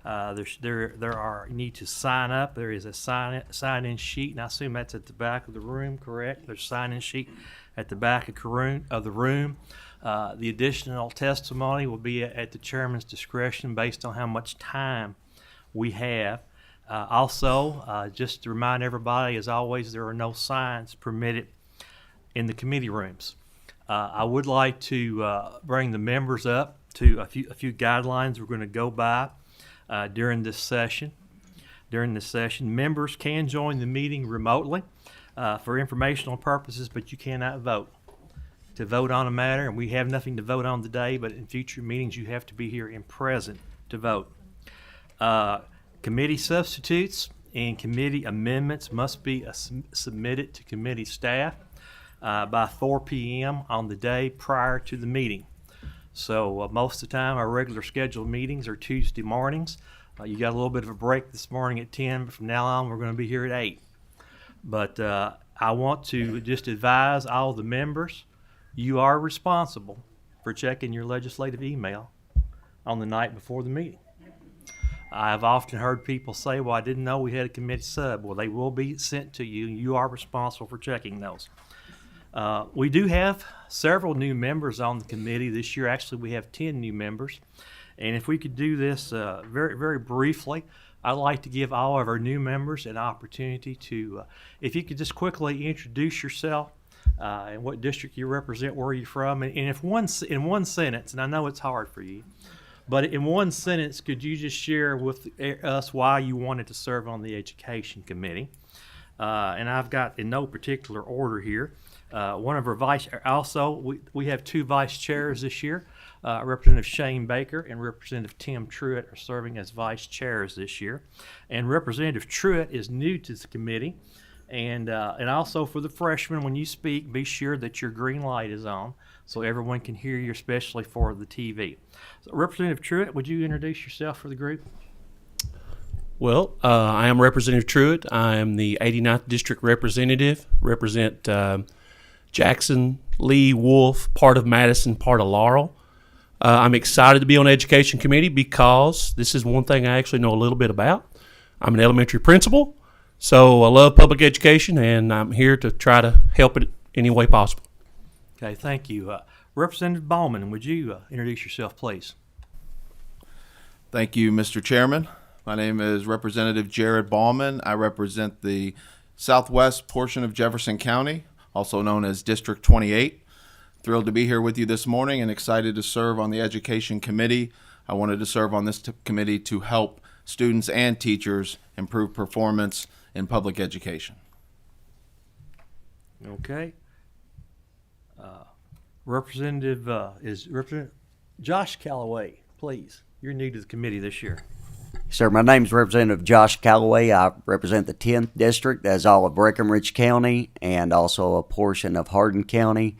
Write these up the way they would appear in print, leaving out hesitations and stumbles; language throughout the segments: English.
You need to sign up. There is a sign-in sheet, and I assume that's at the back of the room, correct? There's a sign-in sheet at the back of the room. The additional testimony will be at the chairman's discretion based on how much time we have. Also, just to remind everybody, as always, there are no signs permitted in the committee rooms. I would like to bring the members up to a few guidelines we're going to go by during this session. Members can join the meeting remotely for informational purposes, but you cannot vote. To vote on a matter, and we have nothing to vote on today, but in future meetings you have to be here in present to vote. Committee substitutes and committee amendments must be submitted to committee staff by 4 p.m. on the day prior to the meeting. So most of the time our regular scheduled meetings are Tuesday mornings. You got a little bit of a break this morning at 10, but from now on we're going to be here at 8. But I want to just advise all the members, you are responsible for checking your legislative email on the night before the meeting. I've often heard people say, well, I didn't know we had a committee sub. Well, they will be sent to you. You are responsible for checking those. We do have several new members on the committee this year. Actually, we have 10 new members. And if we could do this very, very briefly, I'd like to give all of our new members an opportunity to, if you could just quickly introduce yourself, and what district you represent, where you're from, and if in one sentence, and I know it's hard for you, but in one sentence, could you just share with us why you wanted to serve on the Education Committee? And I've got in no particular order here. One of our we have 2 vice chairs this year. Representative Shane Baker and Representative Tim Truitt are serving as vice chairs this year. And Representative Truitt is new to the committee. And also for the freshmen, when you speak, be sure that your green light is on so everyone can hear you, especially for the TV. So, Representative Truitt, would you introduce yourself for the group? Well, I am Representative Truitt. I am the 89th District Representative, represent Jackson, Lee, Wolf, part of Madison, part of Laurel. I'm excited to be on the Education Committee because this is one thing I actually know a little bit about. I'm an elementary principal. So I love public education, and I'm here to try to help it any way possible. Okay, thank you. Representative Ballman, would you introduce yourself, please? Thank you, Mr. Chairman. My name is Representative Jared Ballman. I represent the southwest portion of Jefferson County, also known as District 28. Thrilled to be here with you this morning and excited to serve on the Education Committee. I wanted to serve on this committee to help students and teachers improve performance in public education. Okay. Representative Josh Callaway, please. You're new to the committee this year. Sir, my name is Representative Josh Callaway. I represent the 10th District, as all of Breckenridge County and also a portion of Hardin County,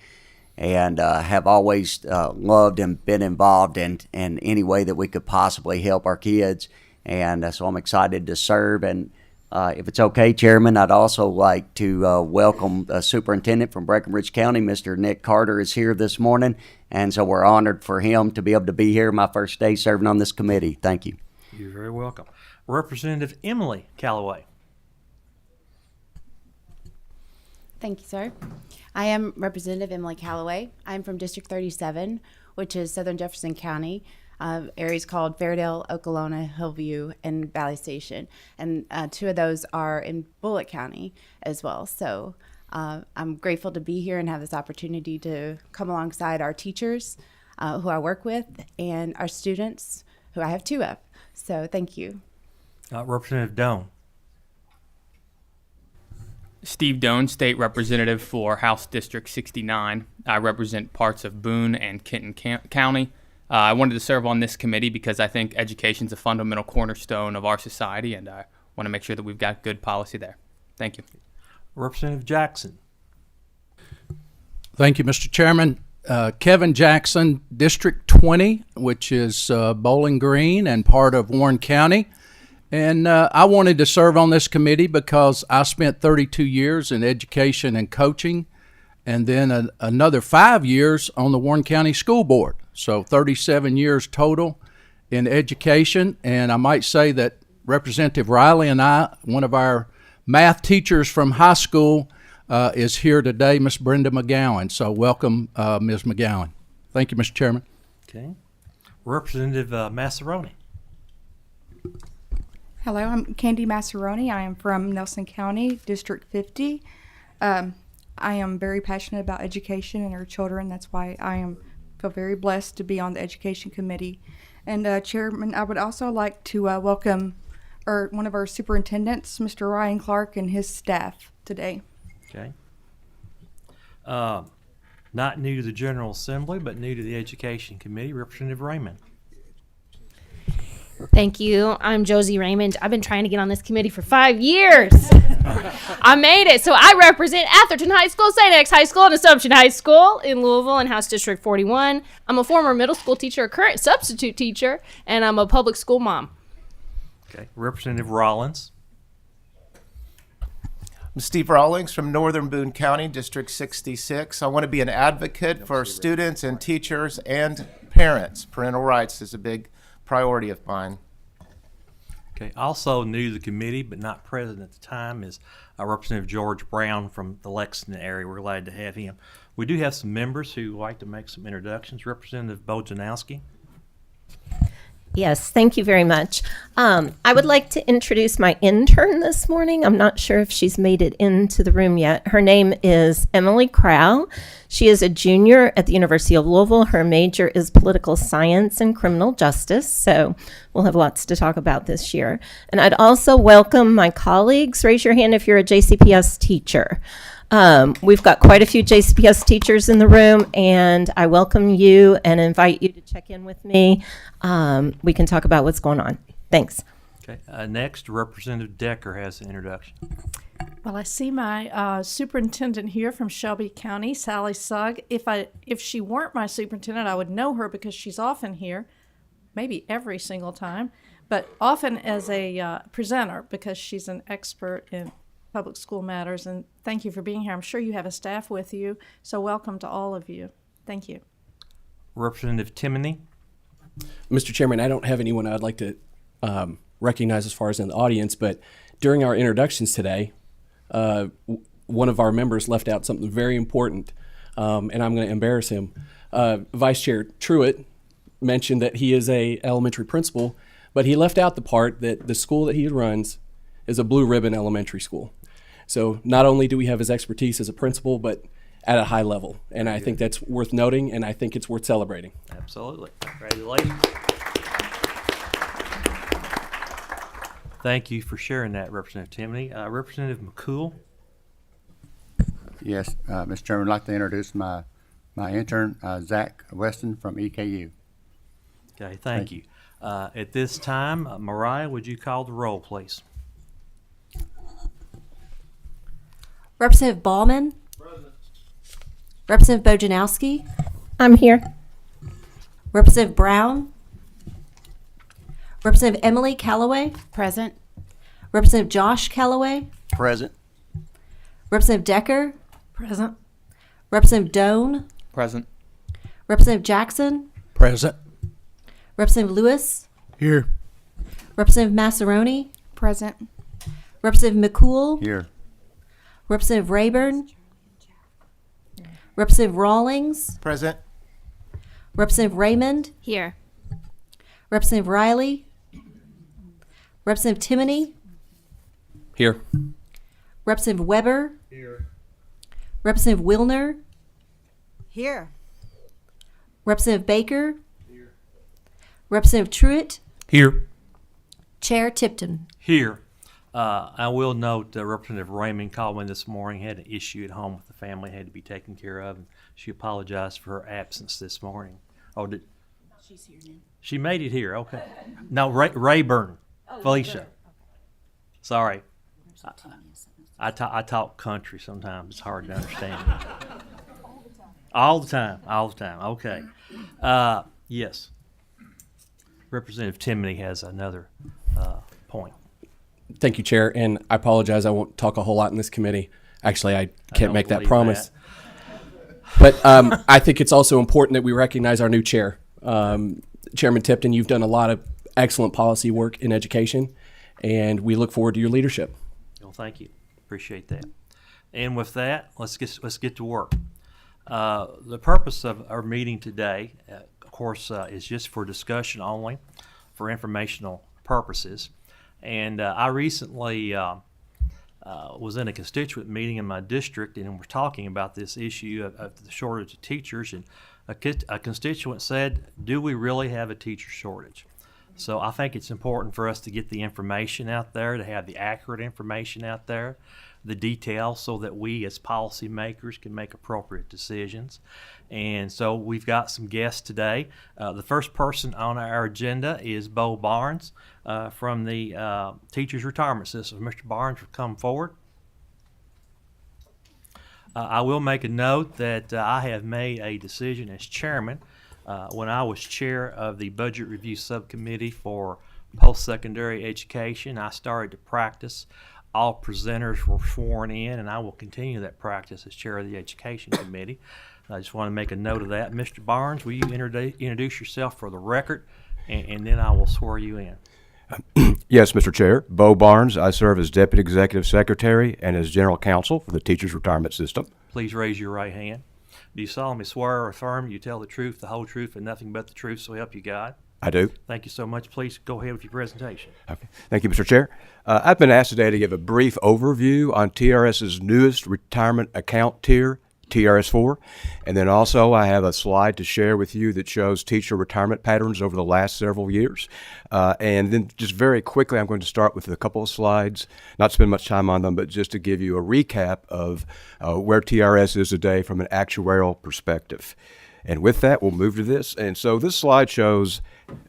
and have always loved and been involved in any way that we could possibly help our kids. And so I'm excited to serve. And if it's okay, Chairman, I'd also like to welcome a superintendent from Breckenridge County. Mr. Nick Carter is here this morning, and so we're honored for him to be able to be here my first day serving on this committee. Thank you. You're very welcome. Representative Emily Callaway. Thank you, sir. I am Representative Emily Callaway. I'm from District 37, which is Southern Jefferson County. Areas called Fairdale, Okolona, Hillview, and Valley Station. And 2 of those are in Bullitt County as well. So I'm grateful to be here and have this opportunity to come alongside our teachers who I work with and our students who I have 2 of. So thank you. Representative Doan. Steve Doan, State Representative for House District 69. I represent parts of Boone and Kenton County. I wanted to serve on this committee because I think education is a fundamental cornerstone of our society, and I want to make sure that we've got good policy there. Thank you. Representative Jackson. Thank you, Mr. Chairman. Kevin Jackson, District 20, which is Bowling Green and part of Warren County. And I wanted to serve on this committee because I spent 32 years in education and coaching, and then another 5 years on the Warren County School Board. So 37 years total in education, and I might say that Representative Riley and I, one of our math teachers from high school, is here today, Miss Brenda McGowan. So welcome, Ms. McGowan. Thank you, Mr. Chairman. Okay. Representative Massaroni. Hello, I'm Candy Massaroni. I am from Nelson County, District 50. I am very passionate about education and our children. That's why feel very blessed to be on the Education Committee. And Chairman, I would also like to welcome one of our superintendents, Mr. Ryan Clark, and his staff today. Okay. Not new to the General Assembly, but new to the Education Committee, Representative Raymond. Thank you. I'm Josie Raymond. I've been trying to get on this committee for 5 years. I made it. So I represent Atherton High School, St. X High School, and Assumption High School in Louisville in House District 41. I'm a former middle school teacher, a current substitute teacher, and I'm a public school mom. Okay. Representative Rollins. I'm Steve Rawlings from Northern Boone County, District 66. I want to be an advocate for students and teachers and parents. Parental rights is a big priority of mine. Okay. Also new to the committee, but not present at the time, is Representative George Brown from the Lexington area. We're glad to have him. We do have some members who would like to make some introductions. Representative Bojanowski. Yes, thank you very much. I would like to introduce my intern this morning. I'm not sure if she's made it into the room yet. Her name is Emily Crow. She is a junior at the University of Louisville. Her major is political science and criminal justice, so we'll have lots to talk about this year. And I'd also welcome my colleagues. Raise your hand if you're a JCPS teacher. We've got quite a few JCPS teachers in the room, and I welcome you and invite you to check in with me. We can talk about what's going on. Thanks. Okay. Next, Representative Decker has an introduction. Well, I see my superintendent here from Shelby County, Sally Sugg. If she weren't my superintendent, I would know her because she's often here, maybe every single time, but often as a presenter because she's an expert in public school matters. And thank you for being here. I'm sure you have a staff with you, so welcome to all of you. Thank you. Representative Timoney. Mr. Chairman, I don't have anyone I'd like to recognize as far as in the audience, but during our introductions today, one of our members left out something very important, and I'm going to embarrass him. Vice Chair Truitt mentioned that he is a elementary principal, but he left out the part that the school that he runs is a blue ribbon elementary school. So not only do we have his expertise as a principal, but at a high level. And I think that's worth noting, and I think it's worth celebrating. Absolutely. Congratulations. Thank you for sharing that, Representative Timoney. Representative McCool. Yes, Mr. Chairman, I'd like to introduce my intern, Zach Weston from EKU. Okay, thank you. At this time, Mariah, would you call the roll, please? Representative Ballman. Present. Representative Bojanowski. I'm here. Representative Brown. Representative Emily Callaway. Present. Representative Josh Callaway. Present. Representative Decker. Present. Representative Doan. Present. Representative Jackson. Present. Representative Lewis. Here. Representative Massaroni. Present. Representative McCool. Here. Representative Rayburn. Representative Rawlings. Present. Representative Raymond. Here. Representative Riley. Representative Timoney. Here. Representative Weber. Here. Representative Wilner. Here. Representative Baker. Here. Representative Truitt. Here. Chair Tipton. Here. I will note Representative Raymond called me this morning, had an issue at home with the family, had to be taken care of, and she apologized for her absence this morning. Oh, she's here now. She made it here, okay. No, Rayburn, Felicia. Okay. Sorry. I talk country sometimes. It's hard to understand. All the time, okay. Yes. Representative Timoney has another point. Thank you, Chair, and I apologize. I won't talk a whole lot in this committee. Actually, I can't make that promise. But I think it's also important that we recognize our new chair. Chairman Tipton, you've done a lot of excellent policy work in education, and we look forward to your leadership. Well, thank you. Appreciate that. And with that, let's get to work. The purpose of our meeting today, of course, is just for discussion only, for informational purposes. And I recently was in a constituent meeting in my district, and we're talking about this issue of the shortage of teachers. And a constituent said, "Do we really have a teacher shortage?" So I think it's important for us to get the information out there, to have the accurate information out there, the details, so that we as policymakers can make appropriate decisions. And so we've got some guests today. The first person on our agenda is Bo Barnes from the Teachers Retirement System. Mr. Barnes will come forward. I will make a note that I have made a decision as chairman. When I was chair of the Budget Review Subcommittee for Post-Secondary Education, I started to practice. All presenters were sworn in, and I will continue that practice as chair of the Education Committee. I just want to make a note of that. Mr. Barnes, will you introduce yourself for the record, and then I will swear you in. Yes, Mr. Chair. Bo Barnes. I serve as Deputy Executive Secretary and as General Counsel for the Teachers Retirement System. Please raise your right hand. Do you solemnly swear or affirm you tell the truth, the whole truth, and nothing but the truth, so help you God? I do. Thank you so much. Please go ahead with your presentation. Okay. Thank you, Mr. Chair. I've been asked today to give a brief overview on TRS's newest retirement account tier, TRS-4, and then also I have a slide to share with you that shows teacher retirement patterns over the last several years. And then just very quickly, I'm going to start with a couple of slides, not spend much time on them, but just to give you a recap of where TRS is today from an actuarial perspective. And with that, we'll move to this. And so this slide shows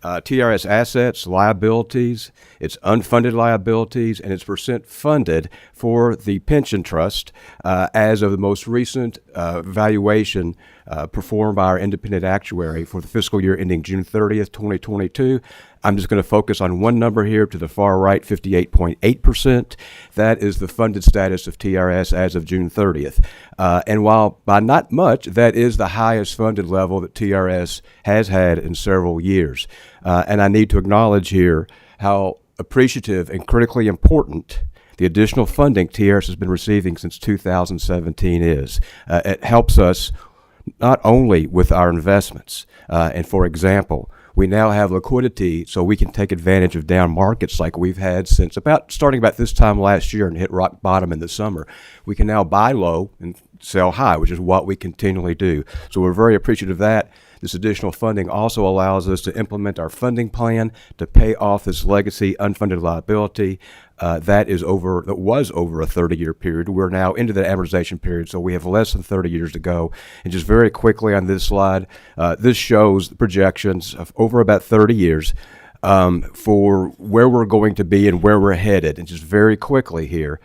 TRS assets, liabilities, its unfunded liabilities, and its percent funded for the pension trust as of the most recent valuation performed by our independent actuary for the fiscal year ending June 30th, 2022. I'm just going to focus on one number here to the far right, 58.8%. That is the funded status of TRS as of June 30th. And while by not much, that is the highest funded level that TRS has had in several years. And I need to acknowledge here how appreciative and critically important the additional funding TRS has been receiving since 2017 is. It helps us not only with our investments, and for example, we now have liquidity so we can take advantage of down markets like we've had since starting about this time last year and hit rock bottom in the summer. We can now buy low and sell high, which is what we continually do. So we're very appreciative of that. This additional funding also allows us to implement our funding plan to pay off this legacy unfunded liability that was over a 30-year period. We're now into the amortization period, so we have less than 30 years to go. And just very quickly on this slide, this shows the projections of over about 30 years for where we're going to be and where we're headed. And just very quickly here,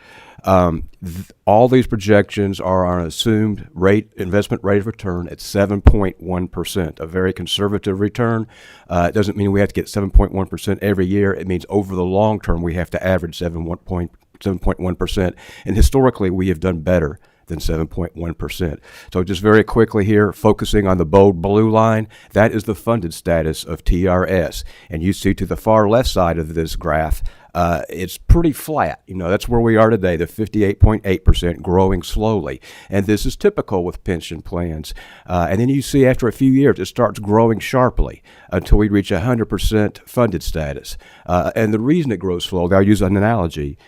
all these projections are on an assumed investment rate of return at 7.1%, a very conservative return. It doesn't mean we have to get 7.1% every year. It means over the long term we have to average 7.1%. And historically we have done better than 7.1%. So just very quickly here, focusing on the bold blue line, that is the funded status of TRS. And you see to the far left side of this graph, it's pretty flat. That's where we are today, the 58.8% growing slowly. And this is typical with pension plans. And then you see after a few years, it starts growing sharply until we reach 100% funded status. And the reason it grows slowly, I'll use an analogy,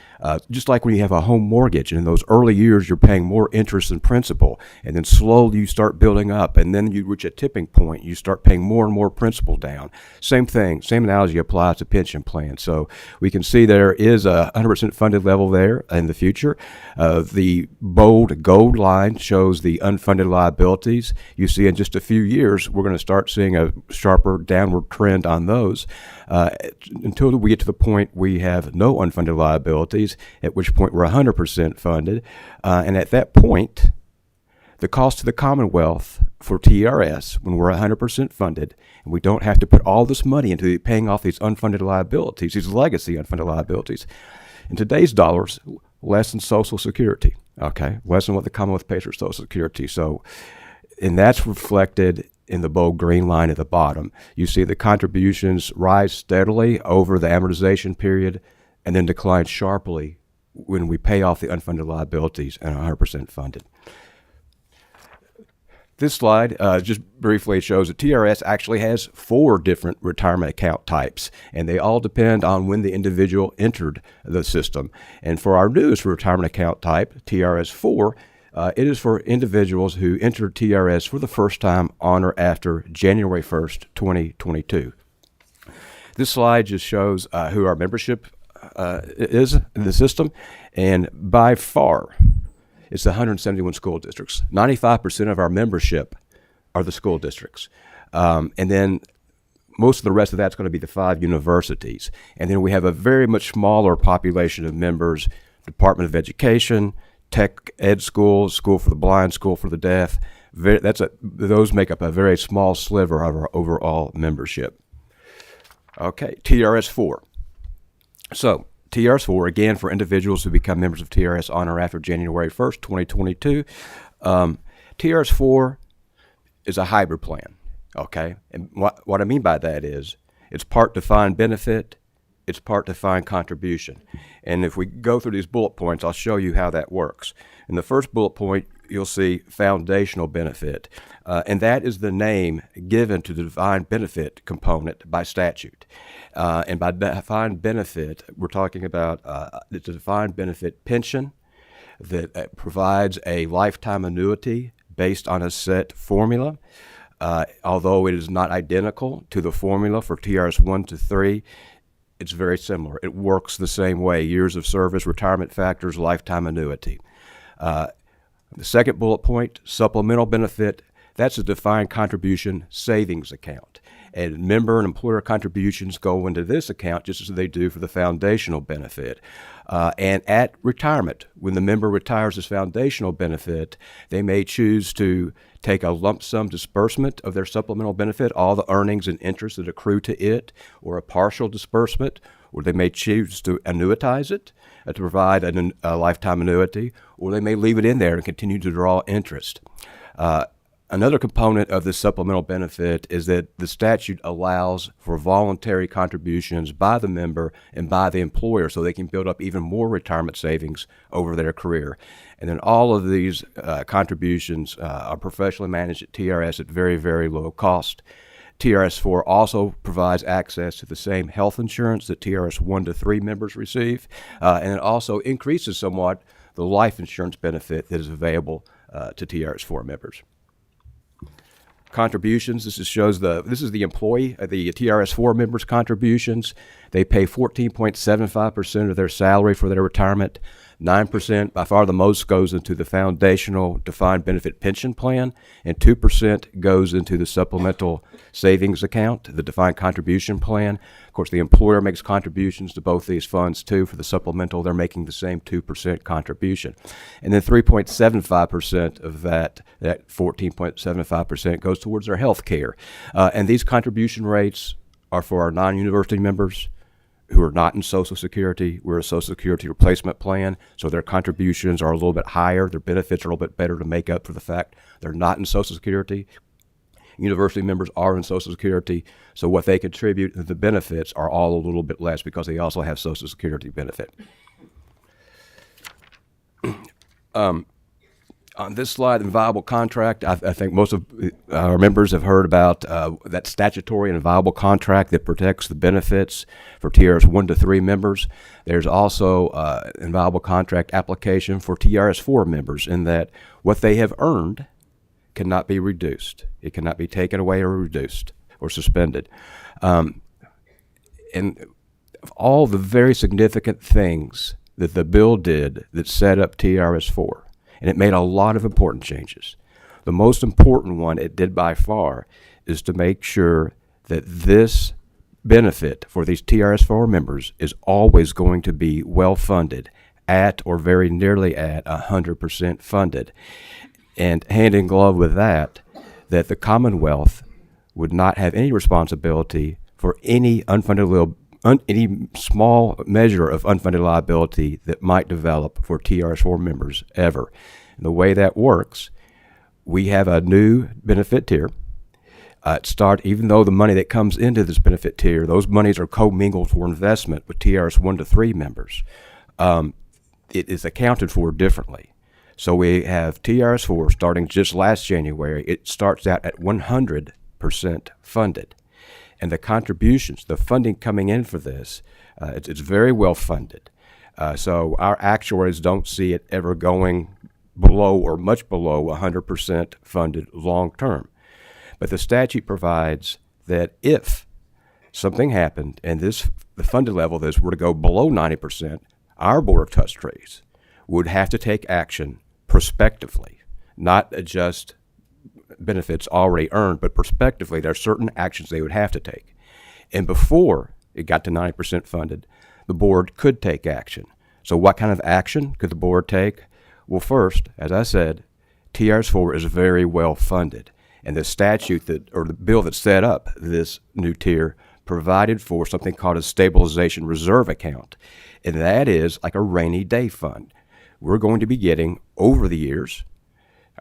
just like when you have a home mortgage, and in those early years, you're paying more interest than principal. And then slowly you start building up, and then you reach a tipping point, you start paying more and more principal down. Same thing, same analogy applies to pension plans. So we can see there is a 100% funded level there in the future. The bold gold line shows the unfunded liabilities. You see in just a few years, we're going to start seeing a sharper downward trend on those until we get to the point we have no unfunded liabilities, at which point we're 100% funded. And at that point, the cost to the Commonwealth for TRS, when we're 100% funded, and we don't have to put all this money into paying off these unfunded liabilities, these legacy unfunded liabilities, in today's dollars, less than Social Security, okay? Less than what the Commonwealth pays for Social Security. So, and that's reflected in the bold green line at the bottom. You see the contributions rise steadily over the amortization period and then decline sharply when we pay off the unfunded liabilities and are 100% funded. This slide just briefly shows that TRS actually has 4 different retirement account types, and they all depend on when the individual entered the system. And for our newest retirement account type, TRS-4, it is for individuals who entered TRS for the first time on or after January 1st, 2022. This slide just shows who our membership is in the system, and by far, it's the 171 school districts. 95% of our membership are the school districts. And then most of the rest of that's going to be the 5 universities. And then we have a very much smaller population of members, Department of Education, tech ed schools, school for the blind, school for the deaf. Those make up a very small sliver of our overall membership. Okay, TRS-4. So TRS-4, again, for individuals who become members of TRS on or after January 1st, 2022. TRS-4 is a hybrid plan, okay? And what I mean by that is it's part defined benefit, it's part defined contribution. And if we go through these bullet points, I'll show you how that works. In the first bullet point, you'll see foundational benefit, and that is the name given to the defined benefit component by statute. And by defined benefit, we're talking about it's a defined benefit pension that provides a lifetime annuity based on a set formula. Although it is not identical to the formula for TRS 1 to 3, it's very similar. It works the same way: years of service, retirement factors, lifetime annuity. The second bullet point, supplemental benefit, that's a defined contribution savings account. And member and employer contributions go into this account just as they do for the foundational benefit. And at retirement, when the member retires this foundational benefit, they may choose to take a lump sum disbursement of their supplemental benefit, all the earnings and interest that accrue to it, or a partial disbursement, or they may choose to annuitize it to provide a lifetime annuity, or they may leave it in there and continue to draw interest. Another component of the supplemental benefit is that the statute allows for voluntary contributions by the member and by the employer so they can build up even more retirement savings over their career. And then all of these contributions are professionally managed at TRS at very, very low cost. TRS-4 also provides access to the same health insurance that TRS 1 to 3 members receive, and it also increases somewhat the life insurance benefit that is available to TRS-4 members. Contributions. This is the employee, the TRS-4 members' contributions. They pay 14.75% of their salary for their retirement. 9%, by far the most, goes into the foundational defined benefit pension plan, and 2% goes into the supplemental savings account, the defined contribution plan. Of course, the employer makes contributions to both these funds too. For the supplemental, they're making the same 2% contribution. And then 3.75% of that 14.75% goes towards their health care. And these contribution rates are for our non-university members who are not in Social Security. We're a Social Security replacement plan, so their contributions are a little bit higher. Their benefits are a little bit better to make up for the fact they're not in Social Security. University members are in Social Security, so what they contribute, the benefits are all a little bit less because they also have Social Security benefit. On this slide, the viable contract, I think most of our members have heard about that statutory and viable contract that protects the benefits for TRS 1 to 3 members. There's also a viable contract application for TRS 4 members in that what they have earned cannot be reduced. It cannot be taken away or reduced or suspended. And all the very significant things that the bill did that set up TRS 4, and it made a lot of important changes. The most important one it did by far is to make sure that this benefit for these TRS-4 members is always going to be well funded, at or very nearly at 100% funded. And hand in glove with that the Commonwealth would not have any responsibility for any any small measure of unfunded liability that might develop for TRS-4 members ever. And the way that works, we have a new benefit tier Even though the money that comes into this benefit tier, those monies are commingled for investment with TRS 1 to 3 members. It is accounted for differently. So we have TRS 4 starting just last January. It starts out at 100% funded. And the contributions, the funding coming in for this, it's very well funded. So our actuaries don't see it ever going below or much below 100% funded long term. But the statute provides that if something happened and the funded level of this were to go below 90%, our Board of Trustees would have to take action prospectively, not adjust benefits already earned, but prospectively there are certain actions they would have to take. And before it got to 90% funded, the board could take action. So what kind of action could the board take? Well, first, as I said, TRS-4 is very well funded. And the statute or the bill that set up this new tier provided for something called a stabilization reserve account. And that is like a rainy day fund. We're going to be getting, over the years,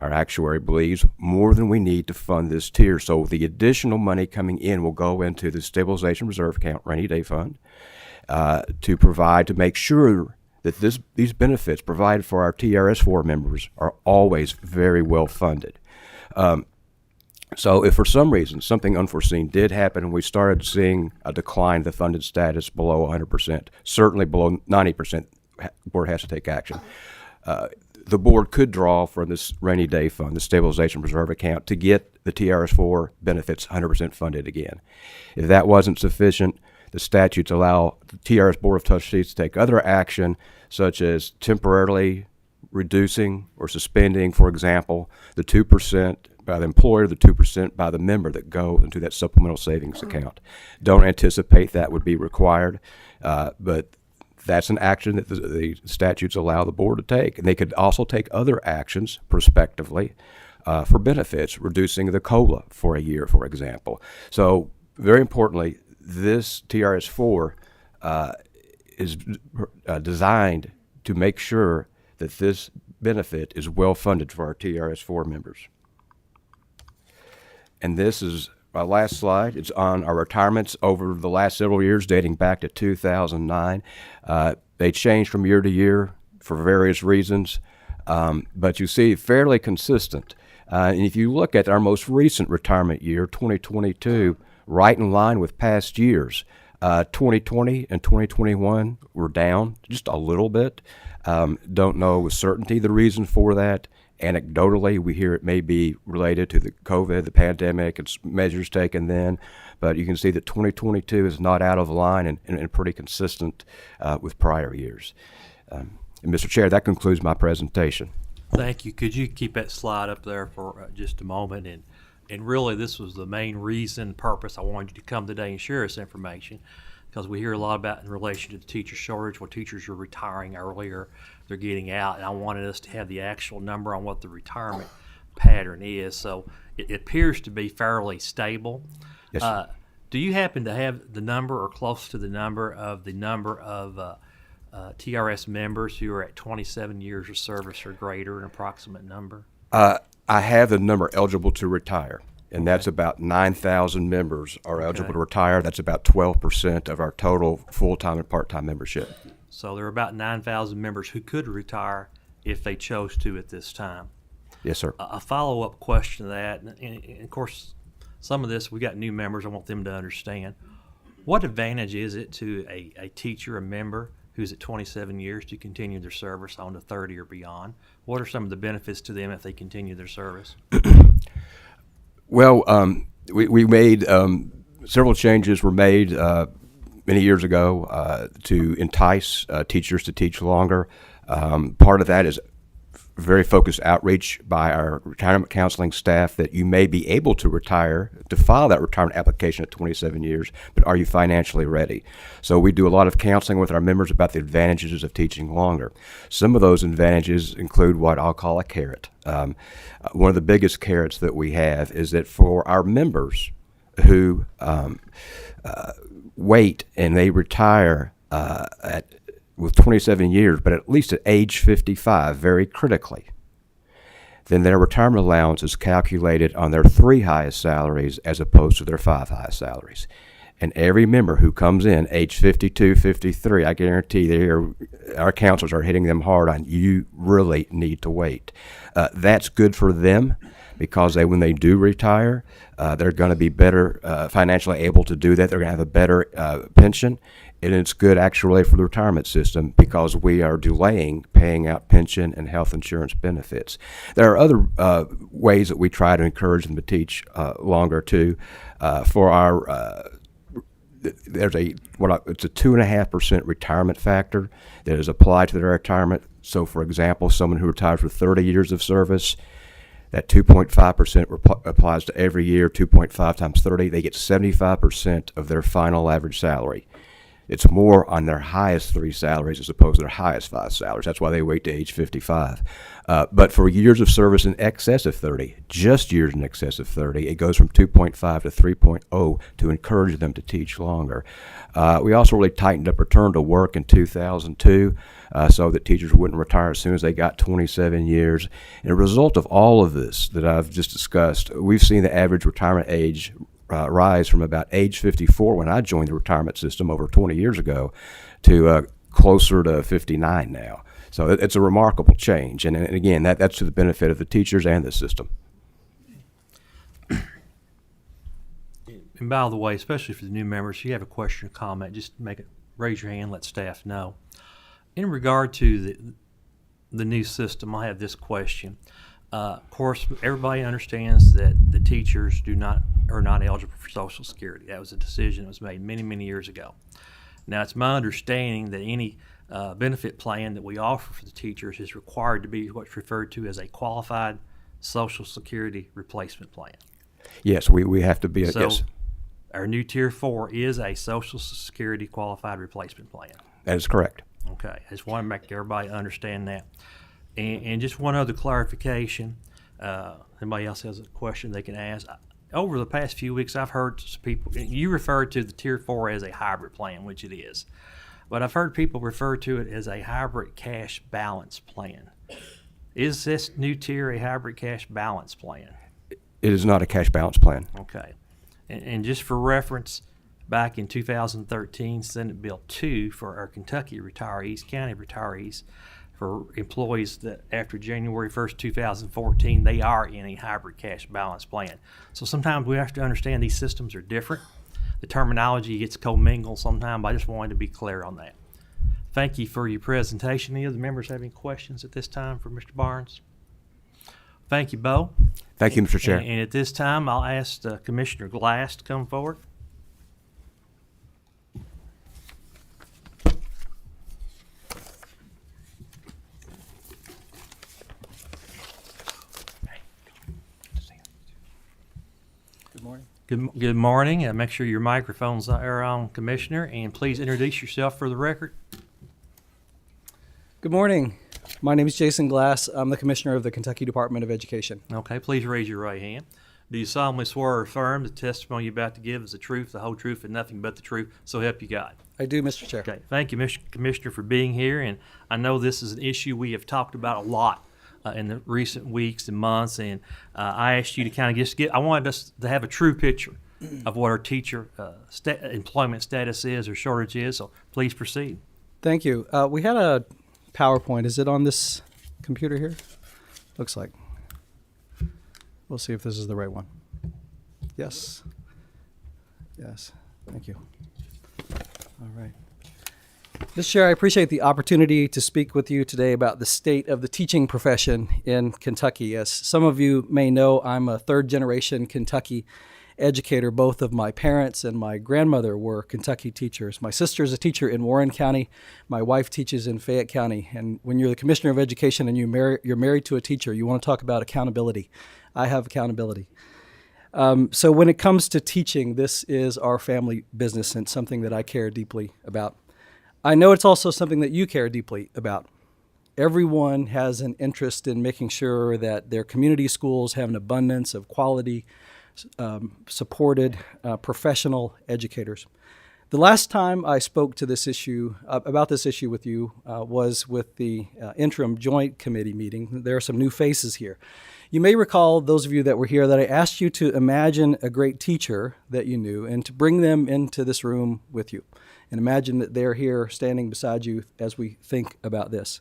our actuary believes, more than we need to fund this tier. So the additional money coming in will go into the stabilization reserve account, rainy day fund, to make sure that these benefits provided for our TRS-4 members are always very well funded. So if for some reason something unforeseen did happen and we started seeing a decline in the funded status below 100%, certainly below 90%, the board has to take action. The board could draw from this rainy day fund, the stabilization reserve account, to get the TRS-4 benefits 100% funded again. If that wasn't sufficient, the statutes allow the TRS Board of Trustees to take other action, such as temporarily reducing or suspending, for example, the 2% by the employer, the 2% by the member that go into that supplemental savings account. Don't anticipate that would be required, but that's an action that the statutes allow the board to take. And they could also take other actions prospectively for benefits, reducing the COLA for a year, for example. So very importantly, this TRS-4 is designed to make sure that this benefit is well funded for our TRS-4 members. And this is my last slide. It's on our retirements over the last several years, dating back to 2009. They change from year to year for various reasons, but you see fairly consistent. And if you look at our most recent retirement year, 2022, right in line with past years, 2020 and 2021 were down just a little bit. Don't know with certainty the reason for that. Anecdotally, we hear it may be related to the COVID, the pandemic, and measures taken then, but you can see that 2022 is not out of line and pretty consistent with prior years. And Mr. Chair, that concludes my presentation. Thank you. Could you keep that slide up there for just a moment? And really, this was the main reason, purpose I wanted you to come today and share this information, because we hear a lot about in relation to the teacher shortage. Well, teachers are retiring earlier, they're getting out, and I wanted us to have the actual number on what the retirement pattern is. So it appears to be fairly stable. Yes. Do you happen to have the number or close to the number of TRS members who are at 27 years of service or greater, an approximate number? I have the number eligible to retire, and that's about 9,000 members are eligible to retire. That's about 12% of our total full-time and part-time membership. So there are about 9,000 members who could retire if they chose to at this time. Yes, sir. A follow-up question to that, and of course, some of this, we got new members, I want them to understand. What advantage is it to a teacher, a member, who's at 27 years to continue their service on to 30 or beyond? What are some of the benefits to them if they continue their service? Well, we made several changes were made many years ago to entice teachers to teach longer. Part of that is very focused outreach by our retirement counseling staff that you may be able to retire, to file that retirement application at 27 years, but are you financially ready? So we do a lot of counseling with our members about the advantages of teaching longer. Some of those advantages include what I'll call a carrot. One of the biggest carrots that we have is that for our members who wait and they retire with 27 years, but at least at age 55, very critically, then their retirement allowance is calculated on their 3 highest salaries as opposed to their 5 highest salaries. And every member who comes in age 52, 53, I guarantee our counselors are hitting them hard on, you really need to wait. That's good for them because when they do retire, they're going to be better financially able to do that. They're going to have a better pension. And it's good actually for the retirement system because we are delaying paying out pension and health insurance benefits. There are other ways that we try to encourage them to teach longer too. For our it's a 2.5% retirement factor that is applied to their retirement. So, for example, someone who retires with 30 years of service, that 2.5% applies to every year. 2.5 times 30, they get 75% of their final average salary. It's more on their highest 3 salaries as opposed to their highest 5 salaries. That's why they wait to age 55. But for years of service in excess of 30, just years in excess of 30, it goes from 2.5 to 3.0 to encourage them to teach longer. We also really tightened up return to work in 2002 so that teachers wouldn't retire as soon as they got 27 years. And a result of all of this that I've just discussed, we've seen the average retirement age rise from about age 54 when I joined the retirement system over 20 years ago to closer to 59 now. So it's a remarkable change. And again, that's to the benefit of the teachers and the system. And by the way, especially for the new members, if you have a question or comment, just raise your hand, let staff know. In regard to the new system, I have this question. Of course, everybody understands that the teachers are not eligible for Social Security. That was a decision that was made many, many years ago. Now, it's my understanding that any benefit plan that we offer for the teachers is required to be what's referred to as a qualified Social Security replacement plan. Yes, we have to be. Yes. Our new Tier 4 is a Social Security qualified replacement plan. That is correct. Okay, I just want to make everybody understand that. And just one other clarification, anybody else has a question they can ask. Over the past few weeks, I've heard people, you referred to the Tier 4 as a hybrid plan, which it is. But I've heard people refer to it as a hybrid cash balance plan. Is this new tier a hybrid cash balance plan? It is not a cash balance plan. Okay. And just for reference, back in 2013, Senate Bill 2 for our Kentucky retirees, county retirees, for employees that after January 1st, 2014, they are in a hybrid cash balance plan. So sometimes we have to understand these systems are different. The terminology gets commingled sometimes, but I just wanted to be clear on that. Thank you for your presentation. Any other members have any questions at this time for Mr. Barnes? Thank you, Bo. Thank you, Mr. Chair. And at this time, I'll ask Commissioner Glass to come forward. Good morning. Good morning. Make sure your microphones are on, Commissioner, and please introduce yourself for the record. Good morning. My name is Jason Glass. I'm the Commissioner of the Kentucky Department of Education. Okay, please raise your right hand. Do you solemnly swear or affirm the testimony you're about to give is the truth, the whole truth, and nothing but the truth, so help you God? I do, Mr. Chair. Okay, thank you, Mr. Commissioner, for being here, and I know this is an issue we have talked about a lot in the recent weeks and months, and I asked you to kind of I wanted us to have a true picture of what our teacher employment status is or shortage is, so please proceed. Thank you. We had a PowerPoint. Is it on this computer here? Looks like. We'll see if this is the right one. Yes. Yes. Thank you. All right. Mr. Chair, I appreciate the opportunity to speak with you today about the state of the teaching profession in Kentucky. As some of you may know, I'm a third-generation Kentucky educator. Both of my parents and my grandmother were Kentucky teachers. My sister is a teacher in Warren County. My wife teaches in Fayette County. And when you're the Commissioner of Education and you're married to a teacher, you want to talk about accountability. I have accountability. So when it comes to teaching, this is our family business and something that I care deeply about. I know it's also something that you care deeply about. Everyone has an interest in making sure that their community schools have an abundance of quality, supported, professional educators. The last time I spoke to this issue, about this issue with you, was with the interim joint committee meeting. There are some new faces here. You may recall, those of you that were here, that I asked you to imagine a great teacher that you knew and to bring them into this room with you. And imagine that they're here standing beside you as we think about this.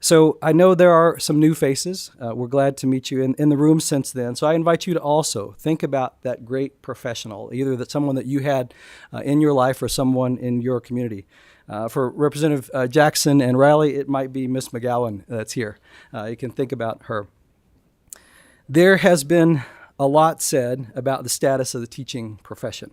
So I know there are some new faces. We're glad to meet you in the room since then. So I invite you to also think about that great professional, either that someone that you had in your life or someone in your community. For Representative Jackson and Riley, it might be Miss McGowan that's here. You can think about her. There has been a lot said about the status of the teaching profession.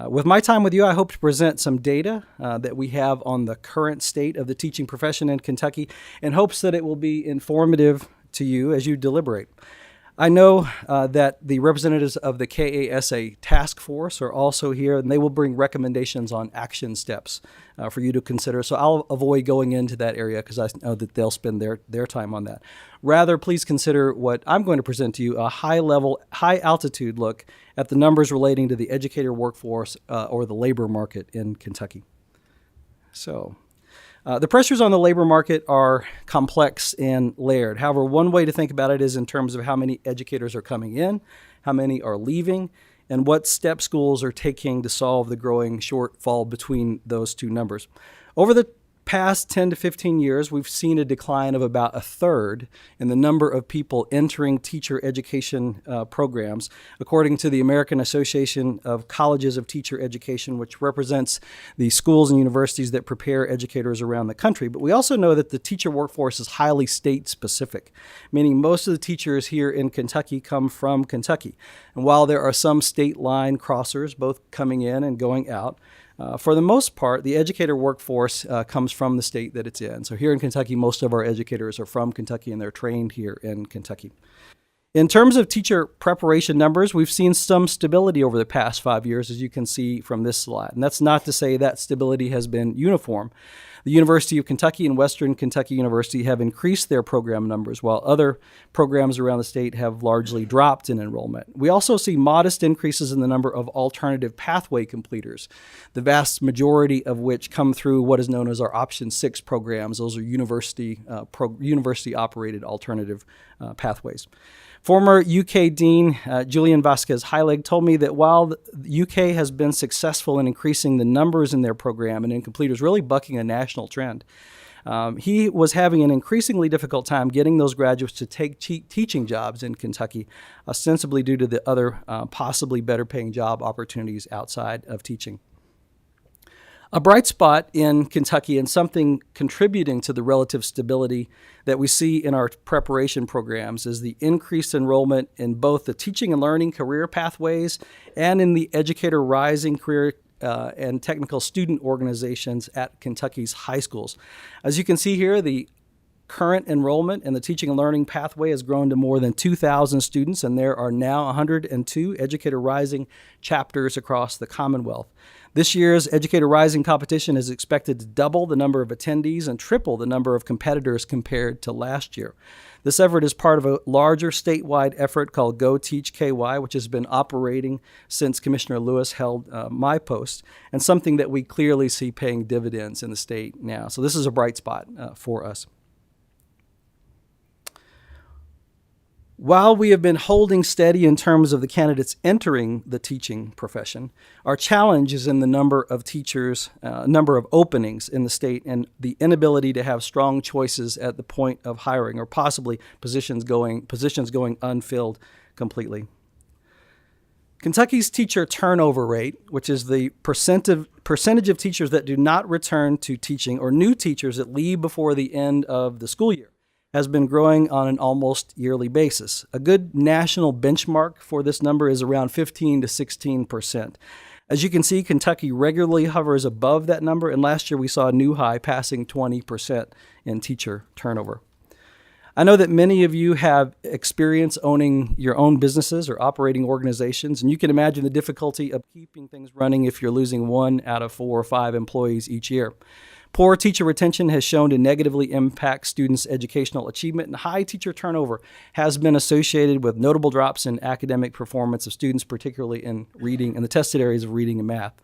With my time with you, I hope to present some data that we have on the current state of the teaching profession in Kentucky in hopes that it will be informative to you as you deliberate. I know that the representatives of the KASA task force are also here, and they will bring recommendations on action steps for you to consider. So I'll avoid going into that area because I know that they'll spend their time on that. Rather, please consider what I'm going to present to you, a high-level, high-altitude look at the numbers relating to the educator workforce or the labor market in Kentucky. So the pressures on the labor market are complex and layered. However, one way to think about it is in terms of how many educators are coming in, how many are leaving, and what steps schools are taking to solve the growing shortfall between those two numbers. Over the past 10 to 15 years, we've seen a decline of about a third in the number of people entering teacher education programs, according to the American Association of Colleges of Teacher Education, which represents the schools and universities that prepare educators around the country. But we also know that the teacher workforce is highly state-specific, meaning most of the teachers here in Kentucky come from Kentucky. And while there are some state line crossers, both coming in and going out, for the most part, the educator workforce comes from the state that it's in. So here in Kentucky, most of our educators are from Kentucky and they're trained here in Kentucky. In terms of teacher preparation numbers, we've seen some stability over the past 5 years, as you can see from this slide. And that's not to say that stability has been uniform. The University of Kentucky and Western Kentucky University have increased their program numbers, while other programs around the state have largely dropped in enrollment. We also see modest increases in the number of alternative pathway completers, the vast majority of which come through what is known as our Option 6 programs. Those are university-operated alternative pathways. Former UK Dean Julian Vasquez-Heilig told me that while the UK has been successful in increasing the numbers in their program and in completers, really bucking a national trend, he was having an increasingly difficult time getting those graduates to take teaching jobs in Kentucky, ostensibly due to the other possibly better paying job opportunities outside of teaching. A bright spot in Kentucky and something contributing to the relative stability that we see in our preparation programs is the increased enrollment in both the teaching and learning career pathways and in the Educator Rising career and technical student organizations at Kentucky's high schools. As you can see here, the current enrollment in the teaching and learning pathway has grown to more than 2,000 students, and there are now 102 Educator Rising chapters across the Commonwealth. This year's Educator Rising competition is expected to double the number of attendees and triple the number of competitors compared to last year. This effort is part of a larger statewide effort called Go Teach KY, which has been operating since Commissioner Lewis held my post, and something that we clearly see paying dividends in the state now. So this is a bright spot for us. While we have been holding steady in terms of the candidates entering the teaching profession, our challenge is in the number of teachers, number of openings in the state, and the inability to have strong choices at the point of hiring, or possibly positions going unfilled completely. Kentucky's teacher turnover rate, which is the percentage of teachers that do not return to teaching or new teachers that leave before the end of the school year, has been growing on an almost yearly basis. A good national benchmark for this number is around 15 to 16%. As you can see, Kentucky regularly hovers above that number, and last year we saw a new high passing 20% in teacher turnover. I know that many of you have experience owning your own businesses or operating organizations, and you can imagine the difficulty of keeping things running if you're losing 1 out of 4 or 5 employees each year. Poor teacher retention has shown to negatively impact students' educational achievement, and high teacher turnover has been associated with notable drops in academic performance of students, particularly in reading, in the tested areas of reading and math.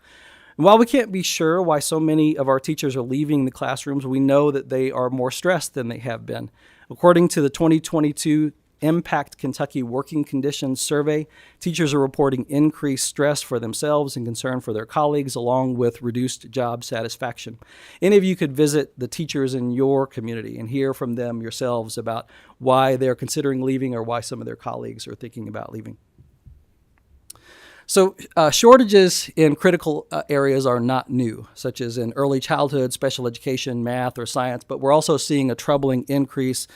And while we can't be sure why so many of our teachers are leaving the classrooms, we know that they are more stressed than they have been. According to the 2022 Impact Kentucky Working Conditions Survey, teachers are reporting increased stress for themselves and concern for their colleagues, along with reduced job satisfaction. Any of you could visit the teachers in your community and hear from them yourselves about why they're considering leaving or why some of their colleagues are thinking about leaving. So shortages in critical areas are not new, such as in early childhood, special education, math, or science, but we're also seeing a troubling increase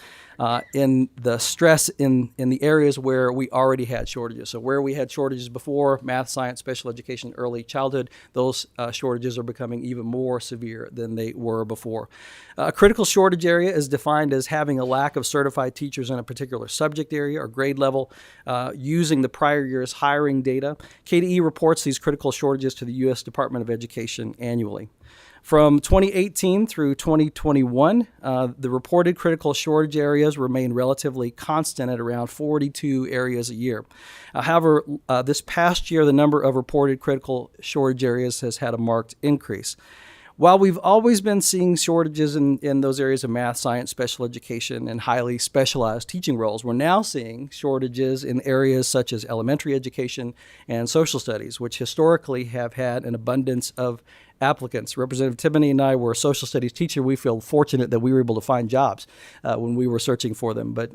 in the stress in the areas where we already had shortages. So where we had shortages before, math, science, special education, early childhood, those shortages are becoming even more severe than they were before. A critical shortage area is defined as having a lack of certified teachers in a particular subject area or grade level using the prior year's hiring data. KDE reports these critical shortages to the U.S. Department of Education annually. From 2018 through 2021, the reported critical shortage areas remain relatively constant at around 42 areas a year. However, this past year, the number of reported critical shortage areas has had a marked increase. While we've always been seeing shortages in those areas of math, science, special education, and highly specialized teaching roles, we're now seeing shortages in areas such as elementary education and social studies, which historically have had an abundance of applicants. Representative Timoney and I were a social studies teacher. We feel fortunate that we were able to find jobs when we were searching for them, but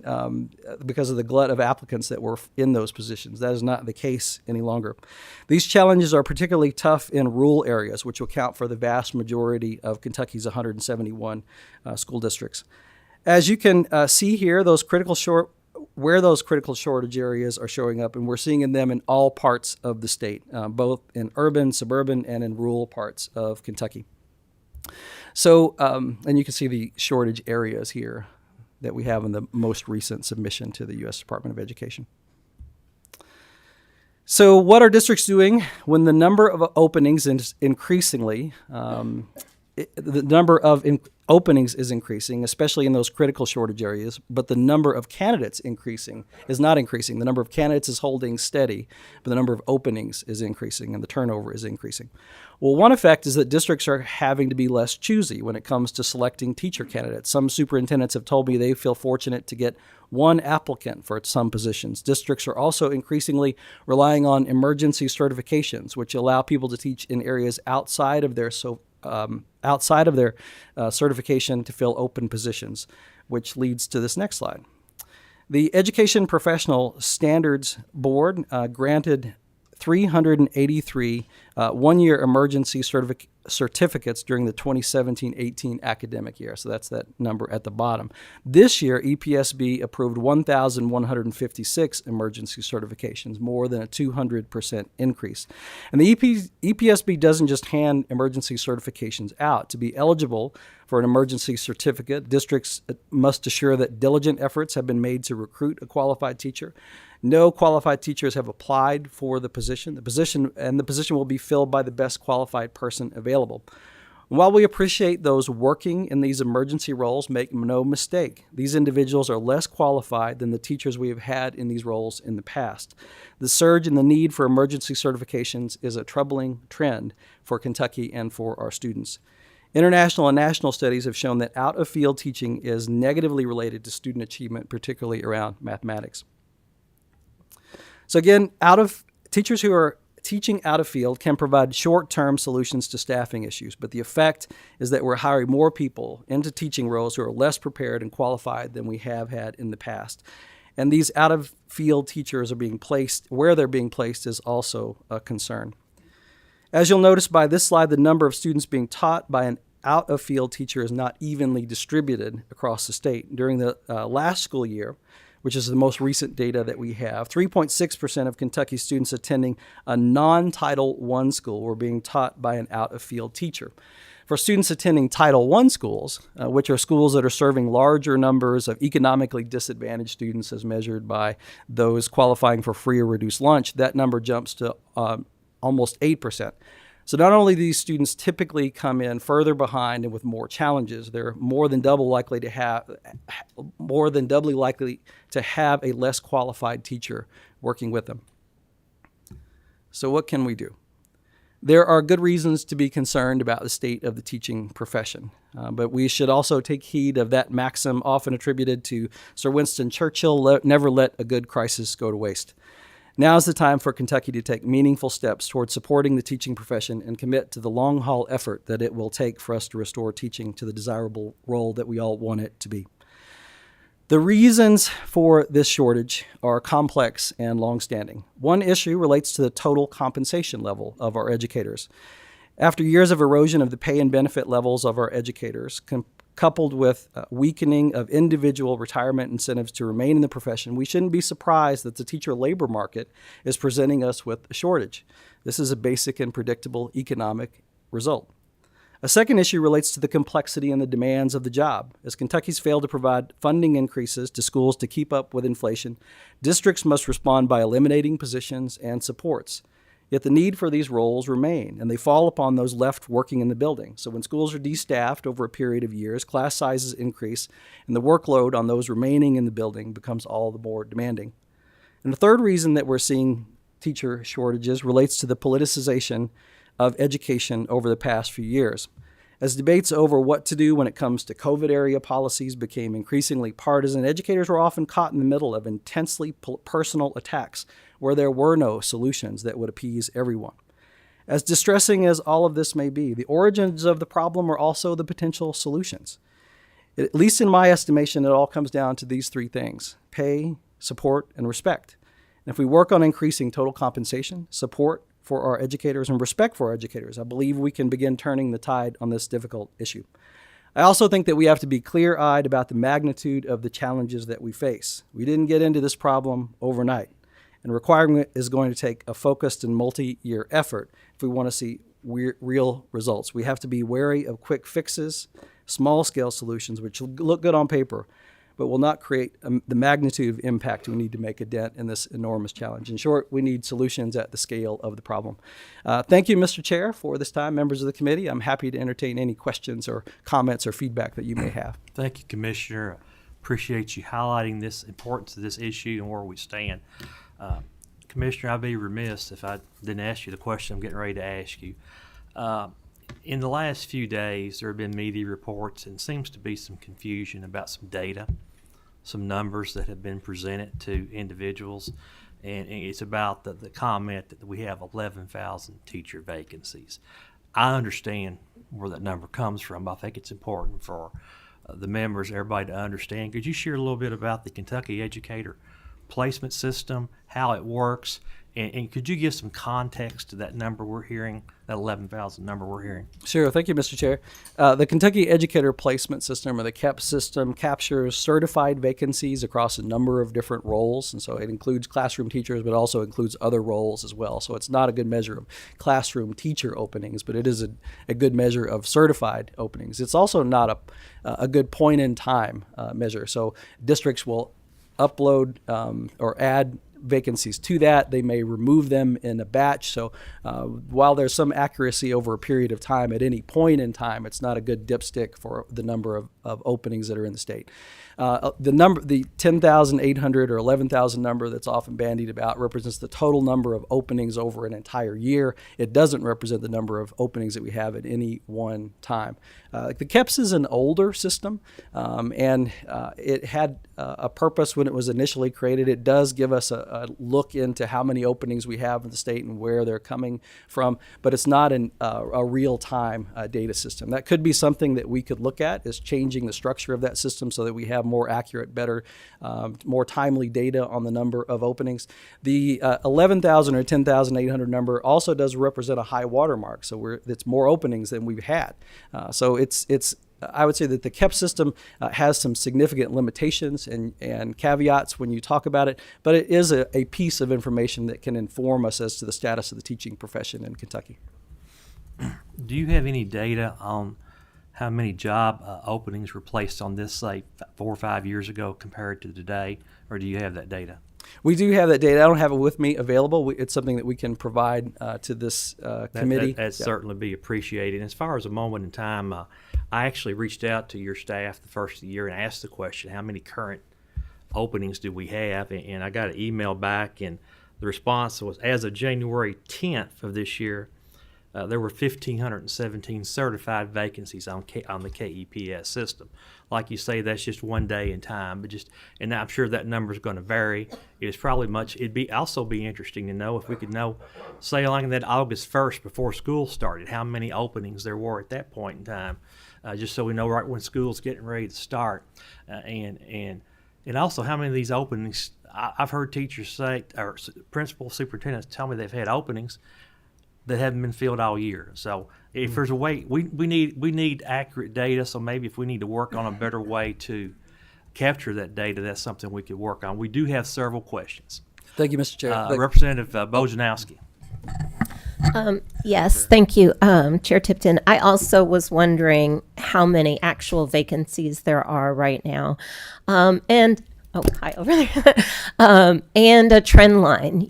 because of the glut of applicants that were in those positions, that is not the case any longer. These challenges are particularly tough in rural areas, which account for the vast majority of Kentucky's 171 school districts. As you can see here, where those critical shortage areas are showing up, and we're seeing them in all parts of the state, both in urban, suburban, and in rural parts of Kentucky. So, and you can see the shortage areas here that we have in the most recent submission to the U.S. Department of Education. So what are districts doing when the number of openings is increasingly, the number of openings is increasing, especially in those critical shortage areas, but the number of candidates is not increasing. The number of candidates is holding steady, but the number of openings is increasing and the turnover is increasing. Well, one effect is that districts are having to be less choosy when it comes to selecting teacher candidates. Some superintendents have told me they feel fortunate to get one applicant for some positions. Districts are also increasingly relying on emergency certifications, which allow people to teach in areas outside of their certification to fill open positions, which leads to this next slide. The Education Professional Standards Board granted 383 one-year emergency certificates during the 2017-18 academic year. So that's that number at the bottom. This year, EPSB approved 1,156 emergency certifications, more than a 200% increase. And the EPSB doesn't just hand emergency certifications out. To be eligible for an emergency certificate, districts must assure that diligent efforts have been made to recruit a qualified teacher. No qualified teachers have applied for the position. The position will be filled by the best qualified person available. While we appreciate those working in these emergency roles, make no mistake, these individuals are less qualified than the teachers we have had in these roles in the past. The surge in the need for emergency certifications is a troubling trend for Kentucky and for our students. International and national studies have shown that out-of-field teaching is negatively related to student achievement, particularly around mathematics. So again, teachers who are teaching out of field can provide short-term solutions to staffing issues, but the effect is that we're hiring more people into teaching roles who are less prepared and qualified than we have had in the past. And these out-of-field teachers are being placed, where they're being placed is also a concern. As you'll notice by this slide, the number of students being taught by an out-of-field teacher is not evenly distributed across the state. During the last school year, which is the most recent data that we have, 3.6% of Kentucky students attending a non-Title I school were being taught by an out-of-field teacher. For students attending Title I schools, which are schools that are serving larger numbers of economically disadvantaged students as measured by those qualifying for free or reduced lunch, that number jumps to almost 8%. So not only do these students typically come in further behind and with more challenges, they're more than doubly likely to have a less qualified teacher working with them. So what can we do? There are good reasons to be concerned about the state of the teaching profession, but we should also take heed of that maxim often attributed to Sir Winston Churchill, never let a good crisis go to waste. Now is the time for Kentucky to take meaningful steps towards supporting the teaching profession and commit to the long-haul effort that it will take for us to restore teaching to the desirable role that we all want it to be. The reasons for this shortage are complex and longstanding. One issue relates to the total compensation level of our educators. After years of erosion of the pay and benefit levels of our educators, coupled with weakening of individual retirement incentives to remain in the profession, we shouldn't be surprised that the teacher labor market is presenting us with a shortage. This is a basic and predictable economic result. A second issue relates to the complexity and the demands of the job. As Kentucky's failed to provide funding increases to schools to keep up with inflation, districts must respond by eliminating positions and supports. Yet the need for these roles remain, and they fall upon those left working in the building. So when schools are destaffed over a period of years, class sizes increase, and the workload on those remaining in the building becomes all the more demanding. And the third reason that we're seeing teacher shortages relates to the politicization of education over the past few years. As debates over what to do when it comes to COVID area policies became increasingly partisan, educators were often caught in the middle of intensely personal attacks where there were no solutions that would appease everyone. As distressing as all of this may be, the origins of the problem are also the potential solutions. At least in my estimation, it all comes down to these three things: pay, support, and respect. And if we work on increasing total compensation, support for our educators, and respect for our educators, I believe we can begin turning the tide on this difficult issue. I also think that we have to be clear-eyed about the magnitude of the challenges that we face. We didn't get into this problem overnight, and requiring it is going to take a focused and multi-year effort if we want to see real results. We have to be wary of quick fixes, small-scale solutions, which look good on paper, but will not create the magnitude of impact we need to make a dent in this enormous challenge. In short, we need solutions at the scale of the problem. Thank you, Mr. Chair, for this time, members of the committee. I'm happy to entertain any questions or comments or feedback that you may have. Thank you, Commissioner. Appreciate you highlighting this importance of this issue and where we stand. Commissioner, I'd be remiss if I didn't ask you the question I'm getting ready to ask you. In the last few days, there have been media reports and seems to be some confusion about some data, some numbers that have been presented to individuals, and it's about the comment that we have 11,000 teacher vacancies. I understand where that number comes from, but I think it's important for the members, everybody to understand. Could you share a little bit about the Kentucky Educator placement system, how it works, and could you give some context to that number we're hearing, that 11,000 number we're hearing? Sure. Thank you, Mr. Chair. The Kentucky Educator Placement System, or the KEP system, captures certified vacancies across a number of different roles. And so it includes classroom teachers, but also includes other roles as well. So it's not a good measure of classroom teacher openings, but it is a good measure of certified openings. It's also not a good point-in-time measure. So districts will upload or add vacancies to that. They may remove them in a batch. So while there's some accuracy over a period of time, at any point in time, it's not a good dipstick for the number of openings that are in the state. The 10,800 or 11,000 number that's often bandied about represents the total number of openings over an entire year. It doesn't represent the number of openings that we have at any one time. The KEPS is an older system, and it had a purpose when it was initially created. It does give us a look into how many openings we have in the state and where they're coming from, but it's not a real-time data system. That could be something that we could look at, is changing the structure of that system so that we have more accurate, better, more timely data on the number of openings. The 11,000 or 10,800 number also does represent a high watermark, so it's more openings than we've had. So it's I would say that the KEP system has some significant limitations and caveats when you talk about it, but it is a piece of information that can inform us as to the status of the teaching profession in Kentucky. Do you have any data on how many job openings were placed on this, say, 4 or 5 years ago compared to today, or do you have that data? We do have that data. I don't have it with me available. It's something that we can provide to this committee. That'd certainly be appreciated. As far as a moment in time, I actually reached out to your staff the first of the year and asked the question, how many current openings do we have? And I got an email back, and the response was, as of January 10th of this year, there were 1,517 certified vacancies on the KEPS system. Like you say, that's just one day in time, and I'm sure that number is going to vary. It's probably it'd also be interesting to know if we could know, say, like that August 1st before school started, how many openings there were at that point in time, just so we know right when school's getting ready to start, and also how many of these openings. I've heard teachers say, or principal superintendents tell me they've had openings that haven't been filled all year. So if there's a way, we need accurate data. So maybe if we need to work on a better way to capture that data, that's something we could work on. We do have several questions. Thank you, Mr. Chair. Representative Bojanowski. Yes, thank you, Chair Tipton. I also was wondering how many actual vacancies there are right now. And hi over there. And a trend line,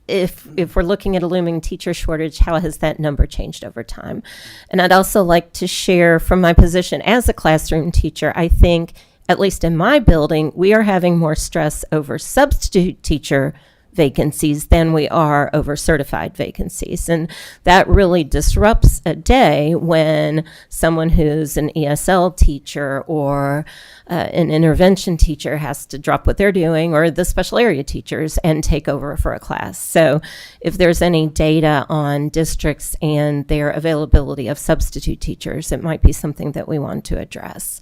if we're looking at a looming teacher shortage, how has that number changed over time? And I'd also like to share from my position as a classroom teacher, I think, at least in my building, we are having more stress over substitute teacher vacancies than we are over certified vacancies. And that really disrupts a day when someone who's an ESL teacher or an intervention teacher has to drop what they're doing, or the special area teachers, and take over for a class. So if there's any data on districts and their availability of substitute teachers, it might be something that we want to address.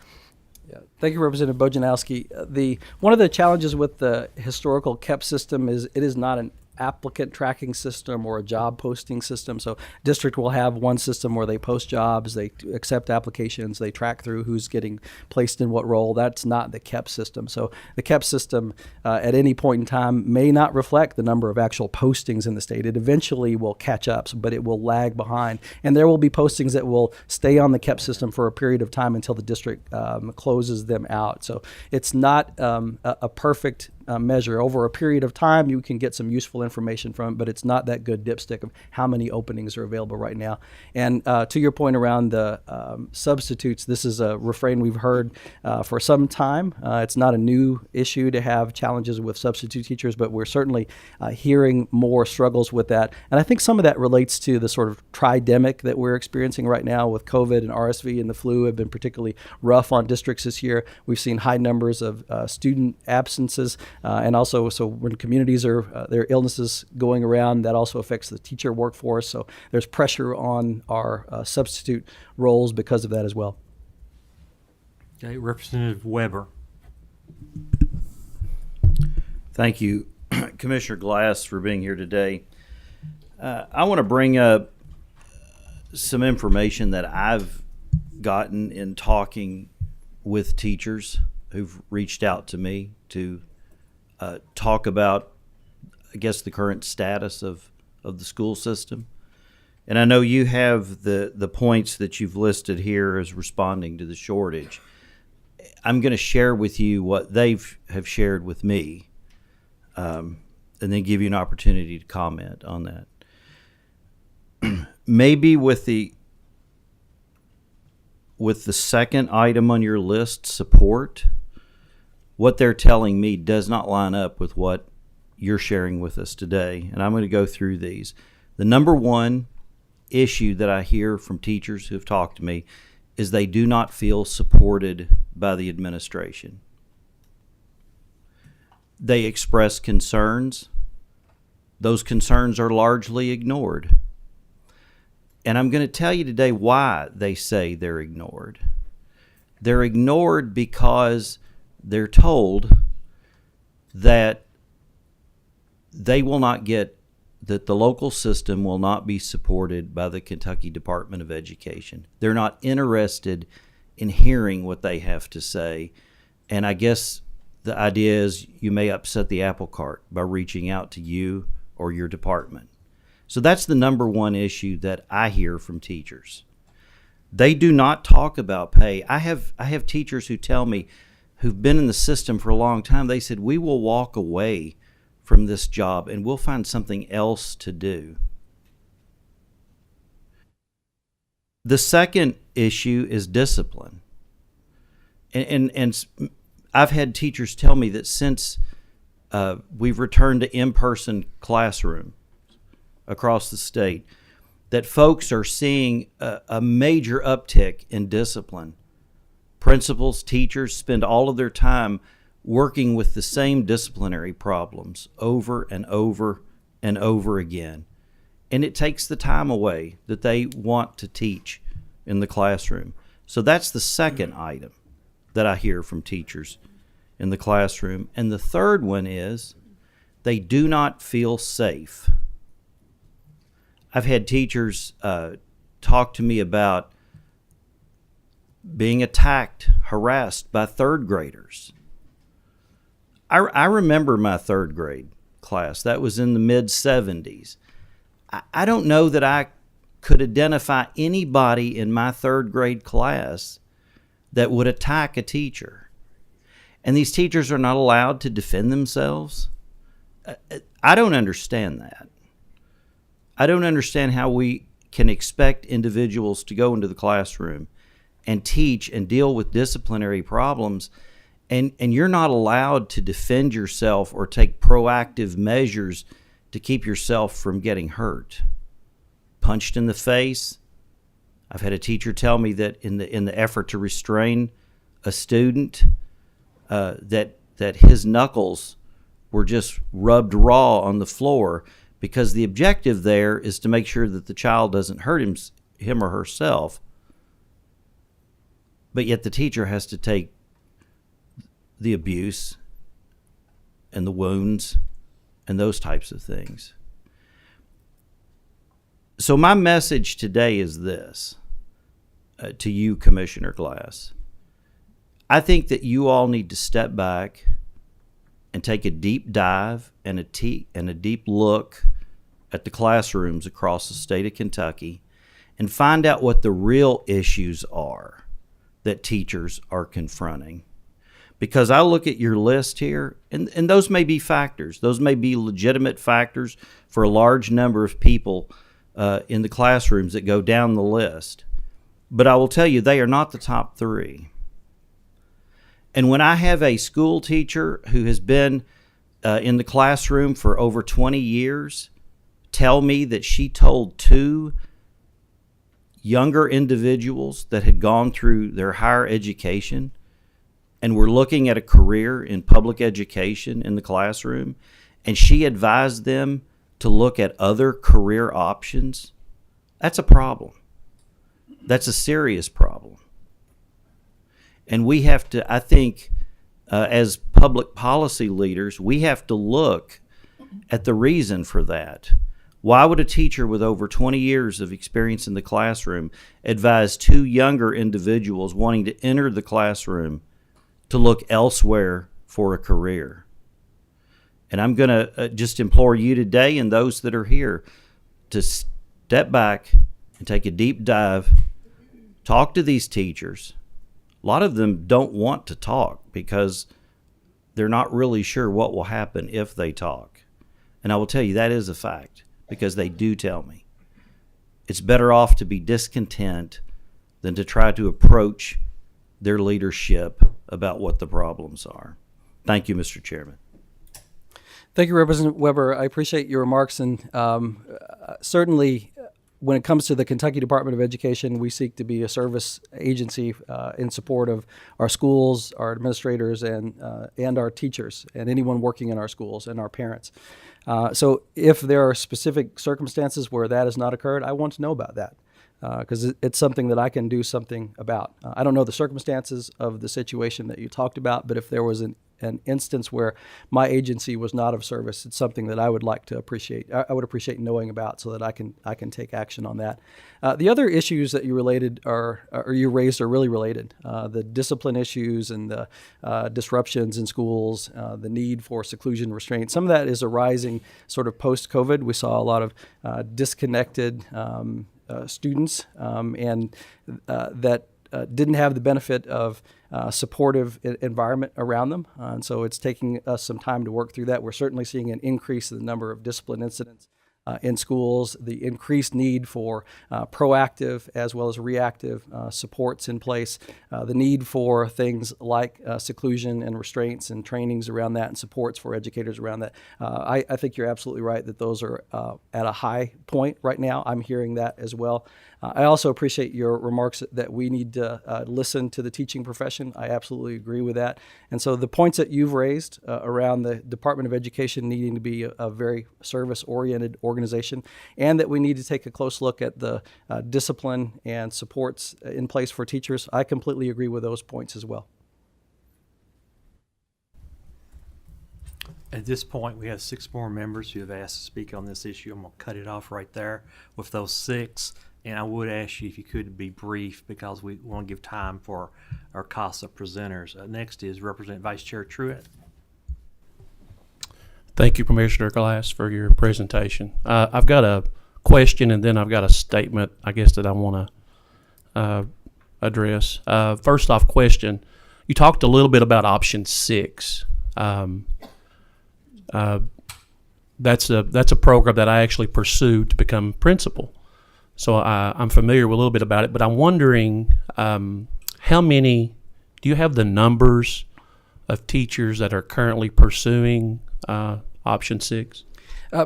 Thank you, Representative Bojanowski. One of the challenges with the historical KEP system is it is not an applicant tracking system or a job posting system. So district will have one system where they post jobs, they accept applications, they track through who's getting placed in what role. That's not the KEP system. So the KEP system at any point in time may not reflect the number of actual postings in the state. It eventually will catch up, but it will lag behind. And there will be postings that will stay on the KEP system for a period of time until the district closes them out. So it's not a perfect measure. Over a period of time, you can get some useful information from it, but it's not that good dipstick of how many openings are available right now. And to your point around the substitutes, this is a refrain we've heard for some time. It's not a new issue to have challenges with substitute teachers, but we're certainly hearing more struggles with that. And I think some of that relates to the sort of tridemic that we're experiencing right now with COVID and RSV and the flu have been particularly rough on districts this year. We've seen high numbers of student absences. And also, so when communities are, there are illnesses going around, that also affects the teacher workforce. So there's pressure on our substitute roles because of that as well. Okay, Representative Weber. Thank you, Commissioner Glass, for being here today. I want to bring up some information that I've gotten in talking with teachers who've reached out to me to talk about, I guess, the current status of the school system. And I know you have the points that you've listed here as responding to the shortage. I'm going to share with you what have shared with me, and then give you an opportunity to comment on that. Maybe with the second item on your list, support, what they're telling me does not line up with what you're sharing with us today. And I'm going to go through these. The number one issue that I hear from teachers who have talked to me is they do not feel supported by the administration. They express concerns. Those concerns are largely ignored. And I'm going to tell you today why they say they're ignored. They're ignored because they're told that they will not get, that the local system will not be supported by the Kentucky Department of Education. They're not interested in hearing what they have to say. And I guess the idea is you may upset the apple cart by reaching out to you or your department. So that's the number one issue that I hear from teachers. They do not talk about pay. I have teachers who tell me, who've been in the system for a long time, they said, we will walk away from this job and we'll find something else to do. The second issue is discipline. And I've had teachers tell me that since we've returned to in-person classroom across the state, that folks are seeing a major uptick in discipline. Principals, teachers spend all of their time working with the same disciplinary problems over and over and over again. And it takes the time away that they want to teach in the classroom. So that's the second item that I hear from teachers in the classroom. And the third one is they do not feel safe. I've had teachers talk to me about being attacked, harassed by third graders. I remember my third grade class. That was in the mid-'70s. I don't know that I could identify anybody in my third grade class that would attack a teacher. And these teachers are not allowed to defend themselves. I don't understand that. I don't understand how we can expect individuals to go into the classroom and teach and deal with disciplinary problems, and you're not allowed to defend yourself or take proactive measures to keep yourself from getting hurt. Punched in the face. I've had a teacher tell me that in the effort to restrain a student, that his knuckles were just rubbed raw on the floor, because the objective there is to make sure that the child doesn't hurt him or herself. But yet the teacher has to take the abuse and the wounds and those types of things. So my message today is this, to you, Commissioner Glass. I think that you all need to step back and take a deep dive and a deep look at the classrooms across the state of Kentucky and find out what the real issues are that teachers are confronting. Because I look at your list here, and those may be factors. Those may be legitimate factors for a large number of people in the classrooms that go down the list. But I will tell you, they are not the top three. And when I have a school teacher who has been in the classroom for over 20 years tell me that she told two younger individuals that had gone through their higher education and were looking at a career in public education in the classroom, and she advised them to look at other career options, that's a problem. That's a serious problem. And we have to, I think, as public policy leaders, we have to look at the reason for that. Why would a teacher with over 20 years of experience in the classroom advise two younger individuals wanting to enter the classroom to look elsewhere for a career? And I'm going to just implore you today and those that are here to step back and take a deep dive, talk to these teachers. A lot of them don't want to talk because they're not really sure what will happen if they talk. And I will tell you that is a fact, because they do tell me. It's better off to be discontent than to try to approach their leadership about what the problems are. Thank you, Mr. Chairman. Thank you, Representative Weber. I appreciate your remarks, and certainly when it comes to the Kentucky Department of Education, we seek to be a service agency in support of our schools, our administrators, and our teachers, and anyone working in our schools, and our parents. So if there are specific circumstances where that has not occurred, I want to know about that, because it's something that I can do something about. I don't know the circumstances of the situation that you talked about, but if there was an instance where my agency was not of service, it's something that I would like to appreciate. I would appreciate knowing about, so that I can take action on that. The other issues that you raised are really related. The discipline issues and the disruptions in schools, the need for seclusion restraint. Some of that is arising sort of post-COVID. We saw a lot of disconnected students and that didn't have the benefit of supportive environment around them. And so it's taking us some time to work through that. We're certainly seeing an increase in the number of discipline incidents in schools, the increased need for proactive as well as reactive supports in place, the need for things like seclusion and restraints and trainings around that and supports for educators around that. I think you're absolutely right that those are at a high point right now. I'm hearing that as well. I also appreciate your remarks that we need to listen to the teaching profession. I absolutely agree with that. And so the points that you've raised around the Department of Education needing to be a very service-oriented organization, and that we need to take a close look at the discipline and supports in place for teachers, I completely agree with those points as well. At this point, we have 6 more members who have asked to speak on this issue. I'm going to cut it off right there with those 6. And I would ask you if you could be brief because we want to give time for our KASA presenters. Next is Representative Vice Chair Truitt. Thank you, Commissioner Glass, for your presentation. I've got a question and then I've got a statement, I guess, that I want to address. First off, question. You talked a little bit about option 6. That's a program that I actually pursued to become principal. So I'm familiar with a little bit about it, but I'm wondering how many, do you have the numbers of teachers that are currently pursuing option 6?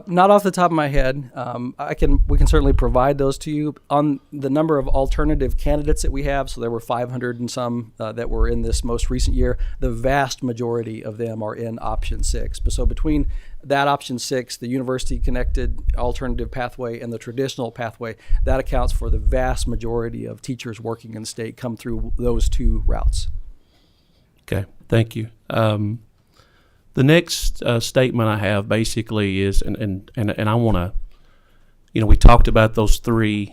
Not off the top of my head. We can certainly provide those to you. On the number of alternative candidates that we have, so there were 500 and some that were in this most recent year, the vast majority of them are in option 6. So between that option 6, the university-connected alternative pathway, and the traditional pathway, that accounts for the vast majority of teachers working in the state come through those 2 routes. Okay, thank you. The next statement I have basically is, and I want to, we talked about those 3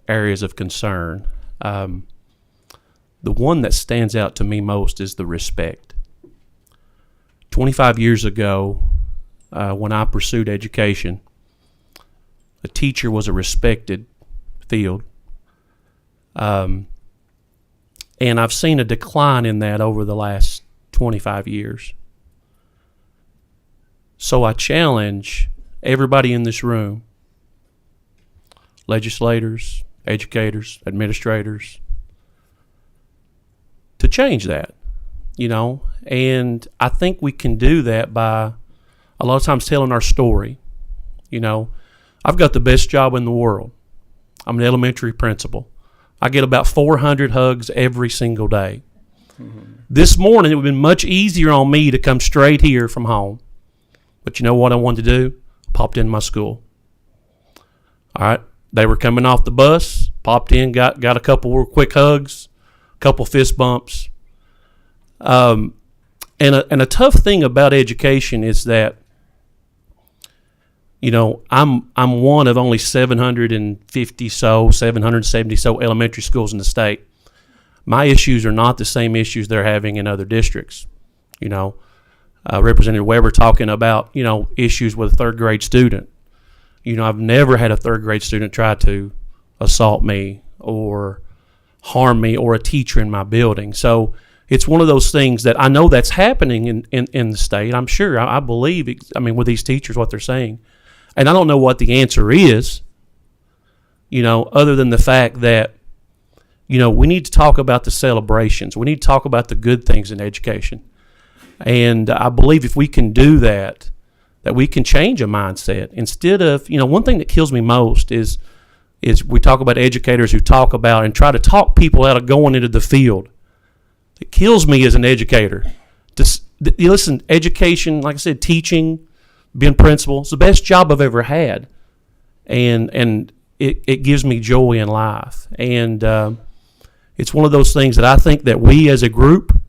areas of concern. The one that stands out to me most is the respect. 25 years ago, when I pursued education, a teacher was a respected field. And I've seen a decline in that over the last 25 years. So I challenge everybody in this room, legislators, educators, administrators, to change that, and I think we can do that by a lot of times telling our story. I've got the best job in the world. I'm an elementary principal. I get about 400 hugs every single day. Mm-hmm. This morning, it would have been much easier on me to come straight here from home. But you know what I wanted to do? Popped in my school. All right. They were coming off the bus, popped in, got a couple of quick hugs, a couple fist bumps. And a tough thing about education is that, I'm one of only 770 so elementary schools in the state. My issues are not the same issues they're having in other districts. Representative Weber talking about, issues with a 3rd grade student. I've never had a 3rd grade student try to assault me or harm me or a teacher in my building. So it's one of those things that I know that's happening in the state. I'm sure. I believe, with these teachers, what they're saying. And I don't know what the answer is, other than the fact that, we need to talk about the celebrations. We need to talk about the good things in education. And I believe if we can do that we can change a mindset. Instead of, one thing that kills me most is we talk about educators who talk about and try to talk people out of going into the field. It kills me as an educator. Listen, education, like I said, teaching, being principal, it's the best job I've ever had. And it gives me joy in life. And it's one of those things that I think that we as a group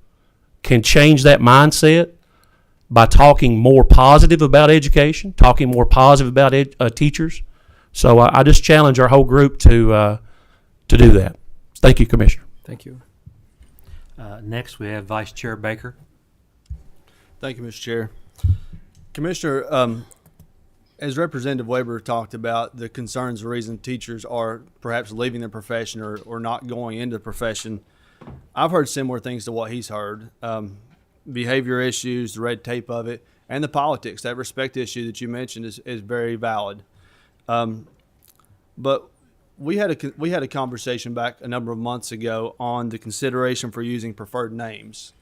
can change that mindset by talking more positive about education, talking more positive about teachers. So I just challenge our whole group to do that. Thank you, Commissioner. Thank you. Next, we have Vice Chair Baker. Thank you, Mr. Chair. Commissioner, as Representative Weber talked about, the concerns, the reason teachers are perhaps leaving the profession or not going into the profession, I've heard similar things to what he's heard. Behavior issues, the red tape of it, and the politics. That respect issue that you mentioned is very valid. But we had a conversation back a number of months ago on the consideration for using preferred names.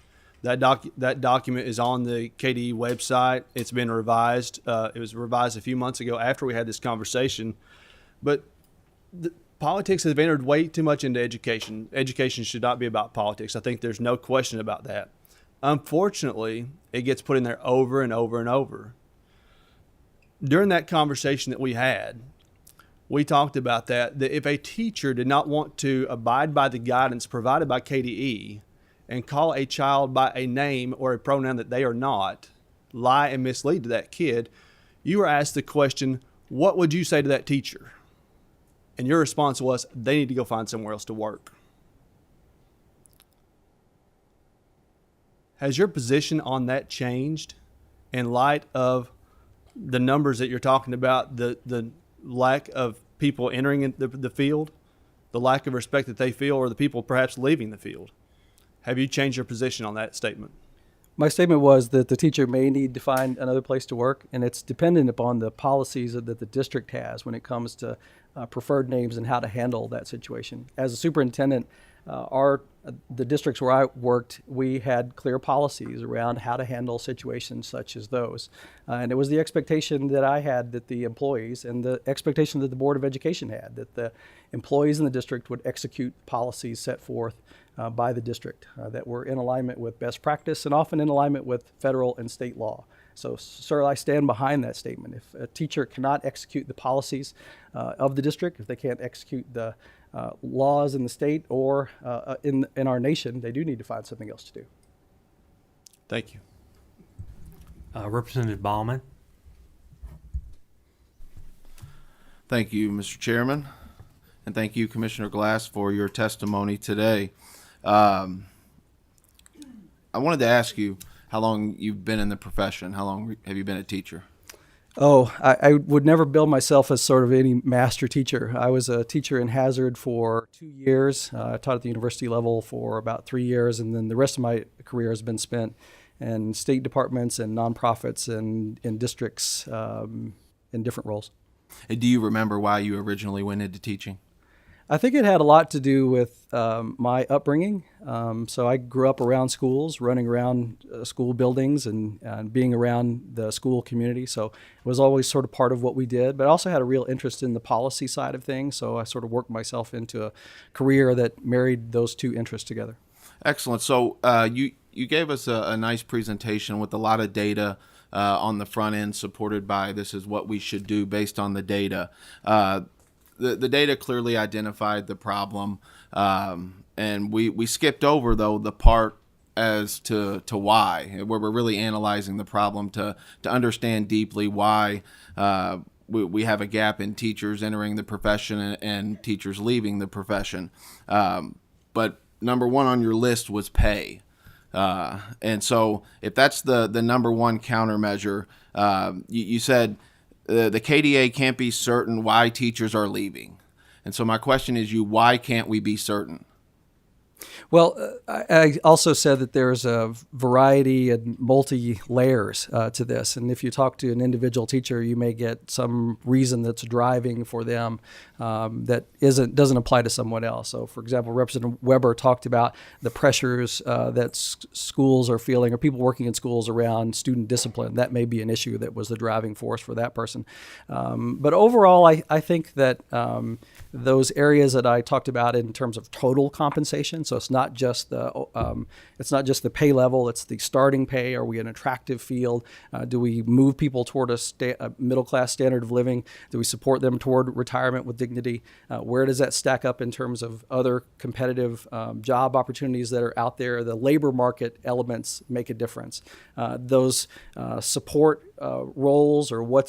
That document is on the KDE website. It's been revised. It was revised a few months ago after we had this conversation. But politics have entered way too much into education. Education should not be about politics. I think there's no question about that. Unfortunately, it gets put in there over and over and over. During that conversation that we had, we talked about that if a teacher did not want to abide by the guidance provided by KDE and call a child by a name or a pronoun that they are not, lie and mislead to that kid, you were asked the question, what would you say to that teacher? And your response was, they need to go find somewhere else to work. Has your position on that changed in light of the numbers that you're talking about, the lack of people entering in the field, the lack of respect that they feel, or the people perhaps leaving the field? Have you changed your position on that statement? My statement was that the teacher may need to find another place to work, and it's dependent upon the policies that the district has when it comes to preferred names and how to handle that situation. As a superintendent, the districts where I worked, we had clear policies around how to handle situations such as those. And it was the expectation that I had that the employees, and the expectation that the Board of Education had, that the employees in the district would execute policies set forth by the district that were in alignment with best practice and often in alignment with federal and state law. So, sir, I stand behind that statement. If a teacher cannot execute the policies of the district, if they can't execute the laws in the state or in our nation, they do need to find something else to do. Thank you. Representative Ballman. Thank you, Mr. Chairman, and thank you, Commissioner Glass, for your testimony today. I wanted to ask you how long you've been in the profession. How long have you been a teacher? Oh, I would never bill myself as sort of any master teacher. I was a teacher in Hazard for 2 years. I taught at the university level for about 3 years, and then the rest of my career has been spent in state departments and nonprofits and in districts in different roles. And do you remember why you originally went into teaching? I think it had a lot to do with my upbringing. So I grew up around schools, running around school buildings and being around the school community. So it was always sort of part of what we did, but I also had a real interest in the policy side of things. So I sort of worked myself into a career that married those two interests together. Excellent. So you gave us a nice presentation with a lot of data on the front end, supported by this is what we should do based on the data. The data clearly identified the problem, and we skipped over, though, the part as to why, where we're really analyzing the problem to understand deeply why we have a gap in teachers entering the profession and teachers leaving the profession. But number one on your list was pay. And so if that's the number one countermeasure, you said the KDA can't be certain why teachers are leaving. And so my question is why can't we be certain? Well, I also said that there's a variety and multi-layers to this. And if you talk to an individual teacher, you may get some reason that's driving for them that doesn't apply to someone else. So, for example, Representative Weber talked about the pressures that schools are feeling, or people working in schools, around student discipline. That may be an issue that was the driving force for that person. But overall, I think that those areas that I talked about in terms of total compensation, so it's not just the pay level, it's the starting pay. Are we an attractive field? Do we move people toward a middle-class standard of living? Do we support them toward retirement with dignity? Where does that stack up in terms of other competitive job opportunities that are out there? The labor market elements make a difference. Those support roles, or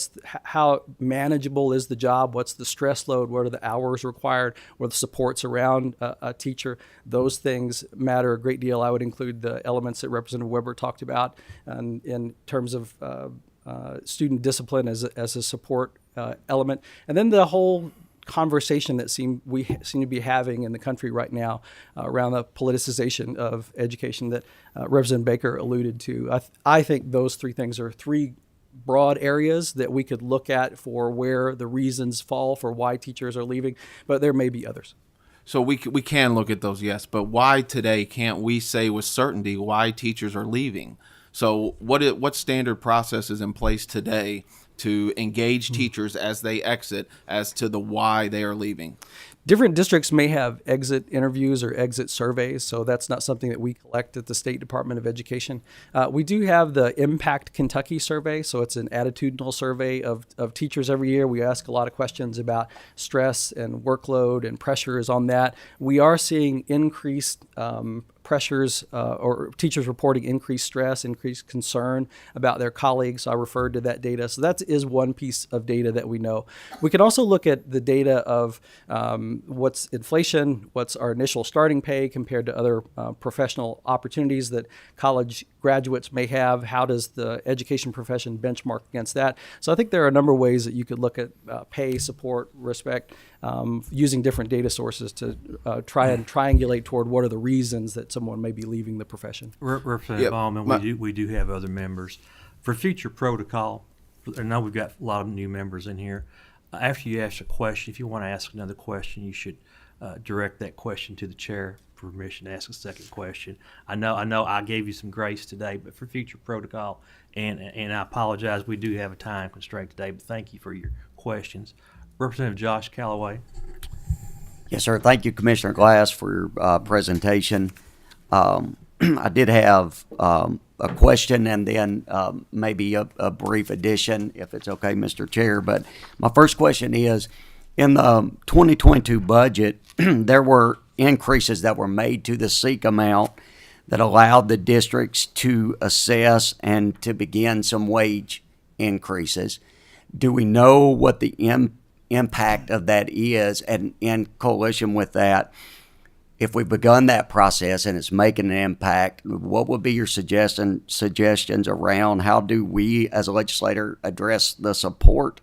how manageable is the job? What's the stress load? What are the hours required? What are the supports around a teacher? Those things matter a great deal. I would include the elements that Representative Weber talked about in terms of student discipline as a support element. And then the whole conversation that we seem to be having in the country right now around the politicization of education that Representative Baker alluded to. I think those three things are three broad areas that we could look at for where the reasons fall for why teachers are leaving, but there may be others. So we can look at those, yes, but why today can't we say with certainty why teachers are leaving? So what standard process is in place today to engage teachers as they exit as to the why they are leaving? Different districts may have exit interviews or exit surveys, so that's not something that we collect at the State Department of Education. We do have the Impact Kentucky survey, so it's an attitudinal survey of teachers every year. We ask a lot of questions about stress and workload and pressures on that. We are seeing increased pressures or teachers reporting increased stress, increased concern about their colleagues. So I referred to that data. So that is one piece of data that we know. We can also look at the data of what's inflation, what's our initial starting pay compared to other professional opportunities that college graduates may have. How does the education profession benchmark against that? So I think there are a number of ways that you could look at pay, support, respect, using different data sources to try and triangulate toward what are the reasons that someone may be leaving the profession. Representative Ballman, we do have other members. For future protocol, I know we've got a lot of new members in here. After you ask a question, if you want to ask another question, you should direct that question to the chair for permission to ask a second question. I know I gave you some grace today, but for future protocol, and I apologize, we do have a time constraint today, but thank you for your questions. Representative Josh Callaway. Yes, sir. Thank you, Commissioner Glass, for your presentation. I did have a question and then maybe a brief addition, if it's okay, Mr. Chair. But my first question is, in the 2022 budget, there were increases that were made to the SEEK amount that allowed the districts to assess and to begin some wage increases. Do we know what the impact of that is? And in coalition with that, if we've begun that process and it's making an impact, what would be your suggestions around how do we as a legislator address the support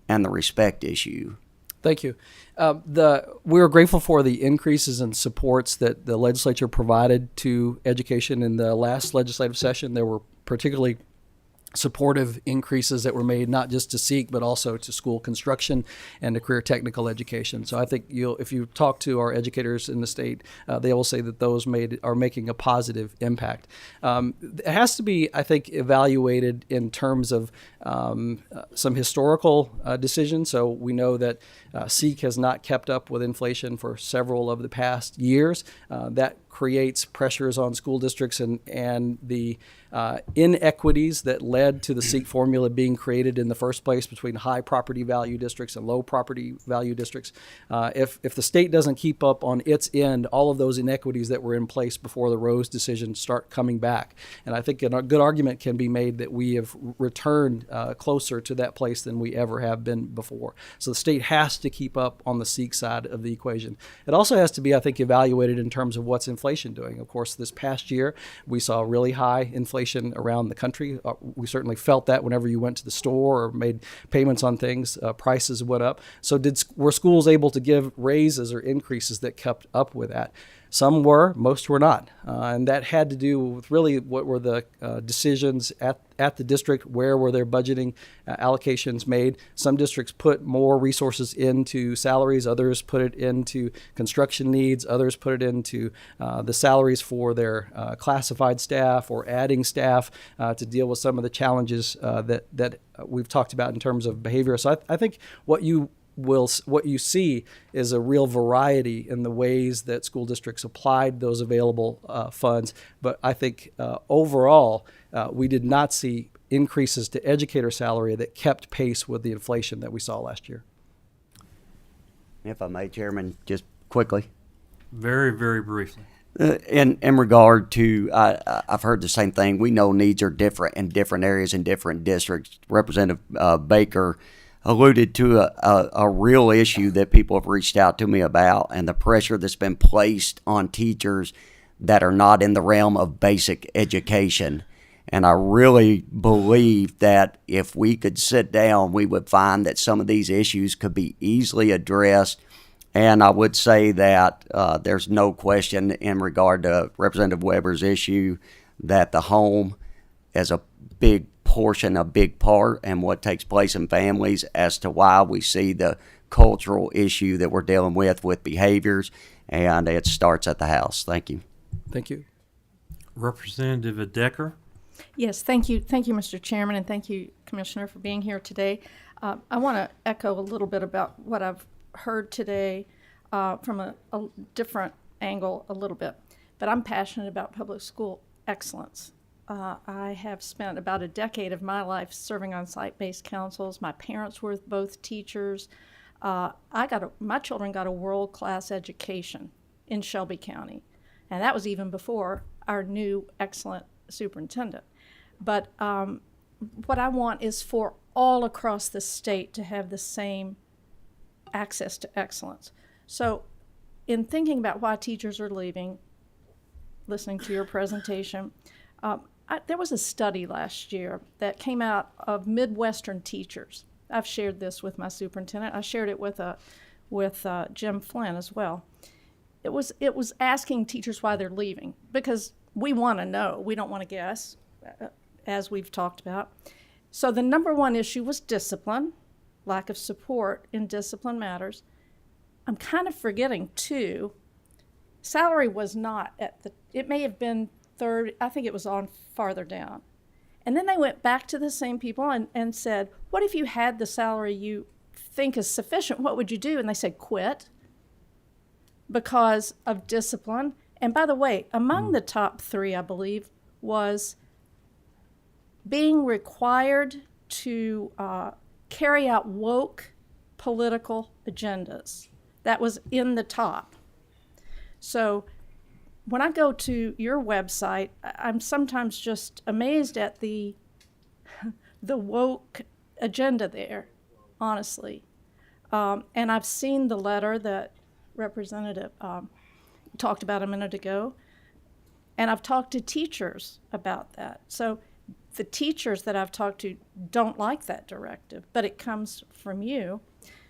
and the respect issue? Thank you. We are grateful for the increases in supports that the legislature provided to education in the last legislative session. There were particularly supportive increases that were made not just to SEEK but also to school construction and to career technical education. So I think if you talk to our educators in the state, they will say that those are making a positive impact. It has to be, I think, evaluated in terms of some historical decisions. So we know that SEEK has not kept up with inflation for several of the past years. That creates pressures on school districts and the inequities that led to the SEEK formula being created in the first place between high property value districts and low property value districts. If the state doesn't keep up on its end, all of those inequities that were in place before the Rose decision start coming back. And I think a good argument can be made that we have returned closer to that place than we ever have been before. So the state has to keep up on the SEEK side of the equation. It also has to be, I think, evaluated in terms of what's inflation doing. Of course, this past year, we saw really high inflation around the country. We certainly felt that whenever you went to the store or made payments on things, prices went up. So were schools able to give raises or increases that kept up with that? Some were, most were not. And that had to do with really what were the decisions at the district, where were their budgeting allocations made. Some districts put more resources into salaries, others put it into construction needs, others put it into the salaries for their classified staff or adding staff to deal with some of the challenges that we've talked about in terms of behavior. So I think what you see is a real variety in the ways that school districts applied those available funds. But I think overall, we did not see increases to educator salary that kept pace with the inflation that we saw last year. If I may, Chairman, just quickly. Very, very briefly. In regard to, I've heard the same thing. We know needs are different in different areas in different districts. Representative Baker alluded to a real issue that people have reached out to me about, and the pressure that's been placed on teachers that are not in the realm of basic education. And I really believe that if we could sit down, we would find that some of these issues could be easily addressed. And I would say that there's no question in regard to Representative Weber's issue that the home is a big portion, a big part, and what takes place in families as to why we see the cultural issue that we're dealing with behaviors, and it starts at the house. Thank you. Thank you. Representative Decker. Yes, thank you, Mr. Chairman, and thank you, Commissioner, for being here today. I want to echo a little bit about what I've heard today from a different angle a little bit, but I'm passionate about public school excellence. I have spent about a decade of my life serving on site-based councils. My parents were both teachers. My children got a world-class education in Shelby County, and that was even before our new excellent superintendent. But what I want is for all across the state to have the same access to excellence. So in thinking about why teachers are leaving, listening to your presentation, there was a study last year that came out of Midwestern teachers. I've shared this with my superintendent. I shared it with Jim Flynn as well. It was asking teachers why they're leaving, because we want to know. We don't want to guess, as we've talked about. So the number one issue was discipline, lack of support in discipline matters. I'm kind of forgetting, too, salary was not it may have been third, I think it was on farther down. And then they went back to the same people and said, what if you had the salary you think is sufficient? What would you do? And they said, quit because of discipline. And by the way, among the top three, I believe, was being required to carry out woke political agendas. That was in the top. So when I go to your website, I'm sometimes just amazed at the woke agenda there, honestly. And I've seen the letter that Representative talked about a minute ago, and I've talked to teachers about that. So the teachers that I've talked to don't like that directive, but it comes from you.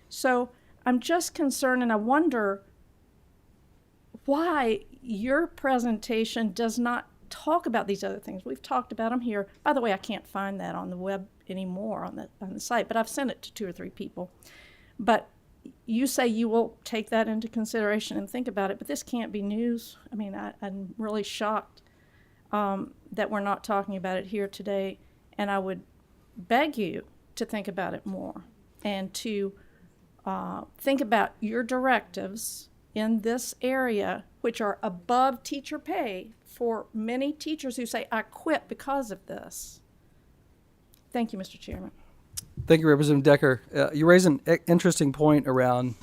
So I'm just concerned, and I wonder why your presentation does not talk about these other things. We've talked about them here. By the way, I can't find that on the web anymore on the site, but I've sent it to 2 or 3 people. But you say you will take that into consideration and think about it, but this can't be news. I mean, I'm really shocked that we're not talking about it here today, and I would beg you to think about it more and to think about your directives in this area, which are above teacher pay for many teachers who say, I quit because of this. Thank you, Mr. Chairman. Thank you, Representative Decker. You raise an interesting point around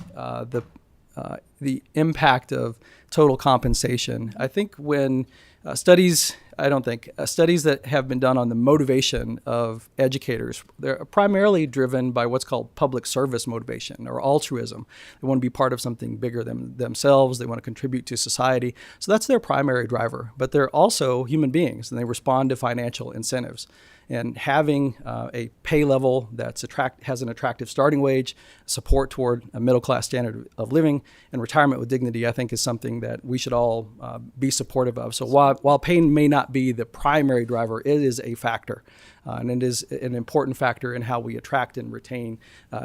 the impact of total compensation. I think when studies that have been done on the motivation of educators, they're primarily driven by what's called public service motivation or altruism. They want to be part of something bigger than themselves. They want to contribute to society. So that's their primary driver. But they're also human beings, and they respond to financial incentives. And having a pay level that's has an attractive starting wage, support toward a middle-class standard of living, and retirement with dignity, I think is something that we should all be supportive of. So while pay may not be the primary driver, it is a factor. And it is an important factor in how we attract and retain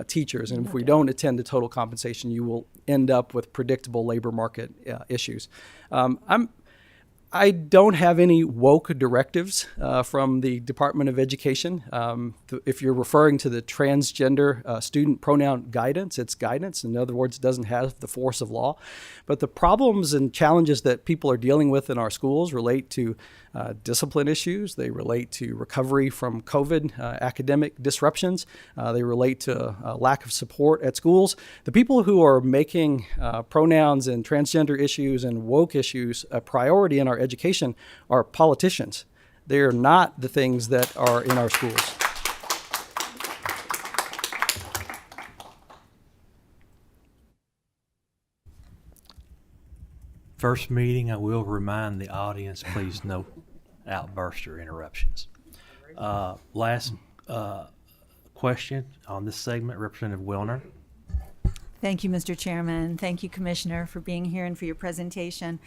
teachers. And if we don't attend to total compensation, you will end up with predictable labor market issues. I don't have any woke directives from the Department of Education. If you're referring to the transgender student pronoun guidance, it's guidance. In other words, it doesn't have the force of law. But the problems and challenges that people are dealing with in our schools relate to discipline issues. They relate to recovery from COVID, academic disruptions. They relate to lack of support at schools. The people who are making pronouns and transgender issues and woke issues a priority in our education are politicians. They are not the things that are in our schools. First meeting, I will remind the audience, please no outbursts or interruptions. Last question on this segment, Representative Wilner. Thank you, Mr. Chairman. Thank you, Commissioner, for being here and for your presentation.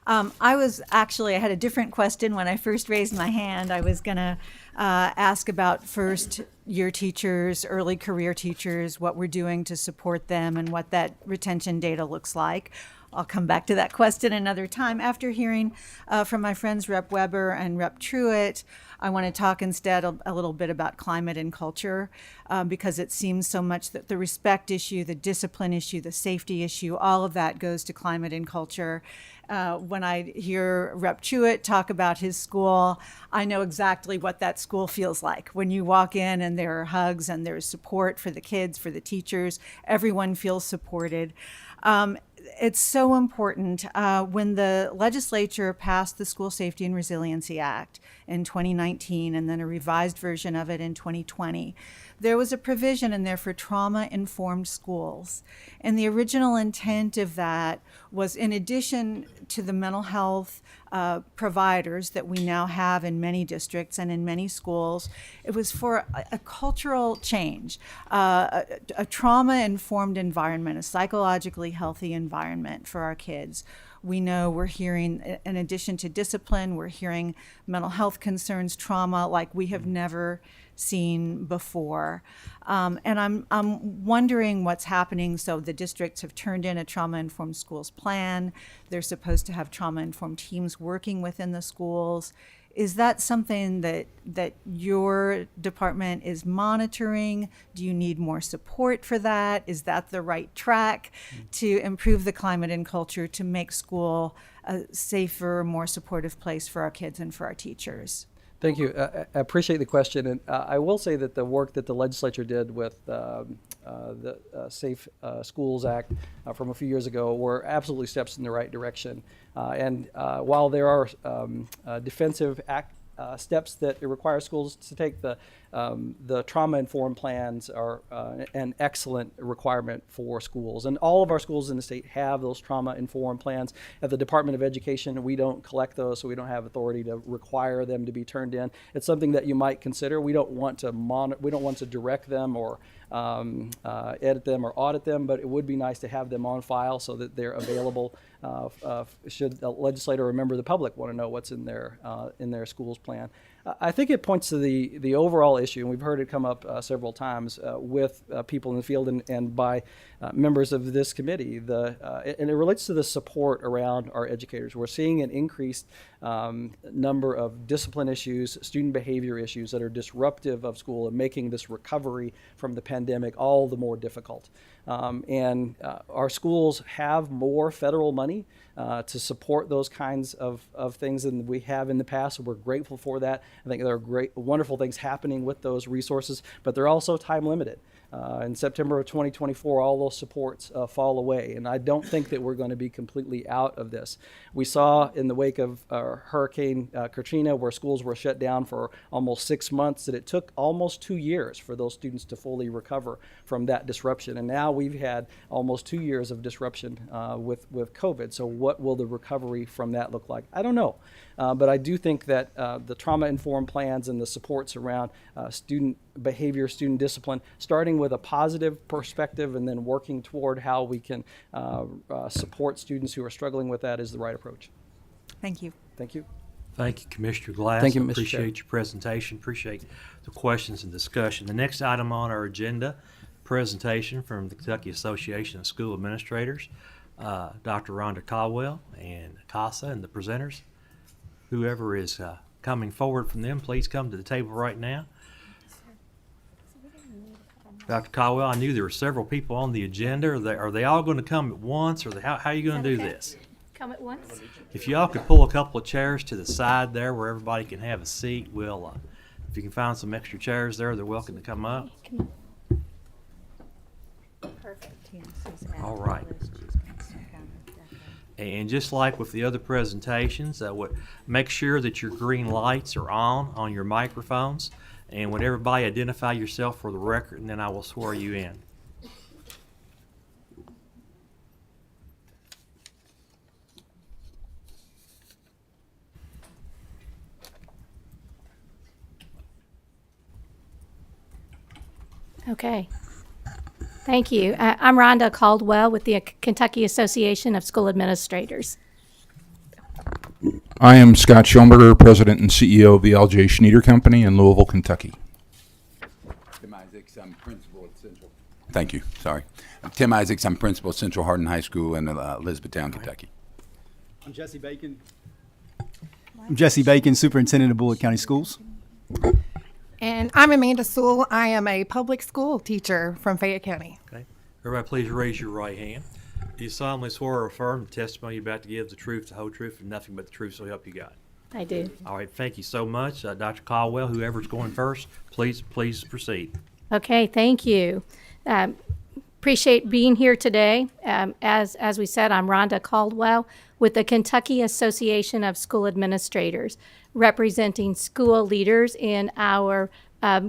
I had a different question when I first raised my hand. I was going to ask about first-year teachers, early career teachers, what we're doing to support them, and what that retention data looks like. I'll come back to that question another time. After hearing from my friends Rep. Weber and Rep. Truitt, I want to talk instead a little bit about climate and culture, because it seems so much that the respect issue, the discipline issue, the safety issue, all of that goes to climate and culture. When I hear Rep. Truitt talk about his school, I know exactly what that school feels like. When you walk in and there are hugs and there's support for the kids, for the teachers, everyone feels supported. It's so important. When the legislature passed the School Safety and Resiliency Act in 2019 and then a revised version of it in 2020, there was a provision in there for trauma-informed schools. And the original intent of that was, in addition to the mental health providers that we now have in many districts and in many schools, it was for a cultural change, a trauma-informed environment, a psychologically healthy environment for our kids. We know we're hearing, in addition to discipline, we're hearing mental health concerns, trauma like we have never seen before. And I'm wondering what's happening. So the districts have turned in a trauma-informed schools plan. They're supposed to have trauma-informed teams working within the schools. Is that something that your department is monitoring? Do you need more support for that? Is that the right track to improve the climate and culture to make school a safer, more supportive place for our kids and for our teachers? Thank you. I appreciate the question, and I will say that the work that the legislature did with the Safe Schools Act from a few years ago were absolutely steps in the right direction. And while there are defensive steps that it requires schools to take, the trauma-informed plans are an excellent requirement for schools. And all of our schools in the state have those trauma-informed plans. At the Department of Education, we don't collect those, so we don't have authority to require them to be turned in. It's something that you might consider. We don't want to direct them or edit them or audit them, but it would be nice to have them on file so that they're available should a legislator or member of the public want to know what's in their school's plan. I think it points to the overall issue, and we've heard it come up several times with people in the field and by members of this committee. And it relates to the support around our educators. We're seeing an increased number of discipline issues, student behavior issues that are disruptive of school and making this recovery from the pandemic all the more difficult. And our schools have more federal money to support those kinds of things than we have in the past. So we're grateful for that. I think there are wonderful things happening with those resources, but they're also time limited. In September of 2024, all those supports fall away, and I don't think that we're going to be completely out of this. We saw in the wake of Hurricane Katrina, where schools were shut down for almost 6 months, that it took almost 2 years for those students to fully recover from that disruption. And now we've had almost 2 years of disruption with COVID. So what will the recovery from that look like? I don't know. But I do think that the trauma-informed plans and the supports around student behavior, student discipline, starting with a positive perspective and then working toward how we can support students who are struggling with that is the right approach. Thank you. Thank you. Thank you, Commissioner Glass. Thank you, Mr. Appreciate Chair. your presentation. Appreciate the questions and discussion. The next item on our agenda, presentation from the Kentucky Association of School Administrators, Dr. Rhonda Caldwell and KASA and the presenters. Whoever is coming forward from them, please come to the table right now. Dr. Caldwell, I knew there were several people on the agenda. Are they all going to come at once, or how are you going to do this? Come at once. If y'all could pull a couple of chairs to the side there where everybody can have a seat, we'll, if you can find some extra chairs there, they're welcome to come up. Perfect. All right. And just like with the other presentations, make sure that your green lights are on your microphones. And would everybody identify yourself for the record, and then I will swear you in. Okay. Thank you. I'm Rhonda Caldwell with the Kentucky Association of School Administrators. I am Scott Schomberger, President and CEO of the L.J. Schneider Company in Louisville, Kentucky. Tim Isaacs, I'm principal at Central. Thank you. Sorry. I'm Tim Isaacs. I'm principal at Central Hardin High School in Elizabethtown, Kentucky. I'm Jesse Bacon. Superintendent of Bullitt County Schools. And I'm Amanda Sewell. I am a public school teacher from Fayette County. Okay. Everybody please raise your right hand. Do you solemnly swear or affirm the testimony you're about to give the truth, the whole truth, and nothing but the truth, so help you God? I do. All right, thank you so much. Dr. Caldwell, whoever's going first, please proceed. Okay, thank you. Appreciate being here today. As we said, I'm Rhonda Caldwell with the Kentucky Association of School Administrators, representing school leaders in our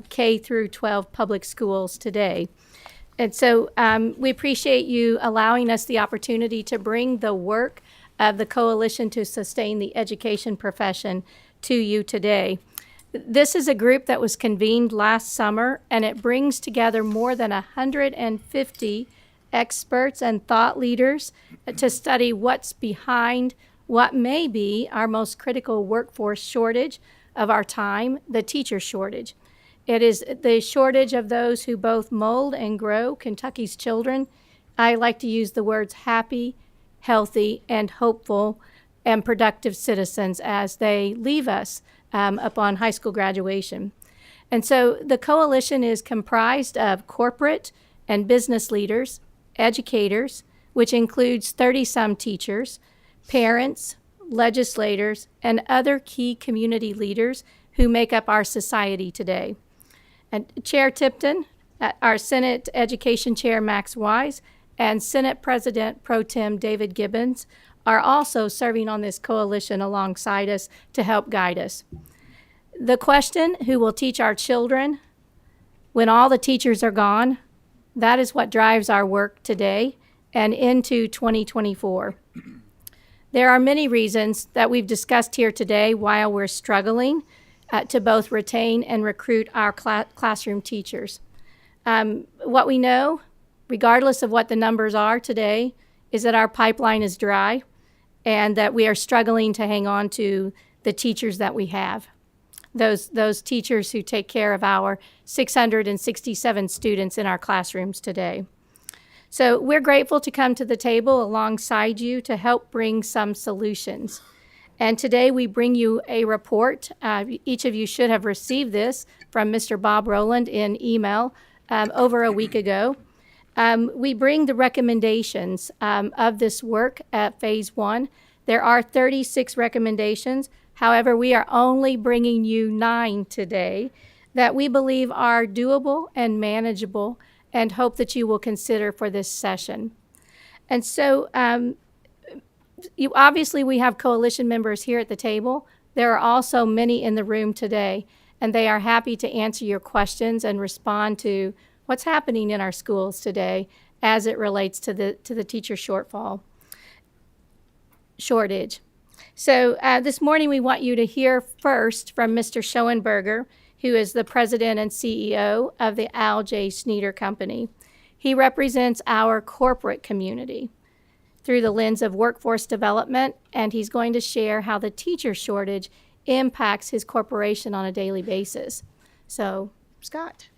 K through 12 public schools today. And so we appreciate you allowing us the opportunity to bring the work of the Coalition to Sustain the Education Profession to you today. This is a group that was convened last summer, and it brings together more than 150 experts and thought leaders to study what's behind what may be our most critical workforce shortage of our time, the teacher shortage. It is the shortage of those who both mold and grow Kentucky's children. I like to use the words happy, healthy, and hopeful and productive citizens as they leave us upon high school graduation. And so the coalition is comprised of corporate and business leaders, educators, which includes 30-some teachers, parents, legislators, and other key community leaders who make up our society today. And Chair Tipton, our Senate Education Chair Max Wise, and Senate President Pro Tem David Gibbons are also serving on this coalition alongside us to help guide us. The question, who will teach our children when all the teachers are gone, that is what drives our work today and into 2024. There are many reasons that we've discussed here today while we're struggling to both retain and recruit our classroom teachers. What we know, regardless of what the numbers are today, is that our pipeline is dry and that we are struggling to hang on to the teachers that we have. Those teachers who take care of our 667 students in our classrooms today. So we're grateful to come to the table alongside you to help bring some solutions. And today we bring you a report. Each of you should have received this from Mr. Bob Rowland in email over a week ago. We bring the recommendations of this work at Phase 1. There are 36 recommendations. However, we are only bringing you 9 today that we believe are doable and manageable and hope that you will consider for this session. And so obviously we have coalition members here at the table. There are also many in the room today, and they are happy to answer your questions and respond to what's happening in our schools today as it relates to the teacher shortage. So this morning we want you to hear first from Mr. Schoenberger, who is the president and CEO of the L.J. Schneider Company. He represents our corporate community through the lens of workforce development, and he's going to share how the teacher shortage impacts his corporation on a daily basis. So, Scott.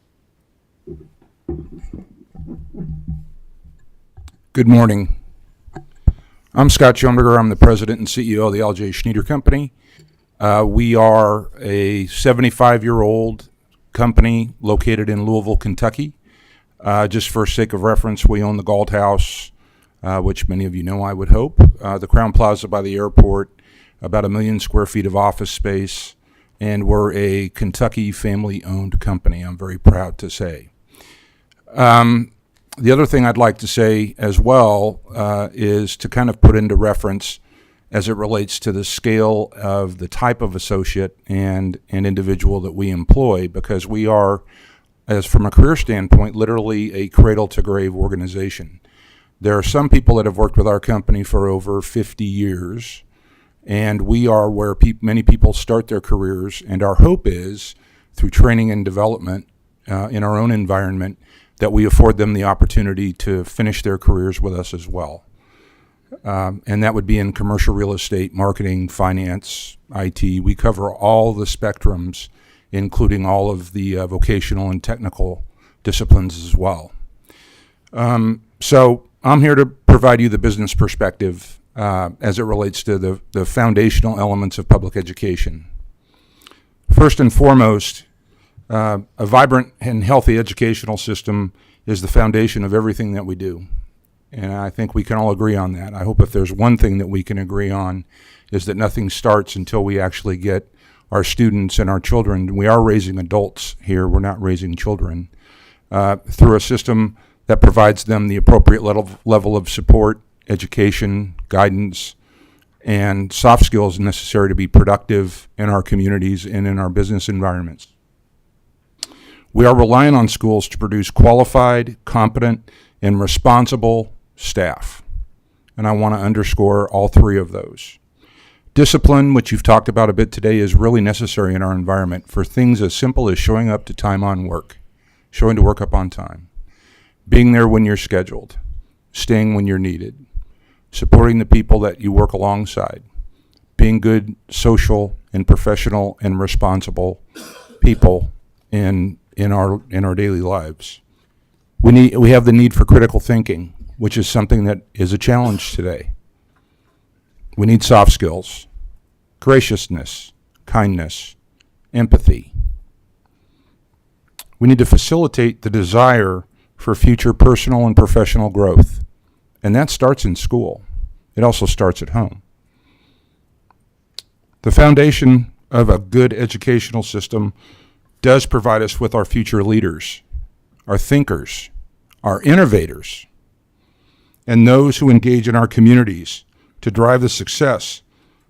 Good morning. I'm Scott Schoenberger. I'm the president and CEO of the L.J. Schneider Company. We are a 75-year-old company located in Louisville, Kentucky. Just for sake of reference, we own the Galt House, which many of you know, I would hope, the Crown Plaza by the airport, about 1 million square feet of office space, and we're a Kentucky family-owned company, I'm very proud to say. The other thing I'd like to say as well is to kind of put into reference as it relates to the scale of the type of associate and individual that we employ, because we are, as from a career standpoint, literally a cradle-to-grave organization. There are some people that have worked with our company for over 50 years, and we are where many people start their careers, and our hope is, through training and development in our own environment, that we afford them the opportunity to finish their careers with us as well. And that would be in commercial real estate, marketing, finance, IT. We cover all the spectrums, including all of the vocational and technical disciplines as well. So I'm here to provide you the business perspective as it relates to the foundational elements of public education. First and foremost, a vibrant and healthy educational system is the foundation of everything that we do. And I think we can all agree on that. I hope if there's one thing that we can agree on is that nothing starts until we actually get our students and our children. We are raising adults here. We're not raising children through a system that provides them the appropriate level of support, education, guidance, and soft skills necessary to be productive in our communities and in our business environments. We are relying on schools to produce qualified, competent, and responsible staff. And I want to underscore all three of those. Discipline, which you've talked about a bit today, is really necessary in our environment for things as simple as showing up to time on work, showing to work up on time, being there when you're scheduled, staying when you're needed, supporting the people that you work alongside, being good social and professional and responsible people in our daily lives. We have the need for critical thinking, which is something that is a challenge today. We need soft skills, graciousness, kindness, empathy. We need to facilitate the desire for future personal and professional growth. And that starts in school. It also starts at home. The foundation of a good educational system does provide us with our future leaders, our thinkers, our innovators, and those who engage in our communities to drive the success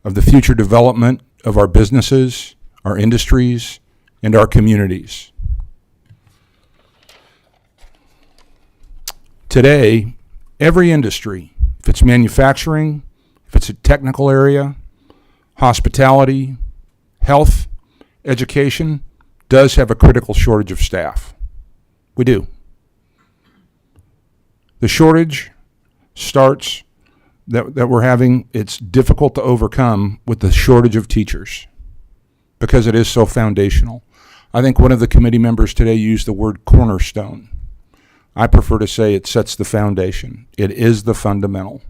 of the future development of our businesses, our industries, and our communities. Today, every industry, if it's manufacturing, if it's a technical area, hospitality, health, education, does have a critical shortage of staff. We do. The shortage starts that we're having, it's difficult to overcome with the shortage of teachers because it is so foundational. I think one of the committee members today used the word cornerstone. I prefer to say it sets the foundation. It is the fundamental.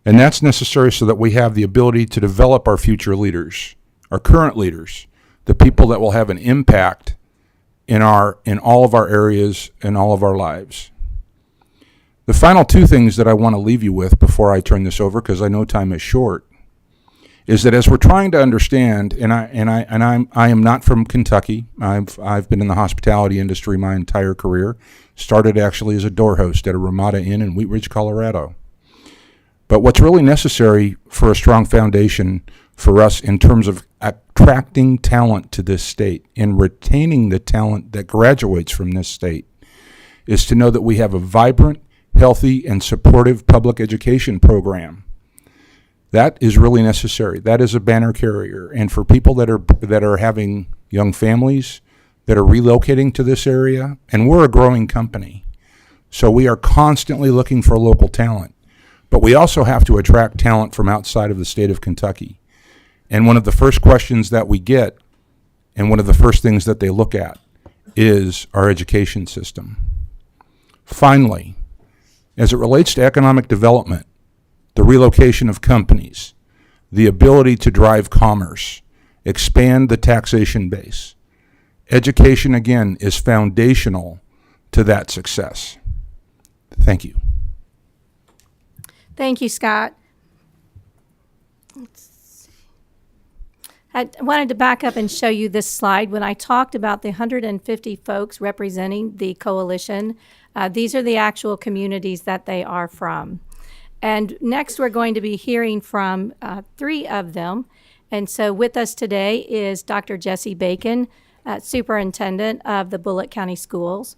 And that's necessary so that we have the ability to develop our future leaders, our current leaders, the people that will have an impact in all of our areas and all of our lives. The final two things that I want to leave you with before I turn this over, because I know time is short, is that as we're trying to understand, and I am not from Kentucky. I've been in the hospitality industry my entire career. Started actually as a door host at a Ramada Inn in Wheat Ridge, Colorado. But what's really necessary for a strong foundation for us in terms of attracting talent to this state and retaining the talent that graduates from this state is to know that we have a vibrant, healthy, and supportive public education program. That is really necessary. That is a banner carrier. And for people that are having young families that are relocating to this area, and we're a growing company, so we are constantly looking for local talent. But we also have to attract talent from outside of the state of Kentucky. And one of the first questions that we get, and one of the first things that they look at, is our education system. Finally, as it relates to economic development, the relocation of companies, the ability to drive commerce, expand the taxation base, education, again, is foundational to that success. Thank you. Thank you, Scott. I wanted to back up and show you this slide. When I talked about the 150 folks representing the coalition, these are the actual communities that they are from. And next we're going to be hearing from 3 of them. And so with us today is Dr. Jesse Bacon, Superintendent of the Bullitt County Schools.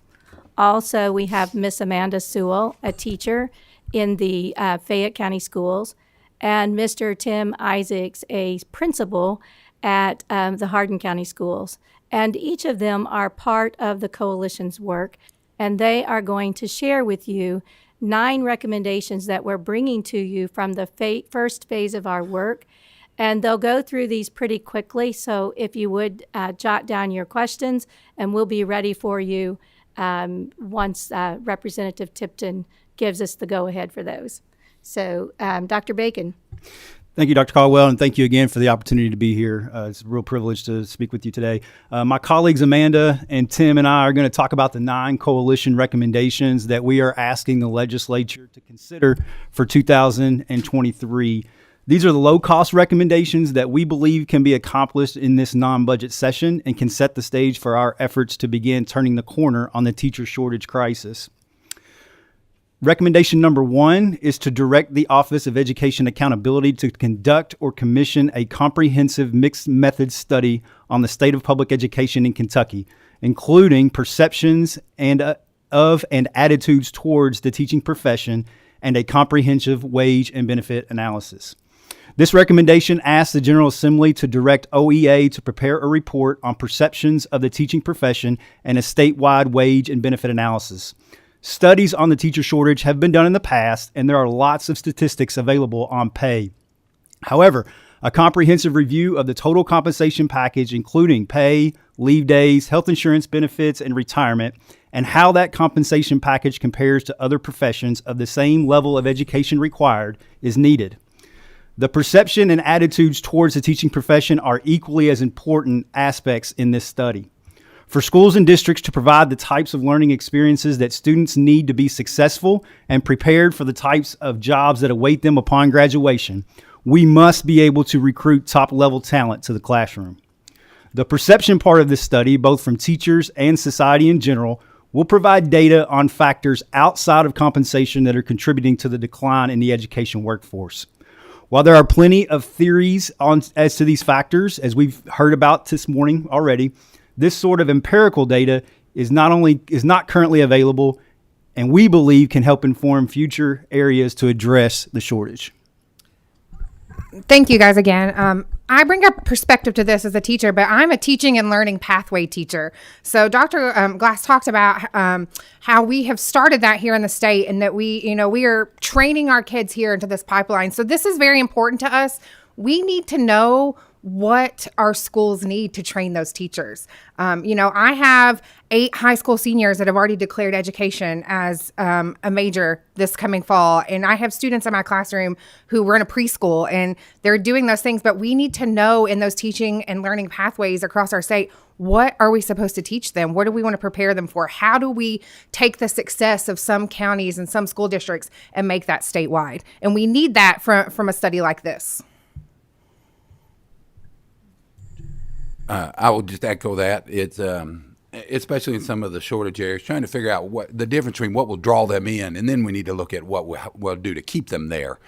Also, we have Miss Amanda Sewell, a teacher in the Fayette County Schools, and Mr. Tim Isaacs, a principal at the Hardin County Schools. And each of them are part of the coalition's work, and they are going to share with you 9 recommendations that we're bringing to you from the first phase of our work. And they'll go through these pretty quickly, so if you would jot down your questions, and we'll be ready for you once Representative Tipton gives us the go-ahead for those. So, Dr. Bacon. Thank you, Dr. Caldwell, and thank you again for the opportunity to be here. It's a real privilege to speak with you today. My colleagues Amanda and Tim and I are going to talk about the 9 coalition recommendations that we are asking the legislature to consider for 2023. These are the low-cost recommendations that we believe can be accomplished in this non-budget session and can set the stage for our efforts to begin turning the corner on the teacher shortage crisis. Recommendation number 1 is to direct the Office of Education Accountability to conduct or commission a comprehensive mixed method study on the state of public education in Kentucky, including perceptions of and attitudes towards the teaching profession and a comprehensive wage and benefit analysis. This recommendation asks the General Assembly to direct OEA to prepare a report on perceptions of the teaching profession and a statewide wage and benefit analysis. Studies on the teacher shortage have been done in the past, and there are lots of statistics available on pay. However, a comprehensive review of the total compensation package, including pay, leave days, health insurance benefits, and retirement, and how that compensation package compares to other professions of the same level of education required, is needed. The perception and attitudes towards the teaching profession are equally as important aspects in this study. For schools and districts to provide the types of learning experiences that students need to be successful and prepared for the types of jobs that await them upon graduation, we must be able to recruit top-level talent to the classroom. The perception part of this study, both from teachers and society in general, will provide data on factors outside of compensation that are contributing to the decline in the education workforce. While there are plenty of theories as to these factors, as we've heard about this morning already, this sort of empirical data is not currently available, and we believe can help inform future areas to address the shortage. Thank you guys again. I bring up perspective to this as a teacher, but I'm a teaching and learning pathway teacher. So Dr. Glass talked about how we have started that here in the state, and that we are training our kids here into this pipeline. So this is very important to us. We need to know what our schools need to train those teachers. I have 8 high school seniors that have already declared education as a major this coming fall. And I have students in my classroom who were in a preschool, and they're doing those things. But we need to know in those teaching and learning pathways across our state, what are we supposed to teach them? What do we want to prepare them for? How do we take the success of some counties and some school districts and make that statewide? And we need that from a study like this. I will just echo that. It's especially in some of the shortage areas, trying to figure out what the difference between what will draw them in, and then we need to look at what we'll do to keep them there.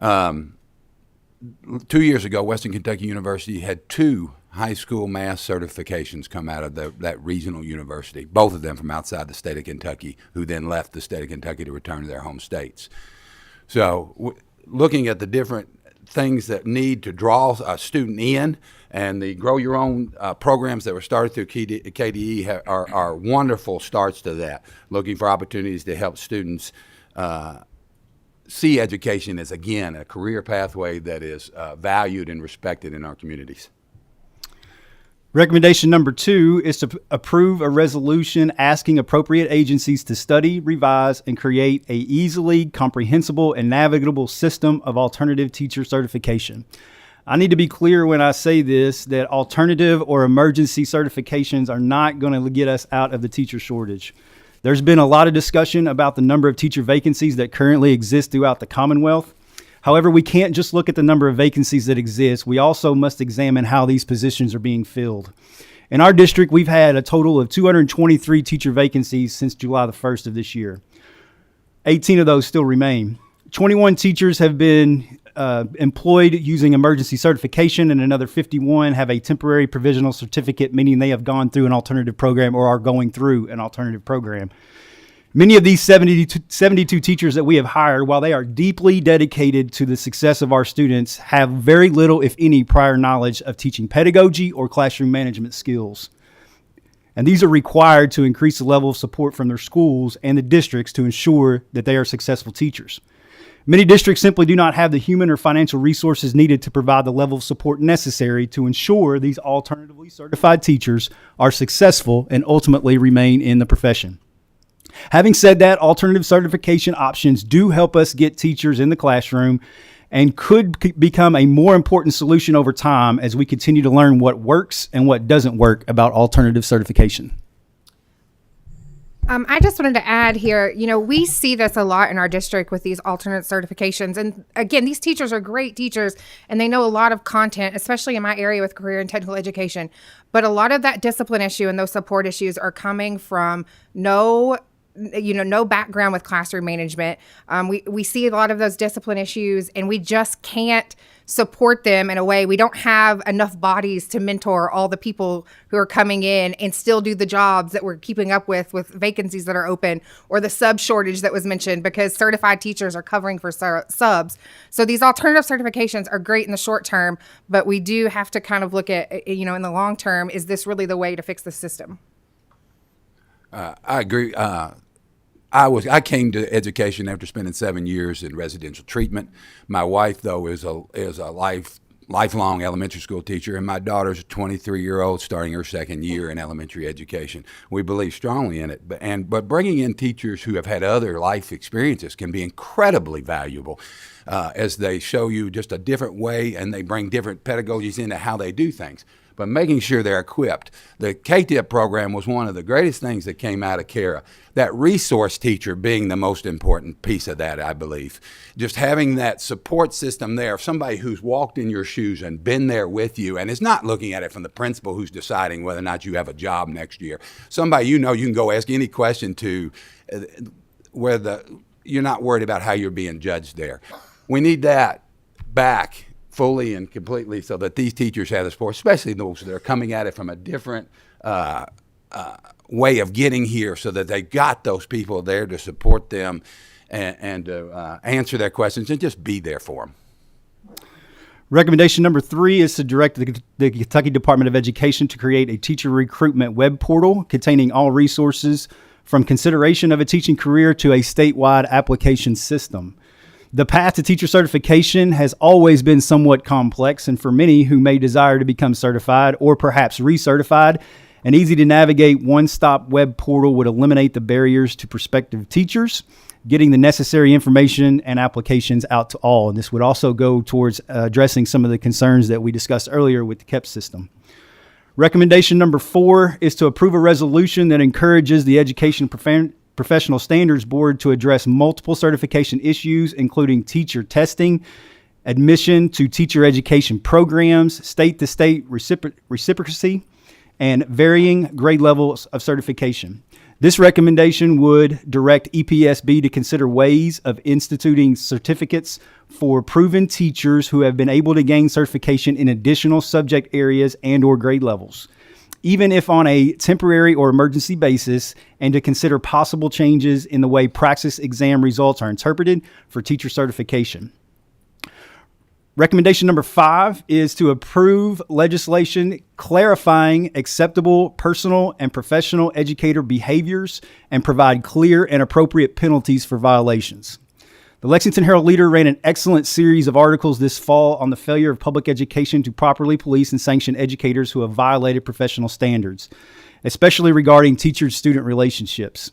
2 years ago, Western Kentucky University had 2 high school math certifications come out of that regional university, both of them from outside the state of Kentucky, who then left the state of Kentucky to return to their home states. So looking at the different things that need to draw a student in, and the Grow Your Own programs that were started through KDE are wonderful starts to that, looking for opportunities to help students see education as, again, a career pathway that is valued and respected in our communities. Recommendation number 2 is to approve a resolution asking appropriate agencies to study, revise, and create a easily comprehensible and navigable system of alternative teacher certification. I need to be clear when I say this, that alternative or emergency certifications are not going to get us out of the teacher shortage. There's been a lot of discussion about the number of teacher vacancies that currently exist throughout the Commonwealth. However, we can't just look at the number of vacancies that exist. We also must examine how these positions are being filled. In our district, we've had a total of 223 teacher vacancies since July the 1st of this year. 18 of those still remain. 21 teachers have been employed using emergency certification, and another 51 have a temporary provisional certificate, meaning they have gone through an alternative program or are going through an alternative program. Many of these 72 teachers that we have hired, while they are deeply dedicated to the success of our students, have very little, if any, prior knowledge of teaching pedagogy or classroom management skills. And these are required to increase the level of support from their schools and the districts to ensure that they are successful teachers. Many districts simply do not have the human or financial resources needed to provide the level of support necessary to ensure these alternatively certified teachers are successful and ultimately remain in the profession. Having said that, alternative certification options do help us get teachers in the classroom and could become a more important solution over time as we continue to learn what works and what doesn't work about alternative certification. I just wanted to add here, we see this a lot in our district with these alternate certifications. And again, these teachers are great teachers and they know a lot of content, especially in my area with career and technical education. But a lot of that discipline issue and those support issues are coming from no background with classroom management. We see a lot of those discipline issues and we just can't support them in a way. We don't have enough bodies to mentor all the people who are coming in and still do the jobs that we're keeping up with vacancies that are open or the sub shortage that was mentioned because certified teachers are covering for subs. So these alternative certifications are great in the short term, but we do have to kind of look at, in the long term, is this really the way to fix the system? I agree. I came to education after spending 7 years in residential treatment. My wife, though, is a lifelong elementary school teacher, and my daughter's a 23-year-old starting her second year in elementary education. We believe strongly in it, but bringing in teachers who have had other life experiences can be incredibly valuable as they show you just a different way and they bring different pedagogies into how they do things. But making sure they're equipped. The KTIP program was one of the greatest things that came out of KARA. That resource teacher being the most important piece of that, I believe. Just having that support system there, somebody who's walked in your shoes and been there with you and is not looking at it from the principal who's deciding whether or not you have a job next year. Somebody you can go ask any question to where you're not worried about how you're being judged there. We need that back fully and completely so that these teachers have the support, especially those that are coming at it from a different way of getting here so that they got those people there to support them and answer their questions and just be there for them. Recommendation number 3 is to direct the Kentucky Department of Education to create a teacher recruitment web portal containing all resources from consideration of a teaching career to a statewide application system. The path to teacher certification has always been somewhat complex, and for many who may desire to become certified or perhaps recertified, an easy-to-navigate one-stop web portal would eliminate the barriers to prospective teachers, getting the necessary information and applications out to all. And this would also go towards addressing some of the concerns that we discussed earlier with the KEP system. Recommendation number 4 is to approve a resolution that encourages the Education Professional Standards Board to address multiple certification issues, including teacher testing, admission to teacher education programs, state-to-state reciprocity, and varying grade levels of certification. This recommendation would direct EPSB to consider ways of instituting certificates for proven teachers who have been able to gain certification in additional subject areas and/or grade levels, even if on a temporary or emergency basis, and to consider possible changes in the way praxis exam results are interpreted for teacher certification. Recommendation number 5 is to approve legislation clarifying acceptable personal and professional educator behaviors and provide clear and appropriate penalties for violations. The Lexington Herald Leader ran an excellent series of articles this fall on the failure of public education to properly police and sanction educators who have violated professional standards, especially regarding teacher-student relationships.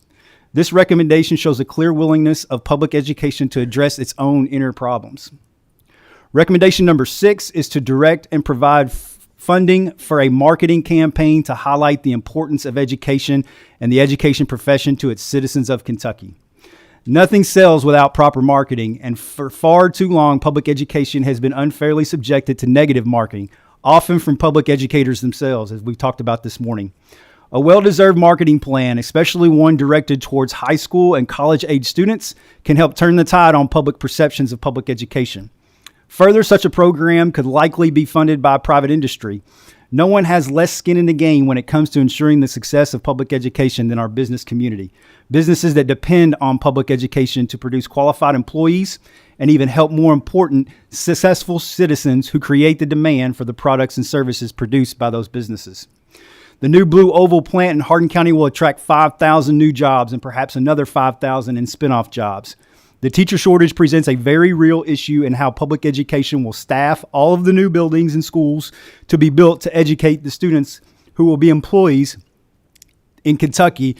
This recommendation shows a clear willingness of public education to address its own inner problems. Recommendation number 6 is to direct and provide funding for a marketing campaign to highlight the importance of education and the education profession to its citizens of Kentucky. Nothing sells without proper marketing, and for far too long, public education has been unfairly subjected to negative marketing, often from public educators themselves, as we've talked about this morning. A well-deserved marketing plan, especially one directed towards high school and college-age students, can help turn the tide on public perceptions of public education. Further, such a program could likely be funded by private industry. No one has less skin in the game when it comes to ensuring the success of public education than our business community. Businesses that depend on public education to produce qualified employees and even help, more important, successful citizens who create the demand for the products and services produced by those businesses. The new Blue Oval plant in Hardin County will attract 5,000 new jobs and perhaps another 5,000 in spinoff jobs. The teacher shortage presents a very real issue in how public education will staff all of the new buildings and schools to be built to educate the students who will be employees in Kentucky,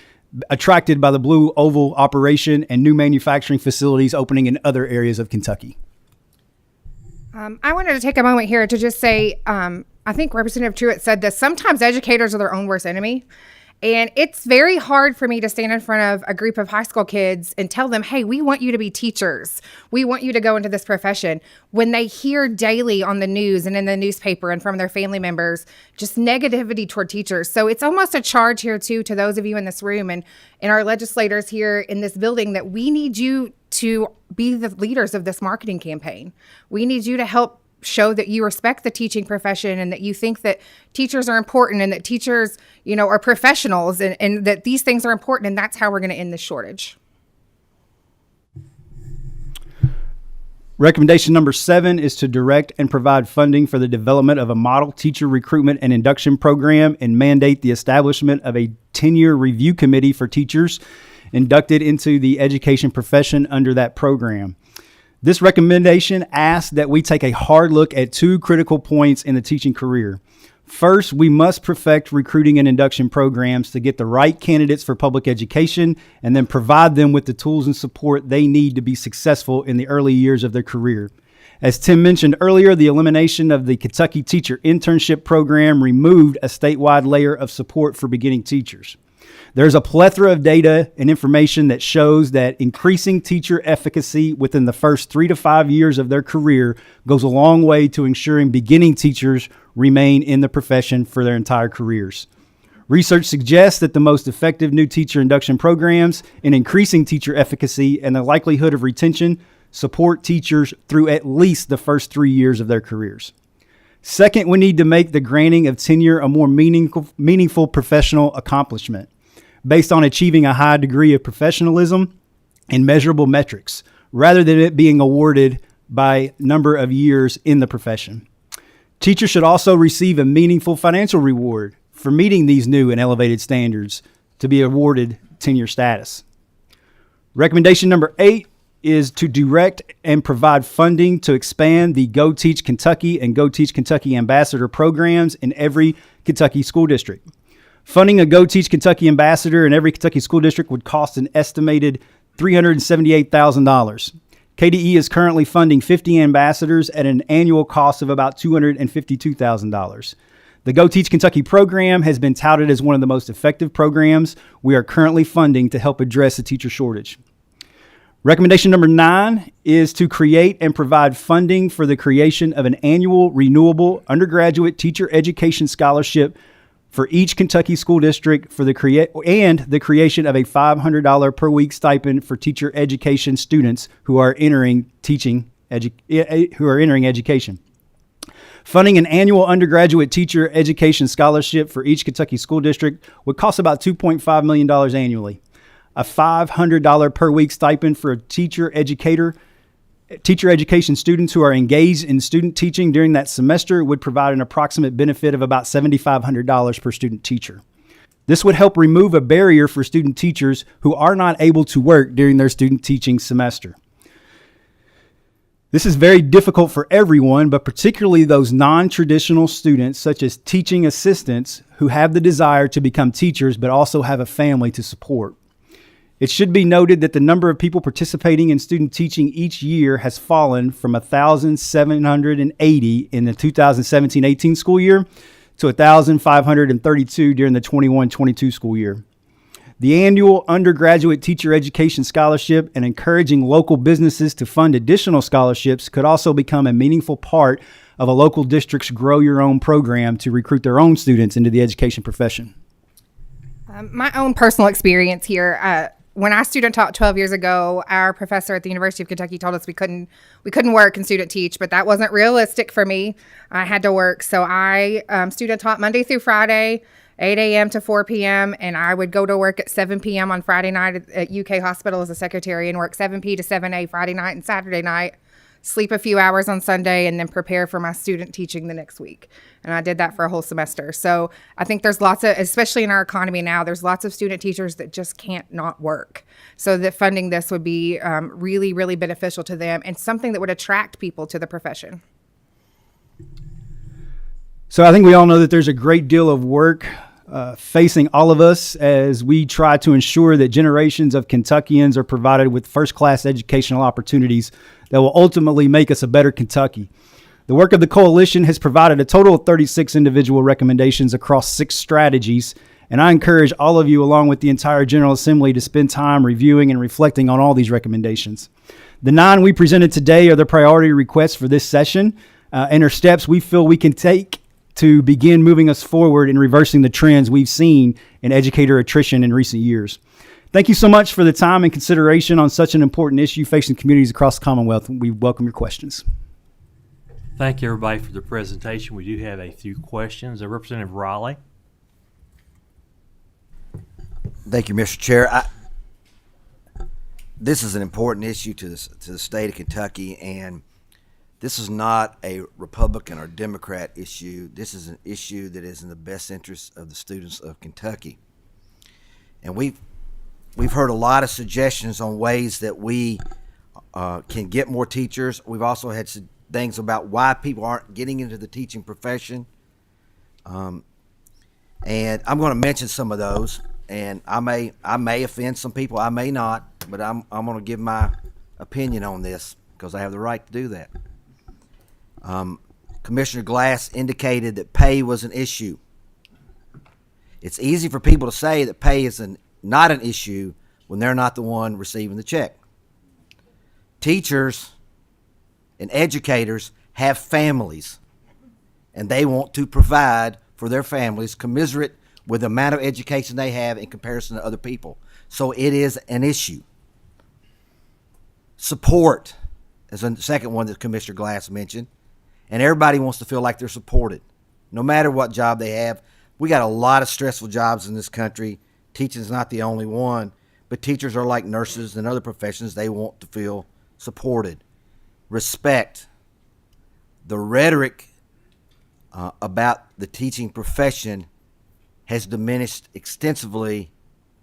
attracted by the Blue Oval operation and new manufacturing facilities opening in other areas of Kentucky. I wanted to take a moment here to just say, I think Representative Truitt said this, sometimes educators are their own worst enemy. And it's very hard for me to stand in front of a group of high school kids and tell them, hey, we want you to be teachers. We want you to go into this profession. When they hear daily on the news and in the newspaper and from their family members, just negativity toward teachers. So it's almost a charge here, too, to those of you in this room and our legislators here in this building that we need you to be the leaders of this marketing campaign. We need you to help show that you respect the teaching profession and that you think that teachers are important and that teachers, are professionals and that these things are important, and that's how we're going to end this shortage. Recommendation number 7 is to direct and provide funding for the development of a model teacher recruitment and induction program and mandate the establishment of a tenure review committee for teachers inducted into the education profession under that program. This recommendation asks that we take a hard look at 2 critical points in the teaching career. First, we must perfect recruiting and induction programs to get the right candidates for public education and then provide them with the tools and support they need to be successful in the early years of their career. As Tim mentioned earlier, the elimination of the Kentucky Teacher Internship Program removed a statewide layer of support for beginning teachers. There's a plethora of data and information that shows that increasing teacher efficacy within the first 3 to 5 years of their career goes a long way to ensuring beginning teachers remain in the profession for their entire careers. Research suggests that the most effective new teacher induction programs in increasing teacher efficacy and the likelihood of retention support teachers through at least the first 3 years of their careers. Second, we need to make the granting of tenure a more meaningful professional accomplishment based on achieving a high degree of professionalism and measurable metrics, rather than it being awarded by number of years in the profession. Teachers should also receive a meaningful financial reward for meeting these new and elevated standards to be awarded tenure status. Recommendation number 8 is to direct and provide funding to expand the Go Teach Kentucky and Go Teach Kentucky Ambassador programs in every Kentucky school district. Funding a Go Teach Kentucky Ambassador in every Kentucky school district would cost an estimated $378,000. KDE is currently funding 50 ambassadors at an annual cost of about $252,000. The Go Teach Kentucky program has been touted as one of the most effective programs we are currently funding to help address the teacher shortage. Recommendation number 9 is to create and provide funding for the creation of an annual renewable undergraduate teacher education scholarship for each Kentucky school district for the creation of a $500 per week stipend for teacher education students who are entering education. Funding an annual undergraduate teacher education scholarship for each Kentucky school district would cost about $2.5 million annually. A $500 per week stipend for a teacher education students who are engaged in student teaching during that semester would provide an approximate benefit of about $7,500 per student teacher. This would help remove a barrier for student teachers who are not able to work during their student teaching semester. This is very difficult for everyone, but particularly those non-traditional students, such as teaching assistants, who have the desire to become teachers but also have a family to support. It should be noted that the number of people participating in student teaching each year has fallen from 1,780 in the 2017-18 school year to 1,532 during the 21-22 school year. The annual undergraduate teacher education scholarship and encouraging local businesses to fund additional scholarships could also become a meaningful part of a local district's Grow Your Own program to recruit their own students into the education profession. My own personal experience here, when I student taught 12 years ago, our professor at the University of Kentucky told us we couldn't work and student teach, but that wasn't realistic for me. I had to work. So I student taught Monday through Friday, 8 a.m. to 4 p.m., and I would go to work at 7 p.m. on Friday night at UK Hospital as a secretary and work 7 p. to 7 a. Friday night and Saturday night, sleep a few hours on Sunday, and then prepare for my student teaching the next week. And I did that for a whole semester. So I think there's lots of, especially in our economy now, there's lots of student teachers that just can't not work. So that funding this would be really, really beneficial to them and something that would attract people to the profession. So I think we all know that there's a great deal of work facing all of us as we try to ensure that generations of Kentuckians are provided with first-class educational opportunities that will ultimately make us a better Kentucky. The work of the coalition has provided a total of 36 individual recommendations across 6 strategies, and I encourage all of you, along with the entire General Assembly, to spend time reviewing and reflecting on all these recommendations. The 9 we presented today are the priority requests for this session and are steps we feel we can take to begin moving us forward in reversing the trends we've seen in educator attrition in recent years. Thank you so much for the time and consideration on such an important issue facing communities across the Commonwealth. We welcome your questions. Thank you, everybody, for the presentation. We do have a few questions. Representative Raleigh. Thank you, Mr. Chair. This is an important issue to the state of Kentucky, and this is not a Republican or Democrat issue. This is an issue that is in the best interest of the students of Kentucky. And we've heard a lot of suggestions on ways that we can get more teachers. We've also had things about why people aren't getting into the teaching profession. And I'm going to mention some of those, and I may offend some people, I may not, but I'm going to give my opinion on this because I have the right to do that. Commissioner Glass indicated that pay was an issue. It's easy for people to say that pay is not an issue when they're not the one receiving the check. Teachers and educators have families, and they want to provide for their families commensurate with the amount of education they have in comparison to other people. So it is an issue. Support is the second one that Commissioner Glass mentioned, and everybody wants to feel like they're supported, no matter what job they have. We got a lot of stressful jobs in this country. Teaching is not the only one, but teachers are like nurses and other professions. They want to feel supported. Respect. The rhetoric about the teaching profession has diminished extensively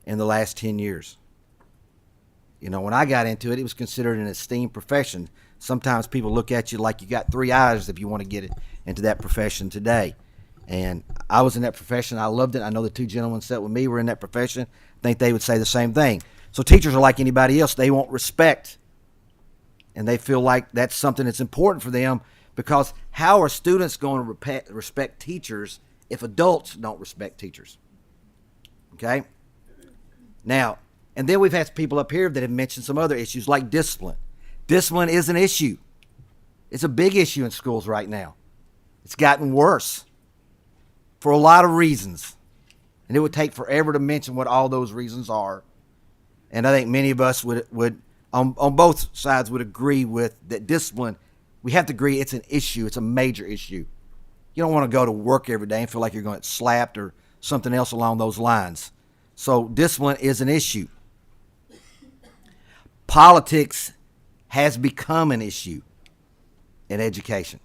in the last 10 years. You know, when I got into it, it was considered an esteemed profession. Sometimes people look at you like you got 3 eyes if you want to get into that profession today. And I was in that profession. I loved it. I know the 2 gentlemen sat with me were in that profession. I think they would say the same thing. So teachers are like anybody else. They want respect. And they feel like that's something that's important for them, because how are students going to respect teachers if adults don't respect teachers? Okay? Now, and then we've had people up here that have mentioned some other issues like discipline. Discipline is an issue. It's a big issue in schools right now. It's gotten worse for a lot of reasons. And it would take forever to mention what all those reasons are. And I think many of us would on both sides would agree with that discipline. We have to agree it's an issue. It's a major issue. You don't want to go to work every day and feel like you're going to get slapped or something else along those lines. So discipline is an issue. Politics has become an issue in education.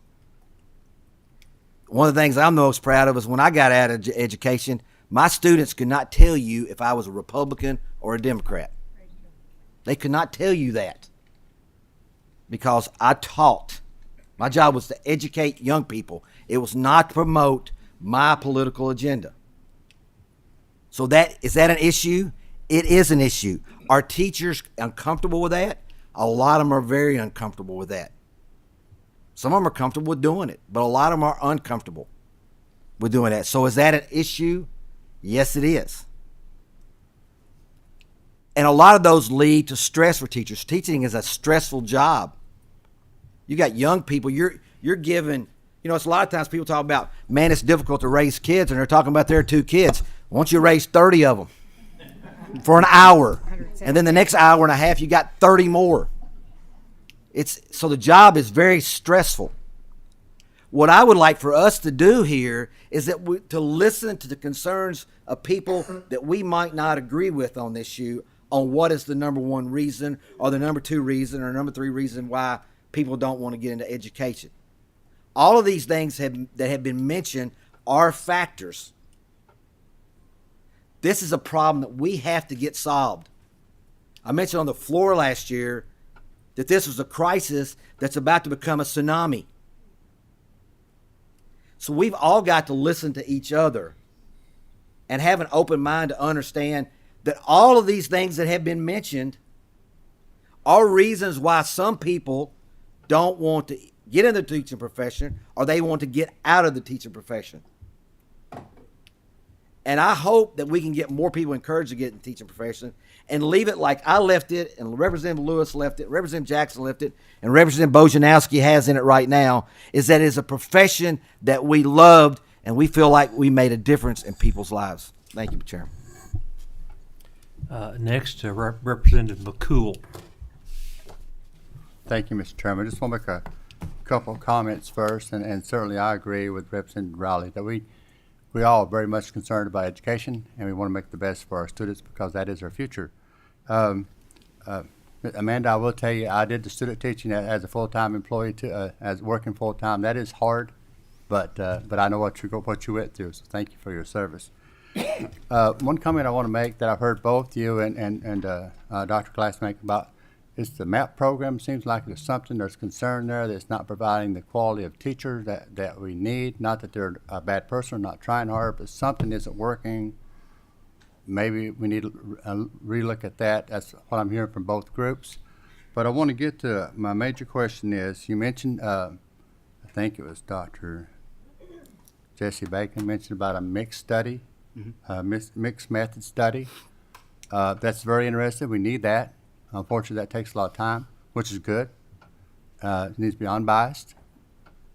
One of the things I'm the most proud of is when I got out of education, my students could not tell you if I was a Republican or a Democrat. They could not tell you that because I taught. My job was to educate young people. It was not to promote my political agenda. So is that an issue? It is an issue. Are teachers uncomfortable with that? A lot of them are very uncomfortable with that. Some of them are comfortable with doing it, but a lot of them are uncomfortable with doing that. So is that an issue? Yes, it is. And a lot of those lead to stress for teachers. Teaching is a stressful job. You got young people, you're given, it's a lot of times people talk about, man, it's difficult to raise kids, and they're talking about their 2 kids. Why don't you raise 30 of them for an hour? And then the next hour and a half, you got 30 more. So the job is very stressful. What I would like for us to do here is to listen to the concerns of people that we might not agree with on this issue, on what is the number one reason or the number two reason or number three reason why people don't want to get into education. All of these things that have been mentioned are factors. This is a problem that we have to get solved. I mentioned on the floor last year that this was a crisis that's about to become a tsunami. So we've all got to listen to each other and have an open mind to understand that all of these things that have been mentioned are reasons why some people don't want to get in the teaching profession or they want to get out of the teaching profession. And I hope that we can get more people encouraged to get in the teaching profession and leave it like I left it, and Representative Lewis left it, Representative Jackson left it, and Representative Bojanowski has in it right now, is that it's a profession that we loved and we feel like we made a difference in people's lives. Thank you, Chairman. Next, Representative McCool. Thank you, Mr. Chairman. I just want to make a couple of comments first, and certainly I agree with Representative Riley that we all are very much concerned about education, and we want to make the best for our students because that is our future. Amanda, I will tell you, I did the student teaching as a full-time employee, as working full-time. That is hard, but I know what you went through, so thank you for your service. One comment I want to make that I've heard both you and Dr. Glass make about is the MAP program. Seems like there's concern there that's not providing the quality of teachers that we need. Not that they're a bad person, not trying hard, but something isn't working. Maybe we need to relook at that. That's what I'm hearing from both groups. But I want to get to my major question is, you mentioned, I think it was Dr. Jesse Bacon mentioned about a mixed study, mixed method study. That's very interesting. We need that. Unfortunately, that takes a lot of time, which is good. It needs to be unbiased,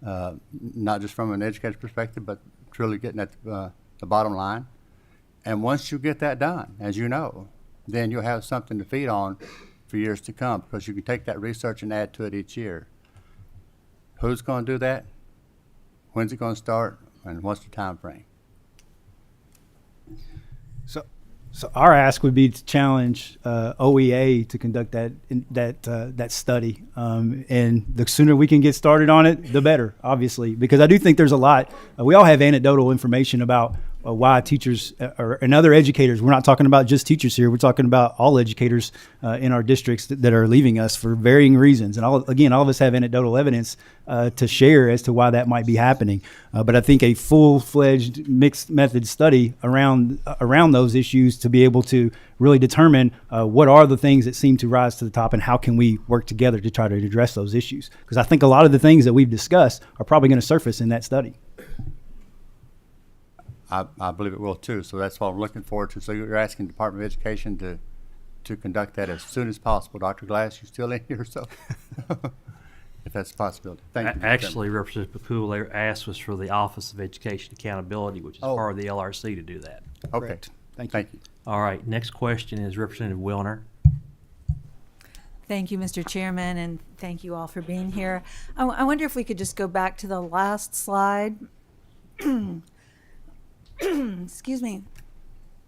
not just from an educator's perspective, but truly getting at the bottom line. And once you get that done, as you know, then you'll have something to feed on for years to come because you can take that research and add to it each year. Who's going to do that? When's it going to start? And what's the time frame? So our ask would be to challenge OEA to conduct that study, and the sooner we can get started on it, the better. Obviously, because I do think there's a lot. We all have anecdotal information about why teachers and other educators. We're not talking about just teachers here. We're talking about all educators in our districts that are leaving us for varying reasons. And all of us have anecdotal evidence to share as to why that might be happening. But I think a full-fledged mixed method study around those issues to be able to really determine what are the things that seem to rise to the top and how can we work together to try to address those issues. Because I think a lot of the things that we've discussed are probably going to surface in that study. I believe it will too. So that's what I'm looking forward to. So you're asking the Department of Education to conduct that as soon as possible. Dr. Glass, you still in here? So if that's a possibility. Thank you. Actually, Representative McCool, they asked was for the Office of Education Accountability, which is part of the LRC, to do that. Okay. Correct. Thank you. All right. Next question is Representative Wilner. Thank you, Mr. Chairman, and thank you all for being here. I wonder if we could just go back to the last slide. Excuse me.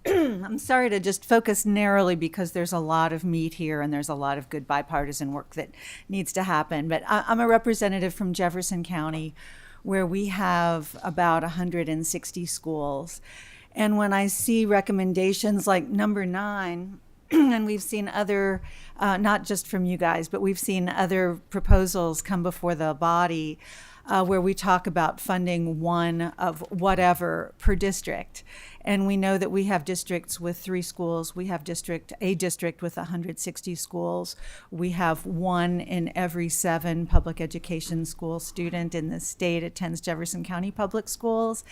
I'm sorry to just focus narrowly because there's a lot of meat here and there's a lot of good bipartisan work that needs to happen. But I'm a representative from Jefferson County where we have about 160 schools. And when I see recommendations like number 9, and we've seen other, not just from you guys, but we've seen other proposals come before the body where we talk about funding one of whatever per district. And we know that we have districts with 3 schools. We have a district with 160 schools. We have 1 in every 7 public education school student in the state attends Jefferson County Public Schools.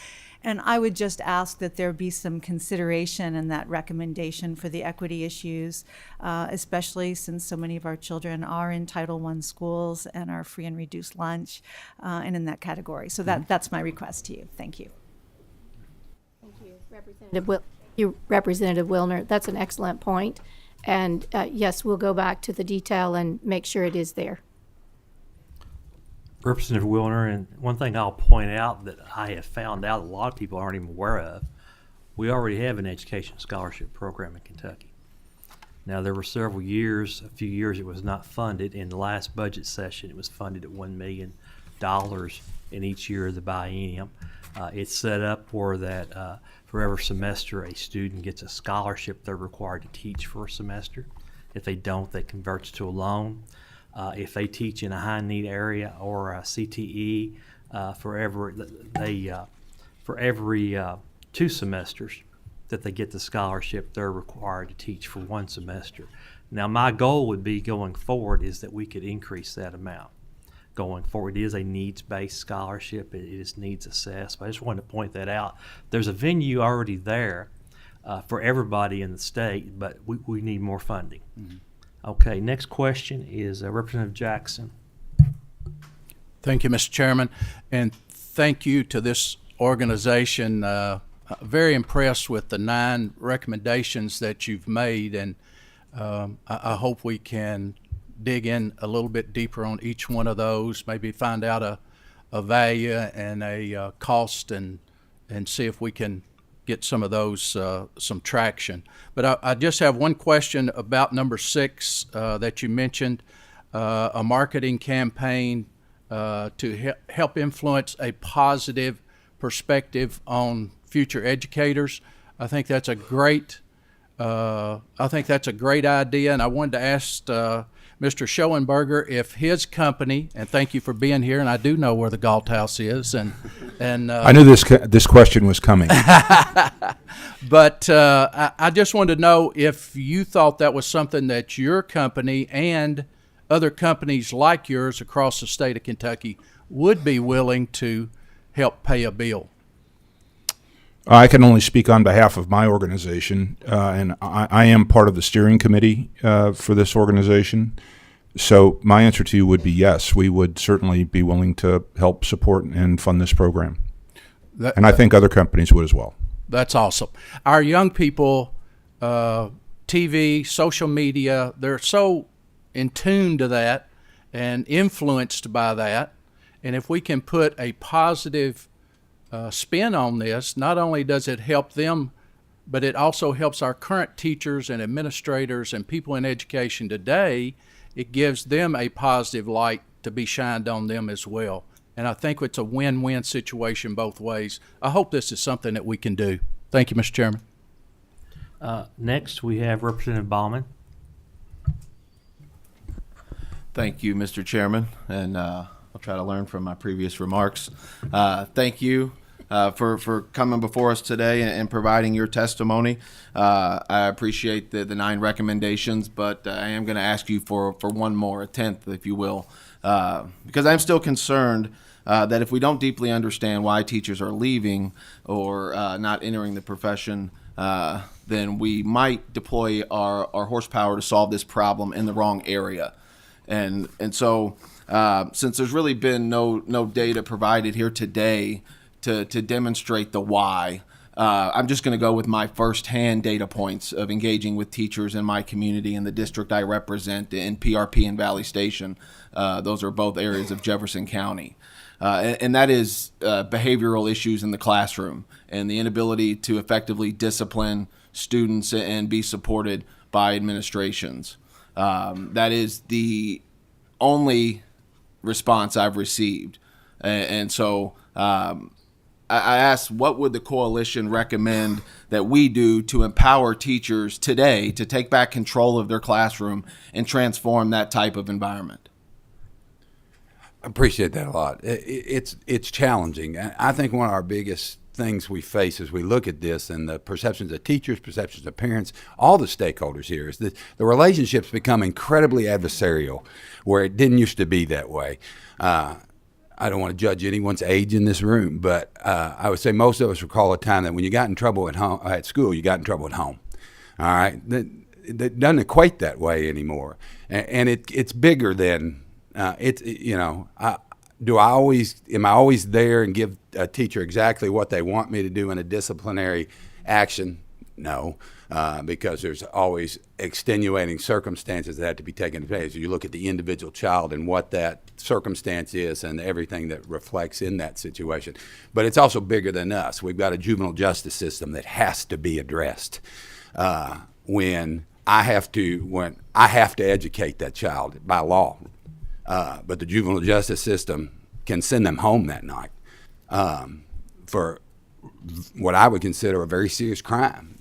And I would just ask that there be some consideration in that recommendation for the equity issues, especially since so many of our children are in Title I schools and are free and reduced lunch and in that category. So that's my request to you. Thank you. Representative Wilner, that's an excellent point. And yes, we'll go back to the detail and make sure it is there. Representative Wilner, and one thing I'll point out that I have found out a lot of people aren't even aware of, we already have an education scholarship program in Kentucky. Now, there were several years, a few years it was not funded. In the last budget session, it was funded at $1 million in each year of the biennium. It's set up where that for every semester a student gets a scholarship they're required to teach for a semester. If they don't, that converts to a loan. If they teach in a high need area or a CTE, for every 2 semesters that they get the scholarship, they're required to teach for 1 semester. Now, my goal would be going forward is that we could increase that amount. Going forward, it is a needs-based scholarship. It is needs assessed. But I just wanted to point that out. There's a venue already there for everybody in the state, but we need more funding. Mm-hmm. Okay, next question is Representative Jackson. Thank you, Mr. Chairman, and thank you to this organization. Very impressed with the 9 recommendations that you've made, and I hope we can dig in a little bit deeper on each one of those, maybe find out a value and a cost, and see if we can get some of those some traction. But I just have one question about number 6 that you mentioned, a marketing campaign to help influence a positive perspective on future educators. I think that's a great idea, and I wanted to ask Mr. Schoenberger if his company, and thank you for being here, and I do know where the Galt House is, and I knew this question was coming. But I just wanted to know if you thought that was something that your company and other companies like yours across the state of Kentucky would be willing to help pay a bill. I can only speak on behalf of my organization, and I am part of the steering committee for this organization. So my answer to you would be yes, we would certainly be willing to help support and fund this program. And I think other companies would as well. That's awesome. Our young people, TV, social media, they're so in tune to that and influenced by that. And if we can put a positive spin on this, not only does it help them, but it also helps our current teachers and administrators and people in education today. It gives them a positive light to be shined on them as well. And I think it's a win-win situation both ways. I hope this is something that we can do. Thank you, Mr. Chairman. Next, we have Representative Baumann. Thank you, Mr. Chairman, and I'll try to learn from my previous remarks. Thank you for coming before us today and providing your testimony. I appreciate the 9 recommendations, but I am going to ask you for one more, a 10th, if you will, because I'm still concerned that if we don't deeply understand why teachers are leaving or not entering the profession, then we might deploy our horsepower to solve this problem in the wrong area. And so since there's really been no data provided here today to demonstrate the why, I'm just going to go with my firsthand data points of engaging with teachers in my community and the district I represent in PRP and Valley Station. Those are both areas of Jefferson County. And that is behavioral issues in the classroom and the inability to effectively discipline students and be supported by administrations. That is the only response I've received. And so I asked, what would the coalition recommend that we do to empower teachers today to take back control of their classroom and transform that type of environment? I appreciate that a lot. It's challenging. I think one of our biggest things we face as we look at this and the perceptions of teachers, perceptions of parents, all the stakeholders here is that the relationships become incredibly adversarial where it didn't used to be that way. I don't want to judge anyone's age in this room, but I would say most of us recall a time that when you got in trouble at school, you got in trouble at home. All right? That doesn't equate that way anymore. And it's bigger than, am I always there and give a teacher exactly what they want me to do in a disciplinary action? No, because there's always extenuating circumstances that have to be taken into place. You look at the individual child and what that circumstance is and everything that reflects in that situation. But it's also bigger than us. We've got a juvenile justice system that has to be addressed. When I have to educate that child by law, but the juvenile justice system can send them home that night for what I would consider a very serious crime.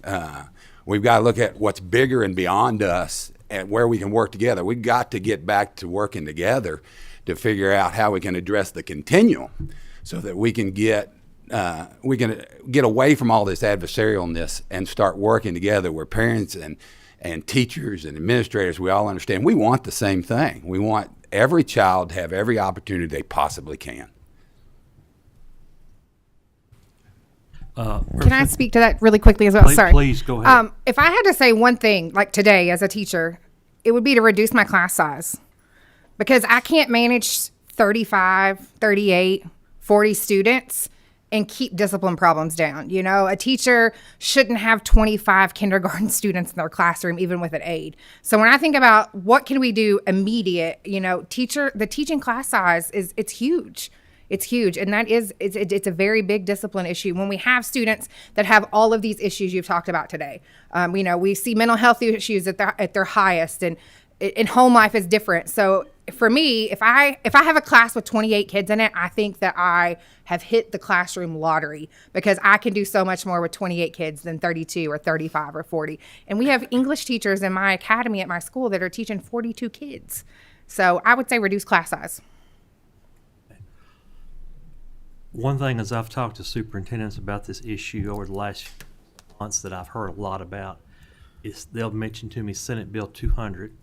We've got to look at what's bigger and beyond us and where we can work together. We've got to get back to working together to figure out how we can address the continuum so that we can get away from all this adversarialness and start working together where parents and teachers and administrators, we all understand we want the same thing. We want every child to have every opportunity they possibly can. Can I speak to that really quickly as well? Sorry. Please go ahead. If I had to say one thing, like today as a teacher, it would be to reduce my class size, because I can't manage 35, 38, 40 students and keep discipline problems down. You know, a teacher shouldn't have 25 kindergarten students in their classroom, even with an aide. So when I think about what can we do immediate, you know, the teaching class size it's huge. It's huge, and it's a very big discipline issue when we have students that have all of these issues you've talked about today. You know, we see mental health issues at their highest, and home life is different. So for me, if I have a class with 28 kids in it, I think that I have hit the classroom lottery, because I can do so much more with 28 kids than 32 or 35 or 40. And we have English teachers in my academy at my school that are teaching 42 kids. So I would say reduce class size. One thing, as I've talked to superintendents about this issue over the last months that I've heard a lot about, is they'll mention to me Senate Bill 200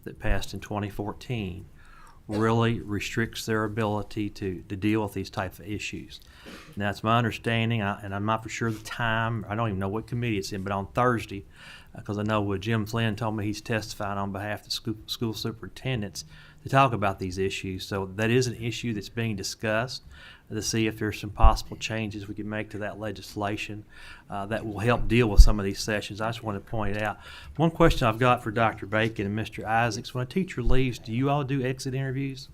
that passed in 2014 really restricts their ability to deal with these type of issues. Now, it's my understanding, and I'm not for sure the time, I don't even know what committee it's in, but on Thursday, because I know Jim Flynn told me he's testifying on behalf of the school superintendents to talk about these issues. So that is an issue that's being discussed, to see if there's some possible changes we can make to that legislation that will help deal with some of these sessions. I just want to point it out. One question I've got for Dr. Bacon and Mr. Isaacs: when a teacher leaves, do you all do exit interviews?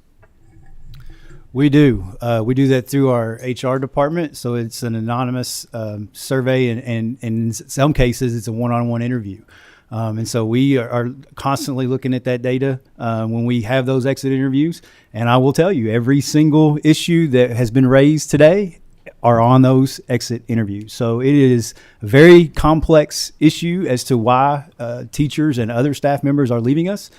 We do. We do that through our HR department. So it's an anonymous survey, and in some cases, it's a one-on-one interview. And so we are constantly looking at that data when we have those exit interviews. And I will tell you, every single issue that has been raised today are on those exit interviews. So it is a very complex issue as to why teachers and other staff members are leaving us.